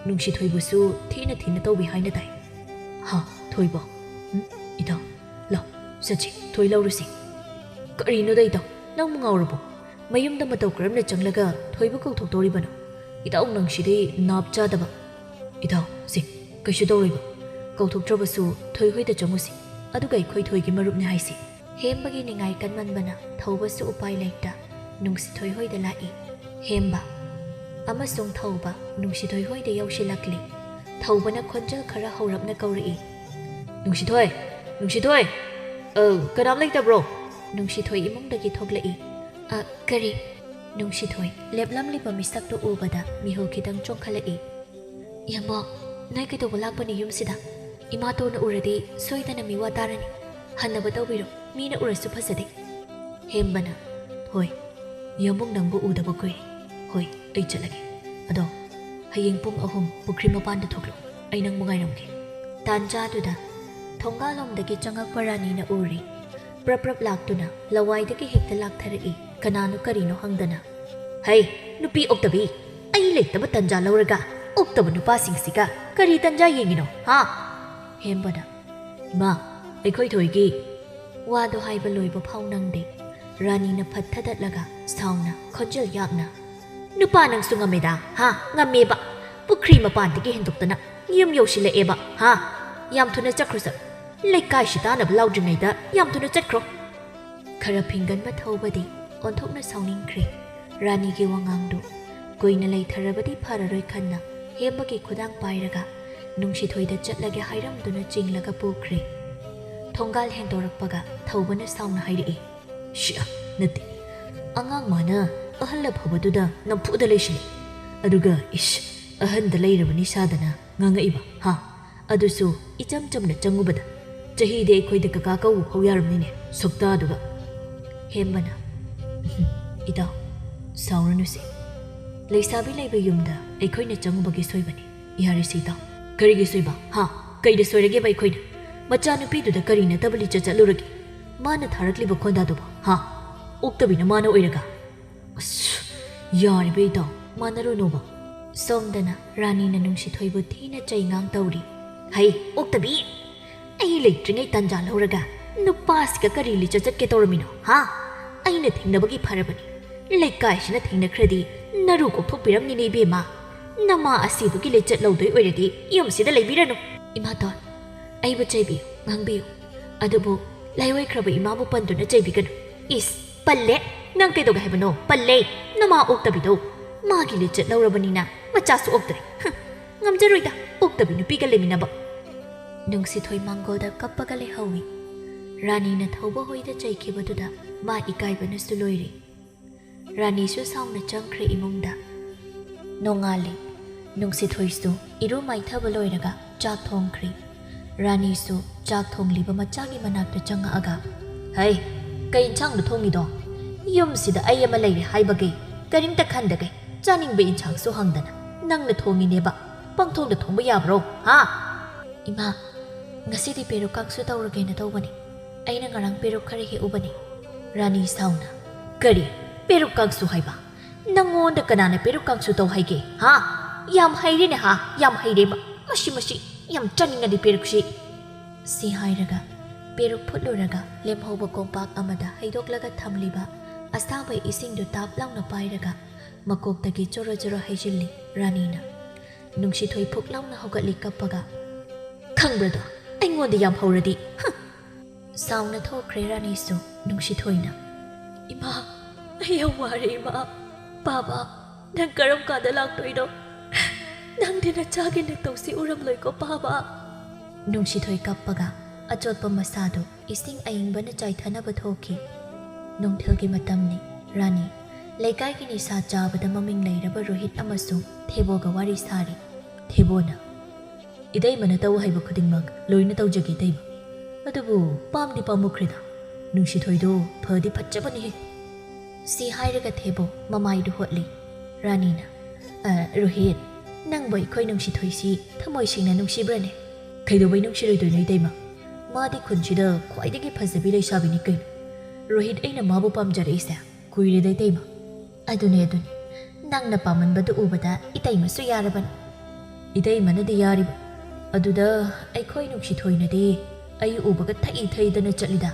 ꯅꯨꯡꯁꯤꯊꯣꯏꯕꯨꯁꯨ ꯊꯤꯅ ꯊꯤꯅ ꯇꯧꯕꯤ ꯍꯥꯏꯅ ꯇꯥꯏ." "ꯍꯥ, ꯊꯣꯏꯕꯣ? ꯏꯇꯥꯎ, ꯂꯥꯎ ꯆꯠꯁꯤ, ꯊꯣꯏ ꯂꯧꯔꯨꯁꯤ." "ꯀꯔꯤꯅꯣꯗ ꯏꯇꯥꯎ, ꯅꯪꯕꯨ ꯉꯥꯎꯔꯕꯣ? ꯃꯌꯨꯝꯗ ꯃꯇꯧ ꯀꯔꯝꯅ ꯆꯪꯂꯒ ꯊꯣꯏꯕꯨ ꯀꯧꯊꯣꯛꯇꯧꯔꯤꯕꯅꯣ? ꯏꯇꯥꯎ ꯅꯪꯁꯤꯗꯤ ꯅꯥꯞ ꯆꯥꯗꯕ." "ꯏꯇꯥꯎ, ꯁꯤ ꯀꯩꯁꯨ ꯇꯧꯔꯣꯏꯕ. ꯀꯧꯊꯣꯛꯇ꯭ꯔꯕꯁꯨ ꯊꯣꯏ ꯍꯣꯏꯗ ꯆꯪꯉꯨꯁꯤ, ꯑꯗꯨꯒ ꯑꯩꯈꯣꯏ ꯊꯣꯏꯒꯤ ꯃꯔꯨꯞꯅꯤ ꯍꯥꯏꯁꯤ." ꯍꯦꯝꯕꯒꯤ ꯅꯤꯡꯉꯥꯏ ꯀꯟꯃꯟꯕꯅ ꯊꯧꯕꯁꯨ ꯎꯄꯥꯏ ꯂꯩꯇ ꯅꯨꯡꯁꯤꯊꯣꯏ ꯍꯣꯏꯗ ꯂꯥꯛꯏ꯫ ꯍꯦꯝꯕ ꯑꯃꯁꯨꯡ ꯊꯧꯕ ꯅꯨꯡꯁꯤꯊꯣꯏ ꯍꯣꯏꯗ ꯌꯧꯁꯤꯜꯂꯛꯂꯤ꯫ ꯊꯧꯕꯅ ꯈꯣꯟꯖꯦꯜ ꯈꯔ ꯍꯧꯔꯞꯅ ꯀꯧꯔꯛꯏ, "ꯅꯨꯡꯁꯤꯊꯣꯏ, ꯅꯨꯡꯁꯤꯊꯣꯏ, ꯀꯅꯥꯝ ꯂꯩꯇꯕ꯭ꯔꯣ?" ꯅꯨꯡꯁꯤꯊꯣꯏ ꯏꯃꯨꯡꯗꯒꯤ ꯊꯣꯛꯂꯛꯏ꯫ "ꯀꯔꯤ?" ꯅꯨꯡꯁꯤꯊꯣꯏ ꯂꯦꯞꯂꯝꯂꯤꯕ ꯃꯤꯁꯛꯇꯨ ꯎꯕꯗ ꯃꯤꯍꯨꯜ ꯈꯤꯇꯪ ꯆꯣꯡꯈꯠꯂꯛꯏ꯫ "ꯏꯌꯥꯝꯕ, ꯅꯣꯏ ꯀꯩꯗꯧꯕ ꯂꯥꯛꯄꯅꯤ ꯌꯨꯝꯁꯤꯗ? ꯏꯃꯥꯇꯣꯟꯅ ꯎꯔꯗꯤ ꯁꯣꯏꯗꯅ ꯃꯤꯋꯥ ꯇꯥꯔꯅꯤ. ꯍꯟꯅꯕ ꯇꯧꯕꯤꯔꯣ, ꯃꯤꯅ ꯎꯔꯁꯨ ꯐꯖꯗꯦ." ꯍꯦꯝꯕꯅ, "ꯍꯣꯏ, ꯏꯌꯥꯝꯕꯨꯡ ꯅꯪꯕꯨ ꯎꯗꯕ ꯀꯨꯏꯔꯦ. ꯍꯣꯏ, ꯑꯩ ꯆꯠꯂꯒꯦ. ꯑꯗꯣ ꯍꯌꯦꯡ ꯄꯨꯡ 3 ꯄꯨꯈ꯭ꯔꯤ ꯃꯄꯥꯟꯗ ꯊꯣꯛꯂꯛꯎ, ꯑꯩ ꯅꯪꯕꯨ ꯉꯥꯏꯔꯝꯒꯦ." ꯇꯥꯟꯖꯥꯗꯨꯗ ꯊꯣꯡꯒꯥꯜꯂꯣꯝꯗꯒꯤ ꯆꯪꯉꯛꯄ ꯔꯥꯅꯤꯅ ꯎꯔꯤ꯫ ꯄ꯭ꯔꯞ ꯄ꯭ꯔꯞ ꯂꯥꯛꯇꯨꯅ ꯂꯋꯥꯏꯗꯒꯤ ꯍꯦꯛꯇ ꯂꯥꯛꯊꯔꯛꯏ, ꯀꯅꯥꯅꯣ ꯀꯔꯤꯅꯣ ꯍꯪꯗꯅ꯫ "ꯍꯩ, ꯅꯨꯄꯤ ꯑꯣꯛꯇꯕꯤ! ꯑꯩ ꯂꯩꯇꯕ ꯇꯟꯖꯥ ꯂꯧꯔꯒ ꯑꯣꯛꯇꯕ ꯅꯨꯄꯥꯁꯤꯡꯁꯤꯒ ꯀꯔꯤ ꯇꯟꯖꯥ ꯌꯦꯡꯉꯤꯅꯣ, ꯍꯥ?" ꯍꯦꯝꯕꯅ, "ꯏꯃꯥ, ꯑꯩꯈꯣꯏ ꯊꯣꯏꯒꯤ..." ꯋꯥꯗꯣ ꯍꯥꯏꯕ ꯂꯣꯏꯕ ꯐꯥꯎ ꯅꯪꯗꯦ꯫ ꯔꯥꯅꯤꯅ ꯐꯠ ꯊꯗꯠꯂꯒ ꯁꯥꯎꯅ ꯈꯣꯟꯖꯦꯜ ꯌꯥꯛꯅ, "ꯅꯨꯄꯥ ꯅꯪꯁꯨ ꯉꯝꯃꯦꯗꯥ, ꯍꯥ? ꯉꯝꯃꯦꯕ. ꯄꯨꯈ꯭ꯔꯤ ꯃꯄꯥꯟꯗꯒꯤ ꯍꯦꯟꯗꯣꯛꯇꯅ ꯌꯨꯝ ꯌꯧꯁꯤꯜꯂꯛꯑꯦꯕ, ꯍꯥ? ꯌꯥꯝ ꯊꯨꯅ ꯆꯠꯈ꯭ꯔꯣ ꯆꯠ. ꯂꯩꯀꯥꯏꯁꯤ ꯇꯥꯅꯕ ꯂꯥꯎꯗ꯭ꯔꯤꯉꯩꯗ ꯌꯥꯝ ꯊꯨꯅ ꯆꯠꯈ꯭ꯔꯣ." ꯈꯔ ꯐꯤꯡꯒꯟꯕ ꯊꯧꯕꯗꯤ ꯑꯣꯟꯊꯣꯛꯅ ꯁꯥꯎꯅꯤꯡꯈ꯭ꯔꯦ꯫ ꯔꯥꯅꯤꯒꯤ ꯋꯥꯉꯥꯡꯗꯨ ꯀꯨꯏꯅ ꯂꯩꯊꯔꯕꯗꯤ ꯐꯔꯔꯣꯏ ꯈꯟꯅ ꯍꯦꯝꯕꯒꯤ ꯈꯨꯗꯥꯡ ꯄꯥꯏꯔꯒ ꯅꯨꯡꯁꯤꯊꯣꯏꯗ ꯆꯠꯂꯒꯦ ꯍꯥꯏꯔꯝꯗꯨꯅ ꯆꯤꯡꯂꯒ ꯄꯨꯈ꯭ꯔꯦ꯫ ꯊꯣꯡꯒꯥꯜ ꯍꯦꯟꯗꯣꯔꯛꯄꯒ ꯊꯧꯕꯅ ꯁꯥꯎꯅ ꯍꯥꯏꯔꯛꯏ, "ꯁꯤꯌꯥ, ꯅꯠꯇꯦ. ꯑꯉꯥꯡ ꯃꯥꯅ ꯑꯍꯜ ꯑꯐꯕꯗꯨꯗ ꯅꯝꯐꯨꯗ ꯂꯩꯁꯤꯜꯂꯤ. ꯑꯗꯨꯒ ꯏꯁ, ꯑꯍꯟꯗ ꯂꯩꯔꯕꯅꯤ ꯁꯥꯗꯅ ꯉꯥꯡꯉꯛꯏꯕ, ꯍꯥ? ꯑꯗꯨꯁꯨ ꯏꯆꯝ ꯆꯝꯅ ꯆꯪꯉꯨꯕꯗ. ꯆꯍꯤꯗꯤ ꯑꯩꯈꯣꯏꯗ ꯀꯀꯥ ꯀꯧꯕ ꯐꯥꯎ ꯌꯥꯔꯝꯅꯤꯅꯦ, ꯁꯛꯇꯥꯗꯨꯒ." ꯍꯦꯝꯕꯅ, "ꯏꯇꯥꯎ, ꯁꯥꯎꯔꯅꯨꯁꯦ. ꯂꯩꯁꯥꯕꯤ ꯂꯩꯕ ꯌꯨꯝꯗ ꯑꯩꯈꯣꯏꯅ ꯆꯪꯉꯨꯕꯒꯤ ꯁꯣꯏꯕꯅꯤ. ꯌꯥꯔꯦꯁꯦ ꯏꯇꯥꯎ." "ꯀꯔꯤꯒꯤ ꯁꯣꯏꯕ, ꯍꯥ? ꯀꯩꯗ ꯁꯣꯏꯔꯒꯦꯕ ꯑꯩꯈꯣꯏꯅ? ꯃꯆꯥꯅꯨꯄꯤꯗꯨꯗ ꯀꯔꯤ ꯅꯠꯇꯕ ꯂꯤꯆꯠ ꯆꯠꯂꯨꯔꯒꯦ? ꯃꯥꯅ ꯊꯥꯔꯛꯂꯤꯕ ꯈꯣꯟꯗꯥꯗꯨꯕ, ꯍꯥ? ꯑꯣꯛꯇꯕꯤꯅ ꯃꯥꯅ ꯑꯣꯏꯔꯒ." "ꯑꯁ, ꯌꯥꯔꯤꯕ ꯏꯇꯥꯎ, ꯃꯥꯟꯅꯔꯨꯅꯣꯕ." ꯁꯣꯝꯗꯅ ꯔꯥꯅꯤꯅ ꯅꯨꯡꯁꯤꯊꯣꯏꯕꯨ ꯊꯤꯅ ꯆꯩꯉꯥꯡ ꯇꯧꯔꯤ꯫ "ꯍꯩ, ꯑꯣꯛꯇꯕꯤ! ꯑꯩ ꯂꯩꯇ꯭ꯔꯤꯉꯩ ꯇꯟꯖꯥ ꯂꯧꯔꯒ ꯅꯨꯄꯥꯁꯤꯒ ꯀꯔꯤ ꯂꯤꯆꯠ ꯆꯠꯀꯦ ꯇꯧꯔꯝꯃꯤꯅꯣ, ꯍꯥ? ꯑꯩꯅ ꯊꯦꯡꯅꯕꯒꯤ ꯐꯔꯕꯅꯤ. ꯂꯩꯀꯥꯏꯁꯤꯅ ꯊꯦꯡꯅꯈ꯭ꯔꯗꯤ ꯅꯔꯨ ꯀꯣꯛꯊꯣꯛꯄꯤꯔꯝꯅꯤꯅꯦ ꯏꯕꯦꯝꯃ. ꯅꯃꯥ ꯑꯁꯤꯕꯒꯤ ꯂꯤꯆꯠ ꯂꯧꯗꯣꯏ ꯑꯣꯏꯔꯗꯤ ꯌꯨꯝꯁꯤꯗ ꯂꯩꯕꯤꯔꯅꯨ." "ꯏꯃꯥꯇꯣꯟ, ꯑꯩꯕꯨ ꯆꯩꯕꯤꯌꯨ, ꯉꯥꯡꯕꯤꯌꯨ. ꯑꯗꯨꯕꯨ ꯂꯥꯏꯑꯣꯏꯈ꯭ꯔꯕ ꯏꯃꯥꯕꯨ ꯄꯟꯗꯨꯅ ꯆꯩꯕꯤꯒꯅꯨ." "ꯏꯁ, ꯄꯜꯂꯦ? ꯅꯪ ꯀꯩꯗꯧꯒꯦ ꯍꯥꯏꯕꯅꯣ? ꯄꯜꯂꯦ. ꯅꯃꯥ ꯑꯣꯛꯇꯕꯤꯗꯣ ꯃꯥꯒꯤ ꯂꯤꯆꯠ ꯂꯧꯔꯕꯅꯤꯅ ꯃꯆꯥꯁꯨ ꯑꯣꯛꯇ꯭ꯔꯦ. ꯉꯝꯖꯔꯣꯏꯗ ꯑꯣꯛꯇꯕꯤ ꯅꯨꯄꯤꯒ ꯂꯩꯃꯤꯟꯅꯕ." ꯅꯨꯡꯁꯤꯊꯣꯏ ꯃꯥꯡꯒꯣꯜꯗ ꯀꯞꯄꯒ ꯂꯩꯍꯧꯏ꯫ ꯔꯥꯅꯤꯅ ꯊꯧꯕ ꯍꯣꯏꯗ ꯆꯩꯈꯤꯕꯗꯨꯗ ꯃꯥ ꯏꯀꯥꯏꯕꯅꯁꯨ ꯂꯣꯏꯔꯦ꯫ ꯔꯥꯅꯤꯁꯨ ꯁꯥꯎꯅ ꯆꯪꯈ꯭ꯔꯦ ꯏꯃꯨꯡꯗ꯫ ꯅꯣꯡꯉꯥꯜꯂꯤ꯫ ꯅꯨꯡꯁꯤꯊꯣꯏꯁꯨ ꯏꯔꯨ ꯃꯥꯏꯊꯕ ꯂꯣꯏꯔꯒ ꯆꯥꯛ ꯊꯣꯡꯈ꯭ꯔꯤ꯫ ꯔꯥꯅꯤꯁꯨ ꯆꯥꯛ ꯊꯣꯡꯂꯤꯕ ꯃꯆꯥꯒꯤ ꯃꯅꯥꯛꯇ ꯆꯪꯉꯛꯑꯒ, "ꯍꯩ, ꯀꯩ ꯏꯟꯁꯥꯡꯅꯣ ꯊꯣꯡꯉꯤꯗꯣ? ꯌꯨꯝꯁꯤꯗ ꯑꯩ ꯑꯃ ꯂꯩꯔꯦ ꯍꯥꯏꯕꯒꯤ ꯀꯔꯤꯝꯇ ꯈꯟꯗꯒꯩ ꯆꯥꯅꯤꯡꯕ ꯏꯟꯁꯥꯡꯁꯨ ꯍꯪꯗꯅ ꯅꯪꯅ ꯊꯣꯡꯉꯤꯅꯦꯕ. ꯄꯪꯊꯣꯡꯗ ꯊꯣꯡꯕ ꯌꯥꯕ꯭ꯔꯣ, ꯍꯥ?" "ꯏꯃꯥ, ꯉꯁꯤꯗꯤ ꯄꯦꯔꯨꯛ ꯀꯥꯡꯁꯨ ꯇꯧꯔꯒꯦꯅ ꯇꯧꯕꯅꯤ. ꯑꯩꯅ ꯉꯔꯥꯡ ꯄꯦꯔꯨꯛ ꯈꯔ ꯍꯦꯛꯎꯕꯅꯤ." ꯔꯥꯅꯤ ꯁꯥꯎꯅ, "ꯀꯔꯤ? ꯄꯦꯔꯨꯛ ꯀꯥꯡꯁꯨ ꯍꯥꯏꯕ? ꯅꯪꯉꯣꯟꯗ ꯀꯅꯥꯅ ꯄꯦꯔꯨꯛ ꯀꯥꯡꯁꯨ ꯇꯧ ꯍꯥꯏꯒꯦ ꯍꯥ ꯌꯥꯝ ꯍꯩꯔꯦꯅꯦ ꯍꯥ ꯌꯥꯝ ꯍꯩꯔꯦꯕ ꯃꯁꯤ ꯌꯥꯝ ꯆꯥꯅꯤꯡꯉꯗꯤ ꯄꯦꯔꯨꯛꯁꯤ ꯁꯤ ꯍꯥꯏꯔꯒ ꯄꯦꯔꯨꯛ ꯐꯨꯠꯂꯨꯔꯒ ꯂꯦꯝꯍꯧꯕ ꯀꯣꯝꯄꯥꯛ ꯑꯃꯗ ꯍꯩꯗꯣꯛꯂꯒ ꯊꯝꯂꯤꯕ ꯑꯁꯥꯕ ꯏꯁꯤꯡꯗꯨ ꯇꯥꯞ ꯂꯥꯎꯅ ꯄꯥꯏꯔꯒ ꯃꯀꯣꯛꯇꯒꯤ ꯖꯣꯔꯣ ꯖꯣꯔꯣ ꯍꯩꯖꯤꯜꯂꯤ ꯔꯥꯅꯤꯅ꯫ ꯅꯨꯡꯁꯤꯊꯣꯏ ꯐꯨꯛ ꯂꯥꯎꯅ ꯍꯧꯒꯠꯂꯤ ꯀꯞꯄꯒ꯫ ꯈꯪꯕ꯭ꯔꯗꯣ ꯑꯩꯉꯣꯟꯗ ꯌꯥꯝ ꯍꯧꯔꯗꯤ ꯁꯥꯎꯅ ꯊꯣꯛꯈ꯭ꯔꯦ ꯔꯥꯅꯤꯁꯨ ꯅꯨꯡꯁꯤꯊꯣꯏꯅ꯫ ꯏꯃꯥ ꯑꯩ ꯌꯥꯝ ꯋꯥꯔꯦ ꯏꯃꯥ ꯕꯥꯕꯥ ꯅꯪ ꯀꯔꯝ ꯀꯥꯟꯗ ꯂꯥꯛꯇꯣꯏꯅꯣ ꯅꯪꯗꯤ ꯅꯆꯥꯒꯤ ꯅꯇꯧꯁꯤ ꯎꯔꯝꯂꯣꯏꯀꯣ ꯕꯥꯕꯥ꯫ ꯅꯨꯡꯁꯤꯊꯣꯏ ꯀꯞꯄꯒ ꯑꯆꯣꯠꯄ ꯃꯁꯥꯗꯨ ꯏꯁꯤꯡ ꯑꯏꯪꯕꯅ ꯆꯥꯏꯊꯅꯕ ꯊꯣꯛꯈꯤ꯫ ꯅꯨꯡꯊꯤꯜꯒꯤ ꯃꯇꯝꯅꯤ꯫ ꯔꯥꯅꯤ ꯂꯩꯀꯥꯏꯒꯤ ꯅꯤꯁꯥ ꯆꯥꯕꯗ ꯃꯃꯤꯡ ꯂꯩꯔꯕ ꯔꯣꯍꯤꯠ ꯑꯃꯁꯨꯡ ꯊꯦꯕꯣꯒ ꯋꯥꯔꯤ ꯁꯥꯔꯤ꯫ ꯊꯦꯕꯣꯅ ꯏꯇꯩꯃꯅ ꯇꯧ ꯍꯥꯏꯕ ꯈꯨꯗꯤꯡꯃꯛ ꯂꯣꯏꯅ ꯇꯧꯖꯒꯦ ꯏꯇꯩꯃ ꯑꯗꯨꯕꯨ ꯄꯥꯝꯗꯤ ꯄꯥꯝꯃꯨꯈ꯭ꯔꯦꯗ ꯅꯨꯡꯁꯤꯊꯣꯏꯗꯣ ꯐꯗꯤ ꯐꯠꯖꯕꯅꯤꯍꯦ꯫ ꯁꯤ ꯍꯥꯏꯔꯒ ꯊꯦꯕꯣ ꯃꯃꯥꯏꯗꯨ ꯍꯣꯠꯂꯤ꯫ ꯔꯥꯅꯤꯅ ꯔꯣꯍꯤꯠ ꯅꯪꯕꯨ ꯑꯩꯈꯣꯏ ꯅꯨꯡꯁꯤꯊꯣꯏꯁꯤ ꯊꯃꯣꯏ ꯁꯦꯡꯅ ꯅꯨꯡꯁꯤꯕ꯭ꯔꯅꯦ? ꯀꯩꯗꯧꯕꯩ ꯅꯨꯡꯁꯤꯔꯣꯏꯗꯣꯏꯅꯣ ꯏꯇꯩꯃ ꯃꯥꯗꯤ ꯈꯨꯟꯁꯤꯗ ꯈ꯭ꯋꯥꯏꯗꯒꯤ ꯐꯖꯕꯤ ꯂꯩꯁꯥꯕꯤꯅꯤ ꯀꯩꯅꯣ꯫ ꯔꯣꯍꯤꯠ ꯑꯩꯅ ꯃꯥꯕꯨ ꯄꯥꯝꯖꯔꯛꯏꯁꯦ ꯀꯨꯏꯔꯦꯗ ꯏꯇꯩꯃ꯫ ꯑꯗꯨꯅꯦ ꯅꯪꯅ ꯄꯥꯝꯃꯟꯕꯗꯨ ꯎꯕꯗ ꯏꯇꯩꯃꯁꯨ ꯌꯥꯔꯕꯅꯤ꯫ ꯏꯇꯩꯃꯅꯗꯤ ꯌꯥꯔꯤꯕ ꯑꯗꯨꯗ ꯑꯩꯈꯣꯏ ꯅꯨꯡꯁꯤꯊꯣꯏꯅꯗꯤ ꯑꯩ ꯎꯕꯒ ꯊꯩꯗꯅ ꯆꯠꯂꯤꯗ꯫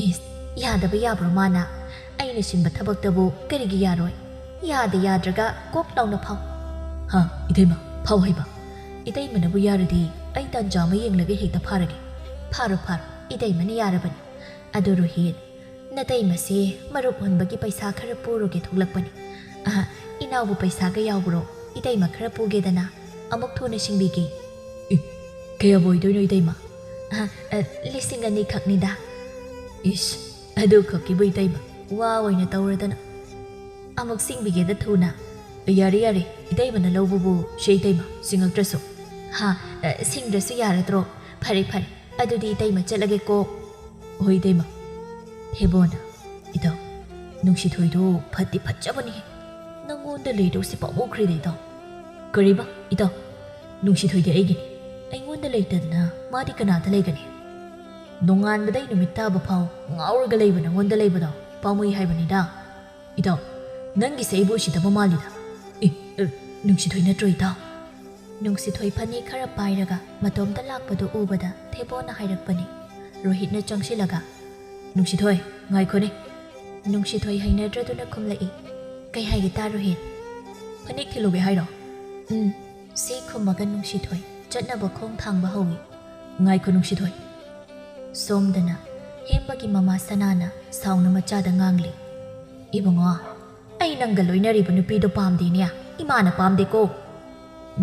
ꯏꯁ ꯌꯥꯗꯕ ꯌꯥꯕ꯭ꯔꯣ ꯃꯥꯅ? ꯑꯩꯅ ꯁꯤꯟꯕ ꯊꯕꯛꯇꯕꯨ ꯀꯔꯤꯒꯤ ꯌꯥꯔꯣꯏ? ꯌꯥꯗ꯭ꯔꯒ ꯀꯣꯛ ꯂꯥꯎꯅ ꯐꯥꯎ꯫ ꯍꯥ ꯏꯇꯩꯃ ꯐꯥꯎ ꯍꯩꯕ ꯏꯇꯩꯃꯅꯕꯨ ꯌꯥꯔꯗꯤ ꯑꯩ ꯇꯥꯟꯖꯥ ꯑꯃ ꯌꯦꯡꯂꯒ ꯍꯦꯛꯇ ꯐꯥꯔꯒꯦ꯫ ꯐꯥꯔꯣ ꯏꯇꯩꯃꯅ ꯌꯥꯔꯕꯅꯤ꯫ ꯑꯗꯨ ꯔꯣꯍꯤꯠ ꯅꯇꯩꯃꯁꯦ ꯃꯔꯨꯞ ꯍꯨꯟꯕꯒꯤ ꯄꯩꯁꯥ ꯈꯔ ꯄꯨꯔꯨꯒꯦ ꯊꯣꯛꯂꯛꯄꯅꯤ꯫ ꯏꯅꯥꯎꯕꯨ ꯄꯩꯁꯥꯒ ꯌꯥꯎꯕ꯭ꯔꯣ? ꯏꯇꯩꯃ ꯈꯔ ꯄꯨꯒꯦꯗꯅ ꯑꯃꯨꯛ ꯊꯨꯅ ꯁꯤꯡꯕꯤꯒꯦ꯫ ꯀꯌꯥꯕꯨ ꯑꯣꯏꯗꯣꯏꯅꯣ ꯏꯇꯩꯃ? 2,000 ꯈꯛꯅꯤꯗ꯫ ꯏꯁ ꯑꯗꯨ ꯈꯛꯀꯤꯕꯨ ꯏꯇꯩꯃ ꯋꯥ ꯑꯣꯏꯅ ꯇꯧꯔꯗꯅ ꯑꯃꯨꯛ ꯁꯤꯡꯕꯤꯒꯦꯗ ꯊꯨꯅ꯫ ꯌꯥꯔꯦ ꯏꯇꯩꯃꯅ ꯂꯧꯕꯕꯨ ꯁꯦ ꯏꯇꯩꯃ ꯁꯤꯡꯉꯛꯇ꯭ꯔꯁꯨ꯫ ꯁꯤꯡꯗ꯭ꯔꯁꯨ ꯌꯥꯔꯗ꯭ꯔꯣ? ꯐꯔꯦ ꯑꯗꯨꯗꯤ ꯏꯇꯩꯃ ꯆꯠꯂꯒꯦꯀꯣ꯫ ꯍꯣꯏ ꯏꯇꯩꯃ꯫ ꯊꯦꯕꯣꯅ ꯏꯇꯥꯎ ꯅꯨꯡꯁꯤꯊꯣꯏꯗꯣ ꯐꯠꯇꯤ ꯐꯠꯖꯕꯅꯤꯍꯦ ꯅꯪꯉꯣꯟꯗ ꯂꯩꯗꯧꯁꯦ ꯄꯥꯝꯃꯨꯈ꯭ꯔꯦꯗ ꯏꯇꯥꯎ꯫ ꯀꯔꯤꯕ ꯏꯇꯥꯎ? ꯅꯨꯡꯁꯤꯊꯣꯏꯗꯤ ꯑꯩꯒꯤꯅꯤ ꯑꯩꯉꯣꯟꯗ ꯂꯩꯇꯗꯅ ꯃꯥꯗꯤ ꯀꯅꯥꯗ ꯂꯩꯒꯅꯤ? ꯅꯣꯡꯉꯥꯟꯕꯗꯩ ꯅꯨꯃꯤꯠ ꯇꯥꯕ ꯐꯥꯎ ꯉꯥꯎꯔꯒ ꯂꯩꯕ ꯅꯪꯉꯣꯟꯗ ꯂꯩꯕꯗꯣ ꯄꯥꯝꯃꯨꯏ ꯍꯥꯏꯕꯅꯤꯗ꯫ ꯏꯇꯥꯎ ꯅꯪꯒꯤꯁꯦ ꯑꯩꯕꯨ ꯎꯁꯤꯠꯇꯕ ꯃꯥꯜꯂꯤꯗ꯫ ꯅꯨꯡꯁꯤꯊꯣꯏ ꯅꯠꯇ꯭ꯔꯣ ꯏꯇꯥꯎ? ꯅꯨꯡꯁꯤꯊꯣꯏ ꯐꯅꯦꯛ ꯈꯔ ꯄꯥꯏꯔꯒ ꯃꯇꯣꯝꯇ ꯂꯥꯛꯄꯗꯨ ꯎꯕꯗ ꯊꯦꯕꯣꯅ ꯍꯥꯏꯔꯛꯄꯅꯤ꯫ ꯔꯣꯍꯤꯠꯅ ꯆꯪꯁꯤꯜꯂꯒ ꯅꯨꯡꯁꯤꯊꯣꯏ ꯉꯥꯏꯈꯣꯅꯦ꯫ ꯅꯨꯡꯁꯤꯊꯣꯏ ꯍꯩꯅꯗ꯭ꯔꯗꯨꯅ ꯈꯨꯝꯂꯛꯏ꯫ ꯀꯩ ꯍꯥꯏꯒꯦ ꯇꯥ ꯔꯣꯍꯤꯠ? ꯐꯅꯦꯛ ꯊꯤꯜꯂꯨꯒꯦ ꯍꯥꯏꯔꯣ? ꯁꯤ ꯈꯨꯝꯃꯒ ꯅꯨꯡꯁꯤꯊꯣꯏ ꯆꯠꯅꯕ ꯈꯣꯡ ꯊꯥꯡꯕ ꯍꯧꯏ꯫ ꯉꯥꯏꯈꯣ ꯅꯨꯡꯁꯤꯊꯣꯏ꯫ ꯁꯣꯝꯗꯅ ꯍꯦꯝꯕꯒꯤ ꯃꯃꯥ ꯁꯅꯥꯅ ꯁꯥꯎꯅ ꯃꯆꯥꯗ ꯉꯥꯡꯂꯤ꯫ ꯏꯕꯨꯡꯉꯣ ꯑꯩ ꯅꯪꯒ ꯂꯣꯏꯅꯔꯤꯕ ꯅꯨꯄꯤꯗꯣ ꯄꯥꯝꯗꯦꯅꯦ ꯏꯃꯥꯅ ꯄꯥꯝꯗꯦꯀꯣ꯫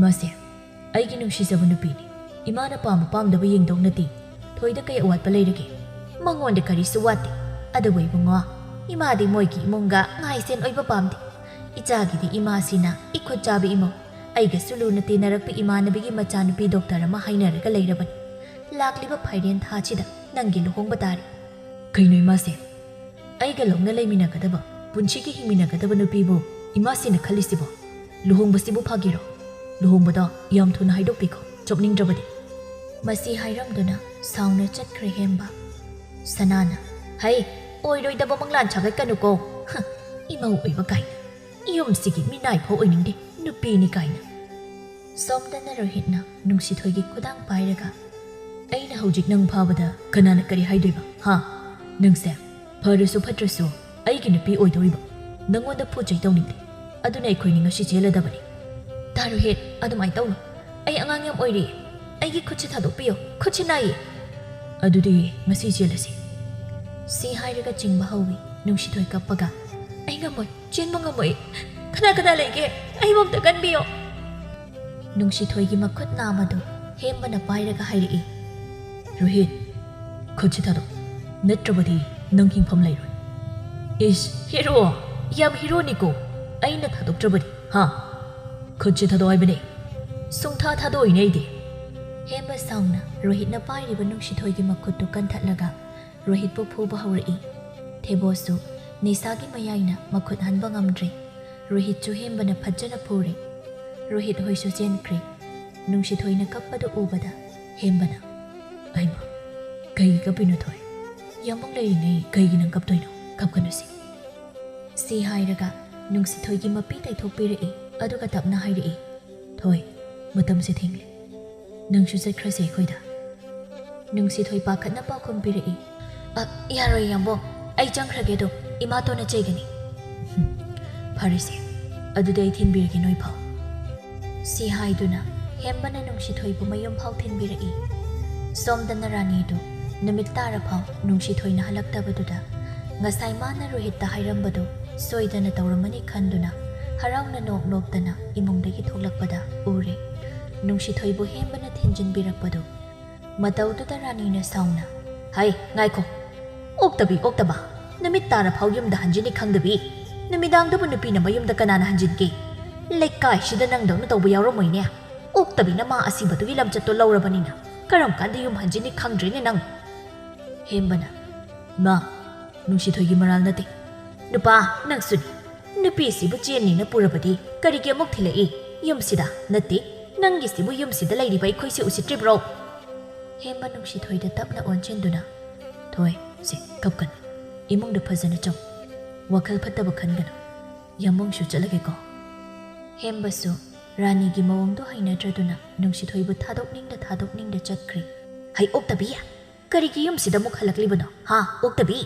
ꯃꯥꯁꯦ ꯑꯩꯒꯤ ꯅꯨꯡꯁꯤꯖꯕ ꯅꯨꯄꯤꯅꯤ ꯏꯃꯥꯅ ꯄꯥꯝꯕ ꯄꯥꯝꯗꯕ ꯌꯦꯡꯗꯧ ꯅꯠꯇꯦ꯫ ꯊꯣꯏꯗ ꯀꯩ ꯑꯋꯥꯠꯄ ꯂꯩꯔꯒꯦ? ꯃꯉꯣꯟꯗ ꯀꯔꯤꯁꯨ ꯋꯥꯠꯇꯦ ꯑꯗꯨꯕꯨ ꯏꯕꯨꯡꯉꯣ ꯏꯃꯥꯗꯤ ꯃꯣꯏꯒꯤ ꯏꯃꯨꯡꯒ ꯉꯥꯏꯁꯦꯟ ꯑꯣꯏꯕ ꯄꯥꯝꯗꯦ꯫ ꯏꯆꯥꯒꯤꯗꯤ ꯏꯃꯥꯁꯤꯅ ꯏꯈꯨꯠ ꯆꯥꯕ ꯏꯃꯧ ꯑꯩꯒꯁꯨ ꯂꯨꯅ ꯇꯤꯟꯅꯔꯛꯄ ꯏꯃꯥꯟꯅꯕꯤꯒꯤ ꯃꯆꯥꯅꯨꯄꯤ ꯗꯣꯛꯇꯔ ꯑꯃ ꯍꯥꯏꯅꯔꯒ ꯂꯩꯔꯕꯅꯤ꯫ ꯂꯥꯛꯂꯤꯕ ꯐꯥꯏꯔꯦꯟ ꯊꯥꯁꯤꯗ ꯅꯪꯒꯤ ꯂꯨꯍꯣꯡꯕ ꯇꯥꯔꯤ꯫ ꯀꯩꯅꯣ ꯏꯃꯥꯁꯦ? ꯑꯩꯒ ꯂꯧꯅ ꯂꯩꯃꯤꯟꯅꯒꯗꯕ ꯄꯨꯟꯁꯤꯒꯤ ꯍꯤꯡꯃꯤꯟꯅꯒꯗꯕ ꯅꯨꯄꯤꯕꯨ ꯏꯃꯥꯁꯤꯅ ꯈꯜꯂꯤꯁꯤꯕꯣ? ꯂꯨꯍꯣꯡꯕꯁꯤꯕꯨ ꯐꯥꯒꯤꯔꯣ? ꯂꯨꯍꯣꯡꯕꯗꯣ ꯌꯥꯝ ꯊꯨꯅ ꯍꯥꯏꯗꯣꯛꯄꯤꯈꯣ ꯆꯣꯞꯅꯤꯡꯗ꯭ꯔꯕꯗꯤ꯫ ꯃꯁꯤ ꯍꯥꯏꯔꯝꯗꯨꯅ ꯁꯥꯎꯅ ꯆꯠꯈ꯭ꯔꯦ ꯍꯦꯝꯕ꯫ ꯁꯅꯥꯅ ꯍꯩ ꯑꯣꯏꯔꯣꯏꯗꯕ ꯃꯪꯂꯥꯟ ꯁꯥꯒꯠꯀꯅꯨꯀꯣ꯫ ꯏꯃꯧ ꯑꯣꯏꯕ ꯀꯥꯏꯅ ꯌꯨꯝꯁꯤꯒꯤ ꯃꯤꯅꯥꯏ ꯐꯥꯎ ꯑꯣꯏꯅꯤꯡꯗꯦ ꯅꯨꯄꯤꯅꯤ ꯀꯥꯏꯅ꯫ ꯁꯣꯝꯗꯅ ꯔꯣꯍꯤꯠꯅ ꯅꯨꯡꯁꯤꯊꯣꯏꯒꯤ ꯈꯨꯗꯥꯡ ꯄꯥꯏꯔꯒ ꯑꯩꯅ ꯍꯧꯖꯤꯛ ꯅꯪ ꯐꯥꯕꯗ ꯀꯅꯥꯅ ꯀꯔꯤ ꯍꯥꯏꯗꯣꯏꯕ ꯍꯥ? ꯅꯪꯁꯦ ꯐꯔꯁꯨ ꯐꯠꯇ꯭ꯔꯁꯨ ꯑꯩꯒꯤ ꯅꯨꯄꯤ ꯑꯣꯏꯗꯣꯔꯤꯕ ꯅꯪꯉꯣꯟꯗ ꯄꯣꯠꯆꯩ ꯇꯧꯅꯤꯡꯗꯦ ꯑꯗꯨꯅ ꯑꯩꯈꯣꯏꯅꯤ ꯉꯁꯤ ꯆꯦꯜꯂꯗꯕꯅꯤ꯫ ꯔꯣꯍꯤꯠ ꯑꯗꯨꯃꯥꯏꯅ ꯇꯧꯅꯨ ꯑꯩ ꯑꯉꯥꯡ ꯌꯥꯝ ꯑꯣꯏꯔꯤꯌꯦ ꯑꯩꯒꯤ ꯈꯨꯠꯁꯤ ꯊꯥꯗꯣꯛꯄꯤꯌꯣ ꯈꯨꯠꯁꯤ ꯅꯥꯏꯌꯦ꯫ ꯑꯗꯨꯗꯤ ꯉꯁꯤ ꯆꯦꯜꯂꯁꯤ꯫ ꯁꯤ ꯍꯥꯏꯔꯒ ꯆꯤꯡꯕ ꯍꯧꯏ ꯅꯨꯡꯁꯤꯊꯣꯏ ꯀꯞꯄꯒ꯫ ꯑꯩ ꯉꯝꯃꯣꯏ ꯆꯦꯟꯕ ꯉꯝꯃꯣꯏ ꯀꯅꯥ ꯂꯩꯒꯦ ꯑꯩꯕꯨ ꯑꯝꯇ ꯀꯟꯕꯤꯌꯣ꯫ ꯅꯨꯡꯁꯤꯊꯣꯏꯒꯤ ꯃꯈꯨꯠ ꯅꯥꯝꯃꯗꯨ ꯍꯦꯝꯕꯅ ꯄꯥꯏꯔꯒ ꯍꯥꯏꯔꯛꯏ꯫ ꯔꯣꯍꯤꯠ ꯈꯨꯠꯁꯤ ꯊꯥꯗꯣꯛ ꯅꯠꯇ꯭ꯔꯕꯗꯤ ꯅꯪ ꯍꯤꯡꯐꯝ ꯂꯩꯔꯣꯏ꯫ ꯏꯁ ꯍꯤꯔꯣ ꯌꯥꯝ ꯍꯤꯔꯣꯅꯤꯀꯣ ꯑꯩꯅ ꯊꯥꯗꯣꯛꯇ꯭ꯔꯕꯗꯤ ꯍꯥ? ꯈꯨꯠꯁꯤ ꯊꯥꯗꯣꯛ ꯍꯥꯏꯕꯅꯦ꯫ ꯁꯨꯡꯊꯥ ꯊꯥꯗꯣꯛꯏꯅꯦ ꯑꯩꯗꯤ꯫ ꯍꯦꯝꯕ ꯁꯥꯎꯅ ꯔꯣꯍꯤꯠꯅ ꯄꯥꯏꯔꯤꯕ ꯅꯨꯡꯁꯤꯊꯣꯏꯒꯤ ꯃꯈꯨꯠꯇꯨ ꯀꯟꯊꯠꯂꯒ ꯔꯣꯍꯤꯠꯄꯨ ꯐꯨꯕ ꯍꯧꯔꯛꯏ꯫ ꯊꯦꯕꯣꯁꯨ ꯅꯤꯁꯥꯒꯤ ꯃꯌꯥꯏꯅ ꯃꯈꯨꯠ ꯍꯟꯕ ꯉꯝꯗ꯭ꯔꯦ꯫ ꯔꯣꯍꯤꯠꯁꯨ ꯍꯦꯝꯕꯅ ꯐꯖꯅ ꯐꯨꯔꯦ꯫ ꯔꯣꯍꯤꯠ ꯍꯣꯏꯁꯨ ꯆꯦꯟꯈ꯭ꯔꯦ꯫ ꯅꯨꯡꯁꯤꯊꯣꯏꯅ ꯀꯞꯄꯗꯨ ꯎꯕꯗ ꯍꯦꯝꯕꯅ ꯑꯩꯃ ꯀꯩꯒꯤ ꯀꯞꯄꯤꯅꯣ ꯊꯣꯏ? ꯌꯥꯝꯃꯛ ꯂꯩꯔꯤꯉꯩ ꯀꯩꯒꯤ ꯅꯪ ꯀꯞꯇꯣꯏꯅꯣ? ꯀꯞꯀꯅꯨꯁꯤ꯫ ꯁꯤ ꯍꯥꯏꯔꯒ ꯅꯨꯡꯁꯤꯊꯣꯏꯒꯤ ꯃꯄꯤ ꯇꯩꯊꯣꯛꯄꯤꯔꯛꯏ ꯑꯗꯨꯒ ꯇꯞꯅ ꯍꯥꯏꯔꯛꯏ ꯊꯣꯏ ꯃꯇꯝꯁꯦ ꯊꯦꯡꯂꯦ ꯅꯪꯁꯨ ꯆꯠꯈ꯭ꯔꯁꯦ ꯑꯩꯈꯣꯏꯗ ꯅꯨꯡꯁꯤꯊꯣꯏ ꯄꯥꯈꯠꯅ ꯄꯥꯎꯈꯨꯝ ꯄꯤꯔꯛꯏ ꯌꯥꯔꯣꯏ ꯌꯥꯝꯕꯣ ꯑꯩ ꯆꯪꯈ꯭ꯔꯒꯦ ꯑꯗꯨꯝ ꯏꯃꯥꯇꯣꯟꯅ ꯆꯩꯒꯅꯤ ꯐꯔꯦꯁꯦ ꯑꯗꯨꯗꯤ ꯑꯩ ꯊꯤꯟꯕꯤꯔꯒꯦ ꯅꯣꯏ ꯐꯥꯎ ꯁꯤ ꯍꯥꯏꯗꯨꯅ ꯍꯦꯝꯕꯅ ꯅꯨꯡꯁꯤꯊꯣꯏꯕꯨ ꯃꯌꯨꯝ ꯐꯥꯎ ꯊꯤꯟꯕꯤꯔꯛꯏ ꯁꯣꯝꯗꯅ ꯔꯥꯅꯤꯗꯨ ꯅꯨꯃꯤꯠ ꯇꯥꯔ ꯐꯥꯎ ꯅꯨꯡꯁꯤꯊꯣꯏꯅ ꯍꯜꯂꯛꯇꯕꯗꯨꯗ ꯉꯁꯥꯏ ꯃꯥꯅ ꯔꯣꯍꯤꯠꯇ ꯍꯥꯏꯔꯝꯕꯗꯨ ꯁꯣꯏꯗꯅ ꯇꯧꯔꯝꯃꯅꯤ ꯈꯟꯗꯨꯅ ꯍꯔꯥꯎꯅ ꯅꯣꯛꯇꯅ ꯏꯃꯨꯡꯗꯒꯤ ꯊꯣꯛꯂꯛꯄꯗ ꯎꯔꯦ ꯅꯨꯡꯁꯤꯊꯣꯏꯕꯨ ꯍꯦꯝꯕꯅ ꯊꯤꯟꯖꯤꯟꯕꯤꯔꯛꯄꯗꯨ ꯃꯇꯧꯗꯨꯗ ꯔꯥꯅꯤꯅ ꯁꯥꯎꯅ ꯍꯥꯏ ꯉꯥꯏꯈꯣ ꯑꯣꯛꯇꯕ ꯅꯨꯃꯤꯠ ꯇꯥꯔ ꯐꯥꯎ ꯌꯨꯝꯗ ꯍꯟꯖꯤꯅꯤ ꯈꯪꯗꯕꯤ ꯅꯨꯃꯤꯗꯥꯡꯗꯕꯨ ꯅꯨꯄꯤꯅ ꯃꯌꯨꯝꯗ ꯀꯅꯥꯅ ꯍꯟꯖꯤꯟꯒꯦ ꯂꯩꯀꯥꯏꯁꯤꯗ ꯅꯪꯗꯧꯅ ꯇꯧꯕ ꯌꯥꯎꯔꯝꯃꯣꯏꯅꯦ ꯑꯣꯛꯇꯕꯤꯅ ꯃꯥ ꯑꯁꯤꯕꯗꯨꯒꯤ ꯂꯝꯆꯠꯇꯣ ꯂꯧꯔꯕꯅꯤꯅ ꯀꯔꯝ ꯀꯥꯟꯗ ꯌꯨꯝ ꯍꯟꯖꯤꯅꯤ ꯈꯪꯗ꯭ꯔꯦꯅꯦ ꯅꯪ ꯍꯦꯝꯕꯅ ꯃꯥ ꯅꯨꯡꯁꯤꯊꯣꯏꯒꯤ ꯃꯔꯥꯜ ꯅꯠꯇꯦ ꯅꯨꯄꯥ ꯅꯪꯁꯨꯅꯤ ꯅꯨꯄꯤꯁꯤꯕꯨ ꯆꯦꯟꯅꯤꯅ ꯄꯨꯔꯕꯗꯤ ꯀꯔꯤꯒꯤ ꯑꯃꯨꯛ ꯊꯤꯜꯂꯛꯏ ꯌꯨꯝꯁꯤꯗ ꯅꯠꯇꯦ ꯅꯪꯒꯤꯁꯤꯕꯨ ꯌꯨꯝꯁꯤꯗ ꯂꯩꯔꯤꯕ ꯑꯩꯈꯣꯏꯁꯦ ꯎꯁꯤꯠꯇ꯭ꯔꯤꯕ꯭ꯔꯣ ꯍꯦꯝꯕ ꯅꯨꯡꯁꯤꯊꯣꯏꯗ ꯇꯞꯅ ꯑꯣꯟꯁꯤꯟꯗꯨꯅ ꯊꯣꯏ ꯁꯤ ꯀꯞꯀꯅꯨ ꯏꯃꯨꯡꯗ ꯐꯖꯅ ꯆꯪ ꯋꯥꯈꯜ ꯐꯠꯇꯕ ꯈꯟꯒꯅꯨ ꯌꯥꯃꯣꯡꯁꯨ ꯆꯠꯂꯒꯦꯀꯣ ꯍꯦꯝꯕꯁꯨ ꯔꯥꯅꯤꯒꯤ ꯃꯑꯣꯡꯗꯣ ꯍꯩꯅꯗ꯭ꯔꯗꯨꯅ ꯅꯨꯡꯁꯤꯊꯣꯏꯕꯨ ꯊꯥꯗꯣꯛꯅꯤꯡꯗ ꯆꯠꯈ꯭ꯔꯤ ꯍꯩ ꯑꯣꯛꯇꯕꯤ ꯀꯔꯤꯒꯤ ꯌꯨꯝꯁꯤꯗ ꯑꯃꯨꯛ ꯍꯜꯂꯛꯂꯤꯕꯅꯣ ꯍꯥ ꯑꯣꯛꯇꯕꯤ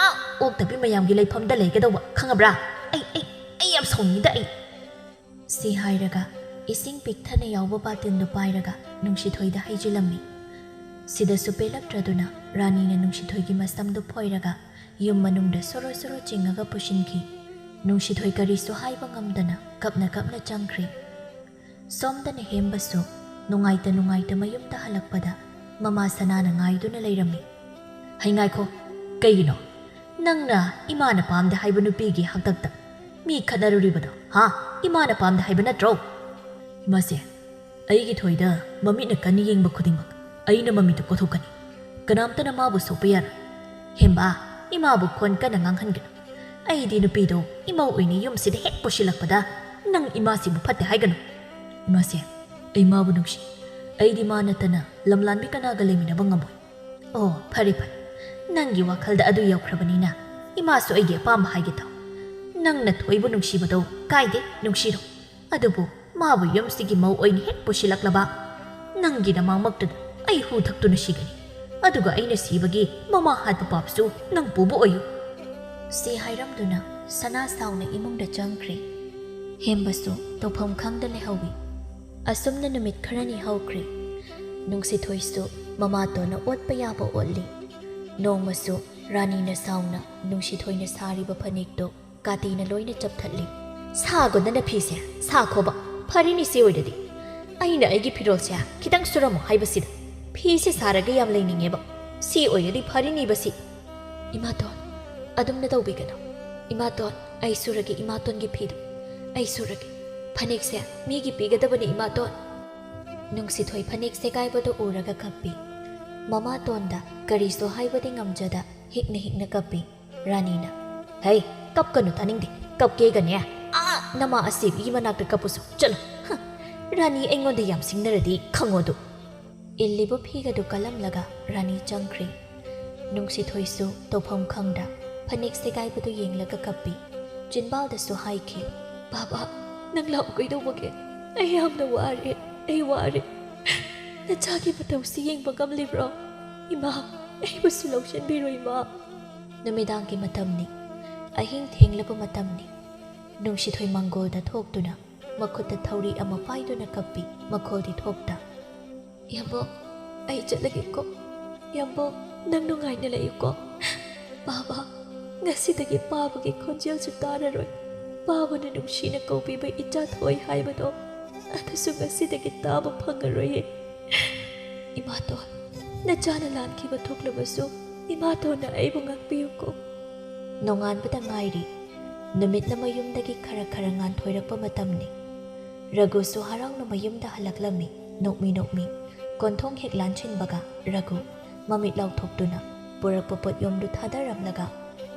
ꯑꯣꯛꯇꯕꯤ ꯃꯌꯥꯝꯒꯤ ꯂꯩꯐꯝꯗ ꯂꯩꯒꯗꯧꯕ ꯈꯪꯉꯕ꯭ꯔꯥ ꯑꯩ ꯌꯥꯝ ꯁꯥꯎꯅꯤꯡꯉꯤꯗ ꯑꯩ ꯁꯤ ꯍꯥꯏꯔꯒ ꯏꯁꯤꯡ ꯄꯤꯛꯊꯅ ꯌꯥꯎꯕ ꯕꯥꯇꯤꯟꯗꯨ ꯄꯥꯏꯔꯒ ꯅꯨꯡꯁꯤꯊꯣꯏꯗ ꯍꯩꯖꯤꯜꯂꯝꯃꯤ ꯁꯤꯗꯁꯨ ꯄꯦꯜꯂꯛꯇ꯭ꯔꯗꯨꯅ ꯔꯥꯅꯤꯅ ꯅꯨꯡꯁꯤꯊꯣꯏꯒꯤ ꯃꯁꯝꯗꯨ ꯐꯣꯏꯔꯒ ꯌꯨꯝ ꯃꯅꯨꯡꯗ ꯁꯣꯔꯣ ꯆꯤꯡꯉꯒ ꯄꯨꯁꯤꯟꯈꯤ ꯅꯨꯡꯁꯤꯊꯣꯏ ꯀꯔꯤꯁꯨ ꯍꯥꯏꯕ ꯉꯝꯗꯅ ꯀꯞꯅ ꯆꯪꯈ꯭ꯔꯤ ꯁꯣꯝꯗꯅ ꯍꯦꯝꯕꯁꯨ ꯅꯨꯡꯉꯥꯏꯇ ꯃꯌꯨꯝꯗ ꯍꯜꯂꯛꯄꯗ ꯃꯃꯥ ꯁꯅꯥꯅ ꯉꯥꯏꯗꯨꯅ ꯂꯩꯔꯝꯃꯤ ꯍꯩ ꯉꯥꯏꯈꯣ ꯀꯩꯒꯤꯅꯣ ꯅꯪꯅ ꯏꯃꯥꯅ ꯄꯥꯝꯗꯦ ꯍꯥꯏꯕ ꯅꯨꯄꯤꯒꯤ ꯍꯛꯇꯛꯇ ꯃꯤ ꯈꯠꯅꯔꯨꯔꯤꯕꯗꯣ ꯍꯥ ꯏꯃꯥꯅ ꯄꯥꯝꯗꯦ ꯍꯥꯏꯕ ꯅꯠꯇ꯭ꯔꯣ ꯏꯃꯥꯁꯦ ꯑꯩꯒꯤ ꯊꯣꯏꯗ ꯃꯃꯤꯠꯅ ꯀꯟꯅ ꯌꯦꯡꯕ ꯈꯨꯗꯤꯡꯃꯛ ꯑꯩꯅ ꯃꯃꯤꯠꯇꯨ ꯀꯣꯊꯣꯛꯀꯅꯤ ꯀꯅꯥꯝꯇꯅ ꯃꯥꯕꯨ ꯁꯣꯛꯄ ꯌꯥꯔꯣꯏ ꯍꯦꯝꯕ ꯏꯃꯥꯕꯨ ꯈꯣꯟ ꯀꯟꯅ ꯉꯥꯡꯍꯟꯒꯅꯨ ꯑꯩꯗꯤ ꯅꯨꯄꯤꯗꯣ ꯏꯃꯧ ꯑꯣꯏꯅ ꯌꯨꯝꯁꯤꯗ ꯍꯦꯛ ꯄꯨꯁꯤꯜꯂꯛꯄꯗ ꯅꯪ ꯏꯃꯥꯁꯤꯕꯨ ꯐꯠꯇꯦ ꯍꯥꯏꯒꯅꯨ ꯏꯃꯥꯁꯦ ꯑꯩ ꯃꯥꯕꯨ ꯅꯨꯡꯁꯤ ꯑꯩꯗꯤ ꯃꯥ ꯅꯠꯇꯅ ꯂꯝꯂꯥꯟꯕꯤ ꯀꯅꯥꯒ ꯂꯩꯃꯤꯟꯅꯕ ꯉꯝꯃꯣꯏ ꯑꯣ ꯐꯔꯦ ꯅꯪꯒꯤ ꯋꯥꯈꯜꯗ ꯑꯗꯨ ꯌꯧꯈ꯭ꯔꯕꯅꯤꯅ ꯏꯃꯥꯁꯨ ꯑꯩꯒꯤ ꯑꯄꯥꯝꯕ ꯍꯥꯏꯒꯦ ꯇꯧ ꯅꯪꯅ ꯊꯣꯏꯕꯨ ꯅꯨꯡꯁꯤꯕꯗꯣ ꯀꯥꯏꯗꯦ ꯅꯨꯡꯁꯤꯔꯣ ꯑꯗꯨꯕꯨ ꯃꯥꯕꯨ ꯌꯨꯝꯁꯤꯒꯤ ꯃꯧ ꯑꯣꯏꯅ ꯍꯦꯛ ꯄꯨꯁꯤꯜꯂꯛꯂꯕ ꯅꯪꯒꯤ ꯅꯃꯥꯡꯃꯛꯇꯨꯗ ꯑꯩ ꯍꯨ ꯊꯛꯇꯨꯅ ꯁꯤꯒꯅꯤ ꯑꯗꯨꯒ ꯑꯩꯅ ꯁꯤꯕꯒꯤ ꯃꯃꯥ ꯍꯥꯠꯄ ꯄꯥꯞꯁꯨ ꯅꯪ ꯄꯨꯕ ꯑꯣꯏꯌꯨ ꯁꯤ ꯍꯥꯏꯔꯝꯗꯨꯅ ꯁꯅꯥ ꯁꯥꯎꯅ ꯏꯃꯨꯡꯗ ꯆꯪꯈ꯭ꯔꯤ ꯍꯦꯝꯕꯁꯨ ꯇꯧꯐꯝ ꯈꯪꯗ ꯂꯩꯍꯧꯏ ꯑꯁꯨꯝꯅ ꯅꯨꯃꯤꯠ ꯈꯔꯅꯤ ꯍꯧꯈ꯭ꯔꯤ ꯅꯨꯡꯁꯤꯊꯣꯏꯁꯨ ꯃꯃꯥꯇꯣꯟꯅ ꯑꯣꯠꯄ ꯌꯥꯕ ꯑꯣꯠꯂꯤ ꯅꯣꯡꯃꯁꯨ ꯔꯥꯅꯤꯅ ꯁꯥꯎꯅ ꯅꯨꯡꯁꯤꯊꯣꯏꯅ ꯁꯥꯔꯤꯕ ꯐꯅꯦꯛꯇꯣ ꯀꯥꯇꯤꯅ ꯂꯣꯏꯅ ꯆꯞꯊꯠꯂꯤ ꯁꯥꯒꯣꯟꯗꯅ ꯐꯤꯁꯦ ꯁꯥꯈꯣꯕ ꯐꯔꯤꯅꯤ ꯁꯤ ꯑꯣꯏꯔꯗꯤ ꯑꯩꯅ ꯑꯩꯒꯤ ꯐꯤꯔꯣꯜꯁꯦ ꯈꯤꯇꯪ ꯁꯨꯔꯝꯃꯣ ꯍꯥꯏꯕꯁꯤꯗ ꯐꯤꯁꯦ ꯁꯥꯔꯒ ꯌꯥꯝ ꯂꯩꯅꯤꯡꯉꯦꯕ ꯁꯤ ꯑꯣꯏꯔꯗꯤ ꯐꯔꯤꯅꯤꯕ ꯁꯤ ꯏꯃꯥꯇꯣꯟ ꯑꯗꯨꯝꯅ ꯇꯧꯕꯤꯒꯅꯨ ꯏꯃꯥꯇꯣꯟ ꯑꯩ ꯁꯨꯔꯒꯦ ꯏꯃꯥꯇꯣꯟꯒꯤ ꯐꯤꯗꯨ ꯑꯩ ꯁꯨꯔꯒꯦ ꯐꯅꯦꯛꯁꯦ ꯃꯤꯒꯤ ꯄꯤꯒꯗꯕꯅꯤ ꯏꯃꯥꯇꯣꯟ ꯅꯨꯡꯁꯤꯊꯣꯏ ꯐꯅꯦꯛ ꯁꯦꯒꯥꯏꯕꯗꯨ ꯎꯔꯒ ꯀꯞꯄꯤ ꯃꯃꯥꯇꯣꯟꯗ ꯀꯔꯤꯁꯨ ꯍꯥꯏꯕꯗꯤ ꯉꯝꯖꯗ ꯍꯤꯛꯅ ꯀꯞꯄꯤ ꯔꯥꯅꯤꯅ ꯍꯩ ꯀꯞꯀꯅꯨ ꯇꯥꯅꯤꯡꯗꯦ ꯀꯞꯀꯦꯒꯅꯦ ꯅꯃꯥ ꯑꯁꯤꯕꯤꯒꯤ ꯃꯅꯥꯛꯇ ꯀꯞꯄꯨꯁꯨ ꯆꯠꯂꯣ ꯔꯥꯅꯤ ꯑꯩꯉꯣꯟꯗ ꯌꯥꯝ ꯁꯤꯡꯅꯔꯗꯤ ꯈꯪꯉꯣꯗꯨ इल्लिबु फीगदु कलमलगा रानी चंख्री नुंगसिथोइसु तौफम खंगदा फनेक सेगाइबदु येंगलगा कप्पी चिनबालदसु हाइखि बाबा नंग लाउ कइदौबगे अइ यामना वारे नचागी मतौसि येंगबा गमलिब्रो इमा अइबसु लौशनबिरो इमा नमिदांगी मतमनि अहिंग थेंगलबु मतमनि नुंगसिथोइ मंगोलदा थोक्तुना मखुत्ता थौरी अमा पाइदुना कप्पी मखोलदि थोक्ता यम्बो अइ चलगेको यम्बो नंग नुंगाइना लैयुको बाबा ngasiदagi पाबगी खोंजेलसु ताररोय पाबना नुंगसिना कौबिबा इचा थोय हाइबदो अदसु ngasiदagi ताबा फंगरोय इमातो नचाना लानखिबा थोक्लबसु इमातोना अइबु ngakpiyuko नोंगानबदा ngairi नुमितना मयुमदगी खरा खरा ngan thoirakpa matamni रघुसु हराउना मयुमदा हलक्लमी नोकमी कोंथोंग हेक लांचिनबगा रघु ममित लाउथोक्तुना पुरकपा पोटयोमदु थादारमलगा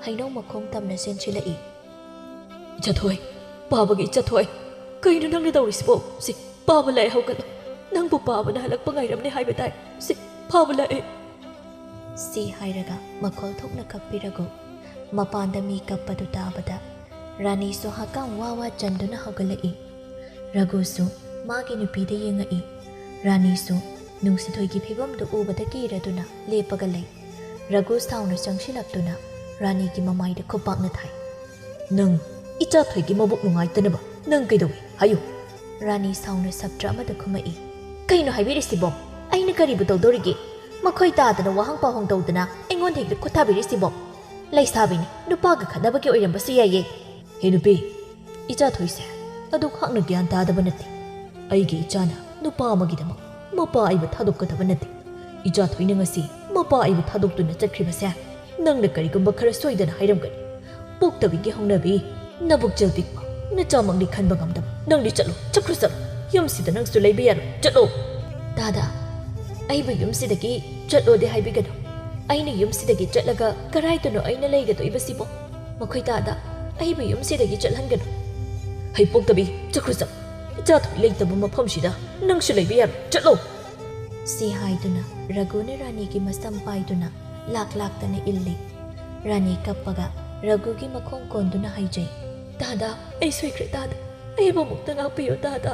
हैनौ मखोंग तमना सेनचिलाई इचथोय पाबगी इचथोय कइनो नंगना दौरिसबो सि पाबा लाय हौगलो नंगबु पाबना हलक्पा ngairamne हाइबताय सि पाबा लाय सि हाइरगा मखोल थोकना कप्पिरगु मपानदा मी कप्पदु ताबदा ꯔꯥꯅꯤꯁꯨ ꯍꯛꯀꯥꯝ ꯋꯥ ꯋꯥ ꯆꯟꯗꯨꯅ ꯍꯧꯒꯠꯂꯛꯏ꯫ ꯔꯘꯨꯁꯨ ꯃꯥꯒꯤ ꯅꯨꯄꯤꯗ ꯌꯦꯡꯉꯛꯏ꯫ ꯔꯥꯅꯤꯁꯨ ꯅꯨꯡꯁꯤꯊꯣꯏꯒꯤ ꯐꯤꯕꯝꯗꯨ ꯎꯕꯗ ꯀꯤꯔꯗꯨꯅ ꯂꯦꯞꯄꯒ ꯂꯩ꯫ ꯔꯘꯨ ꯁꯥꯎꯅ ꯆꯪꯁꯤꯜꯂꯛꯇꯨꯅ ꯔꯥꯅꯤꯒꯤ ꯃꯃꯥꯏꯗ ꯈꯨꯄꯥꯛꯅ ꯊꯥꯏ꯫ ꯅꯪ ꯏꯆꯥꯊꯣꯏꯒꯤ ꯃꯕꯨꯛ ꯅꯨꯡꯉꯥꯏꯇꯅꯕ ꯅꯪ ꯀꯩꯗꯧꯏ ꯍꯥꯏꯌꯨ? ꯔꯥꯅꯤ ꯁꯥꯎꯅ ꯁꯞꯇ꯭ꯔ ꯑꯃꯗ ꯈꯨꯝꯃꯛꯏ꯫ ꯀꯩꯅꯣ ꯍꯥꯏꯕꯤꯔꯤꯁꯤꯕꯣ? ꯑꯩꯅ ꯀꯔꯤꯕꯨ ꯇꯧꯗꯣꯔꯤꯒꯦ? ꯃꯈꯣꯏ ꯇꯥꯗꯅ ꯋꯥꯍꯪ ꯄꯥꯎꯍꯪ ꯇꯧꯗꯅ ꯑꯩꯉꯣꯟꯗ ꯍꯦꯛꯇ ꯈꯨꯠ ꯊꯥꯕꯤꯔꯤꯁꯤꯕꯣ? ꯂꯩꯁꯥꯕꯤꯅꯤ, ꯅꯨꯄꯥꯒ ꯈꯠꯅꯕꯒꯤ ꯑꯣꯏꯔꯝꯕꯁꯨ ꯌꯥꯏꯌꯦ꯫ ꯍꯦ ꯅꯨꯄꯤ, ꯏꯆꯥꯊꯣꯏꯁꯦ ꯑꯗꯨꯈꯛꯅ ꯒ꯭ꯌꯥꯟ ꯇꯥꯗꯕ ꯅꯠꯇꯦ꯫ ꯑꯩꯒꯤ ꯏꯆꯥꯅ ꯅꯨꯄꯥ ꯑꯃꯒꯤꯗꯃꯛ ꯃꯄꯥ ꯑꯩꯕꯨ ꯊꯥꯗꯣꯛꯀꯗꯕ ꯅꯠꯇꯦ꯫ ꯏꯆꯥꯊꯣꯏꯅ ꯉꯁꯤ ꯃꯄꯥ ꯑꯩꯕꯨ ꯊꯥꯗꯣꯛꯇꯨꯅ ꯆꯠꯈ꯭ꯔꯤꯕꯁꯦ ꯅꯪꯅ ꯀꯔꯤꯒꯨꯝꯕ ꯈꯔ ꯁꯣꯏꯗꯅ ꯍꯥꯏꯔꯝꯒꯅꯤ꯫ ꯄꯣꯛꯇꯕꯤꯒꯤ ꯍꯧꯅꯕꯤ, ꯅꯕꯨꯛꯆꯦꯜ ꯄꯤꯛꯄ, ꯅꯆꯥꯃꯛꯅꯤ ꯈꯟꯕ ꯉꯝꯗꯕ ꯅꯪꯗꯤ ꯆꯠꯈ꯭ꯔꯣ ꯆꯠꯂꯣ꯫ ꯌꯨꯝꯁꯤꯗ ꯅꯪꯁꯨ ꯂꯩꯕ ꯌꯥꯔꯣꯏ, ꯆꯠꯂꯣ꯫ ꯗꯥꯗꯥ, ꯑꯩꯕꯨ ꯌꯨꯝꯁꯤꯗꯒꯤ ꯆꯠꯂꯣꯗꯤ ꯍꯥꯏꯕꯤꯒꯅꯨ꯫ ꯑꯩꯅ ꯌꯨꯝꯁꯤꯗꯒꯤ ꯆꯠꯂꯒ ꯀꯔꯥꯏꯗꯅꯣ ꯑꯩꯅ ꯂꯩꯒꯗꯣꯏꯕꯁꯤꯕꯣ? ꯃꯈꯣꯏ ꯇꯥꯗ ꯑꯩꯕꯨ ꯌꯨꯝꯁꯤꯗꯒꯤ ꯆꯠꯍꯟꯒꯅꯨ꯫ ꯍꯩ ꯄꯣꯛꯇꯕꯤ, ꯆꯠꯈ꯭ꯔꯣ ꯆꯠꯂꯣ꯫ ꯏꯆꯥꯊꯣꯏ ꯂꯩꯇꯕ ꯃꯐꯝꯁꯤꯗ ꯅꯪꯁꯨ ꯂꯩꯕ ꯌꯥꯔꯣꯏ, ꯆꯠꯂꯣ꯫ ꯁꯤ ꯍꯥꯏꯗꯨꯅ ꯔꯘꯨꯅ ꯔꯥꯅꯤꯒꯤ ꯃꯁꯝ ꯄꯥꯏꯗꯨꯅ ꯂꯥꯛꯇꯅ ꯏꯜꯂꯤ꯫ ꯔꯥꯅꯤ ꯀꯞꯄꯒ ꯔꯘꯨꯒꯤ ꯃꯈꯣꯡ ꯀꯣꯟꯗꯨꯅ ꯍꯥꯏꯖꯩ꯫ ꯗꯥꯗꯥ, ꯑꯩ ꯁꯣꯏꯈ꯭ꯔꯦ ꯗꯥꯗꯥ꯫ ꯑꯩꯕꯨ ꯑꯃꯨꯛꯇ ꯉꯥꯛꯄꯤꯌꯨ ꯗꯥꯗꯥ꯫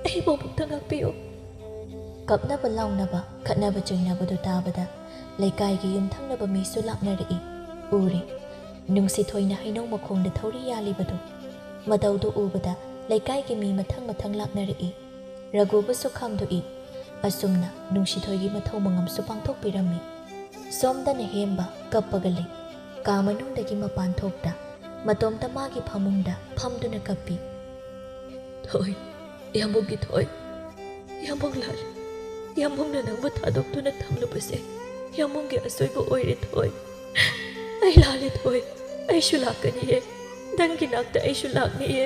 ꯑꯩꯕꯨ ꯑꯃꯨꯛꯇ ꯉꯥꯛꯄꯤꯌꯨ꯫ ꯀꯞꯅꯕ ꯂꯥꯎꯅꯕ ꯈꯠꯅꯕ ꯆꯩꯅꯕꯗꯨ ꯇꯥꯕꯗ ꯂꯩꯀꯥꯏꯒꯤ ꯌꯨꯝꯊꯪꯅꯕ ꯃꯤꯁꯨ ꯂꯥꯛꯅꯔꯛꯏ꯫ ꯎꯔꯦ ꯅꯨꯡꯁꯤꯊꯣꯏꯅ ꯍꯩꯅꯧ ꯃꯈꯣꯡꯗ ꯊꯧꯔꯤ ꯌꯥꯜꯂꯤꯕꯗꯨ꯫ ꯃꯇꯧꯗꯨ ꯎꯕꯗ ꯂꯩꯀꯥꯏꯒꯤ ꯃꯤ ꯃꯊꯪ ꯂꯥꯛꯅꯔꯛꯏ꯫ ꯔꯘꯨꯕꯨꯁꯨ ꯈꯥꯝꯗꯣꯛꯏ꯫ ꯑꯁꯨꯝꯅ ꯅꯨꯡꯁꯤꯊꯣꯏꯒꯤ ꯃꯊꯧ ꯃꯉꯝꯁꯨ ꯄꯥꯡꯊꯣꯛꯄꯤꯔꯝꯃꯤ꯫ ꯁꯣꯝꯗꯅ ꯍꯦꯝꯕ ꯀꯞꯄꯒ ꯂꯩ꯫ ꯀꯥ ꯃꯅꯨꯡꯗꯒꯤ ꯃꯄꯥꯟ ꯊꯣꯛꯇ ꯃꯇꯣꯝꯇ ꯃꯥꯒꯤ ꯐꯃꯨꯡꯗ ꯐꯝꯗꯨꯅ ꯀꯞꯄꯤ꯫ ꯊꯣꯏ, ꯌꯥꯝꯕꯨꯡꯒꯤ ꯊꯣꯏ, ꯌꯥꯝꯕꯨꯡ ꯂꯥꯜꯂꯦ꯫ ꯌꯥꯝꯕꯨꯡꯅ ꯅꯪꯕꯨ ꯊꯥꯗꯣꯛꯇꯨꯅ ꯊꯝꯂꯨꯕꯁꯦ ꯌꯥꯝꯕꯨꯡꯒꯤ ꯑꯁꯣꯏꯕ ꯑꯣꯏꯔꯦ ꯊꯣꯏ꯫ ꯑꯩ ꯂꯥꯜꯂꯦ ꯊꯣꯏ, ꯑꯩꯁꯨ ꯂꯥꯛꯀꯅꯤꯌꯦ, ꯅꯪꯒꯤ ꯅꯥꯛꯇ ꯑꯩꯁꯨ ꯂꯥꯛꯅꯤꯌꯦ꯫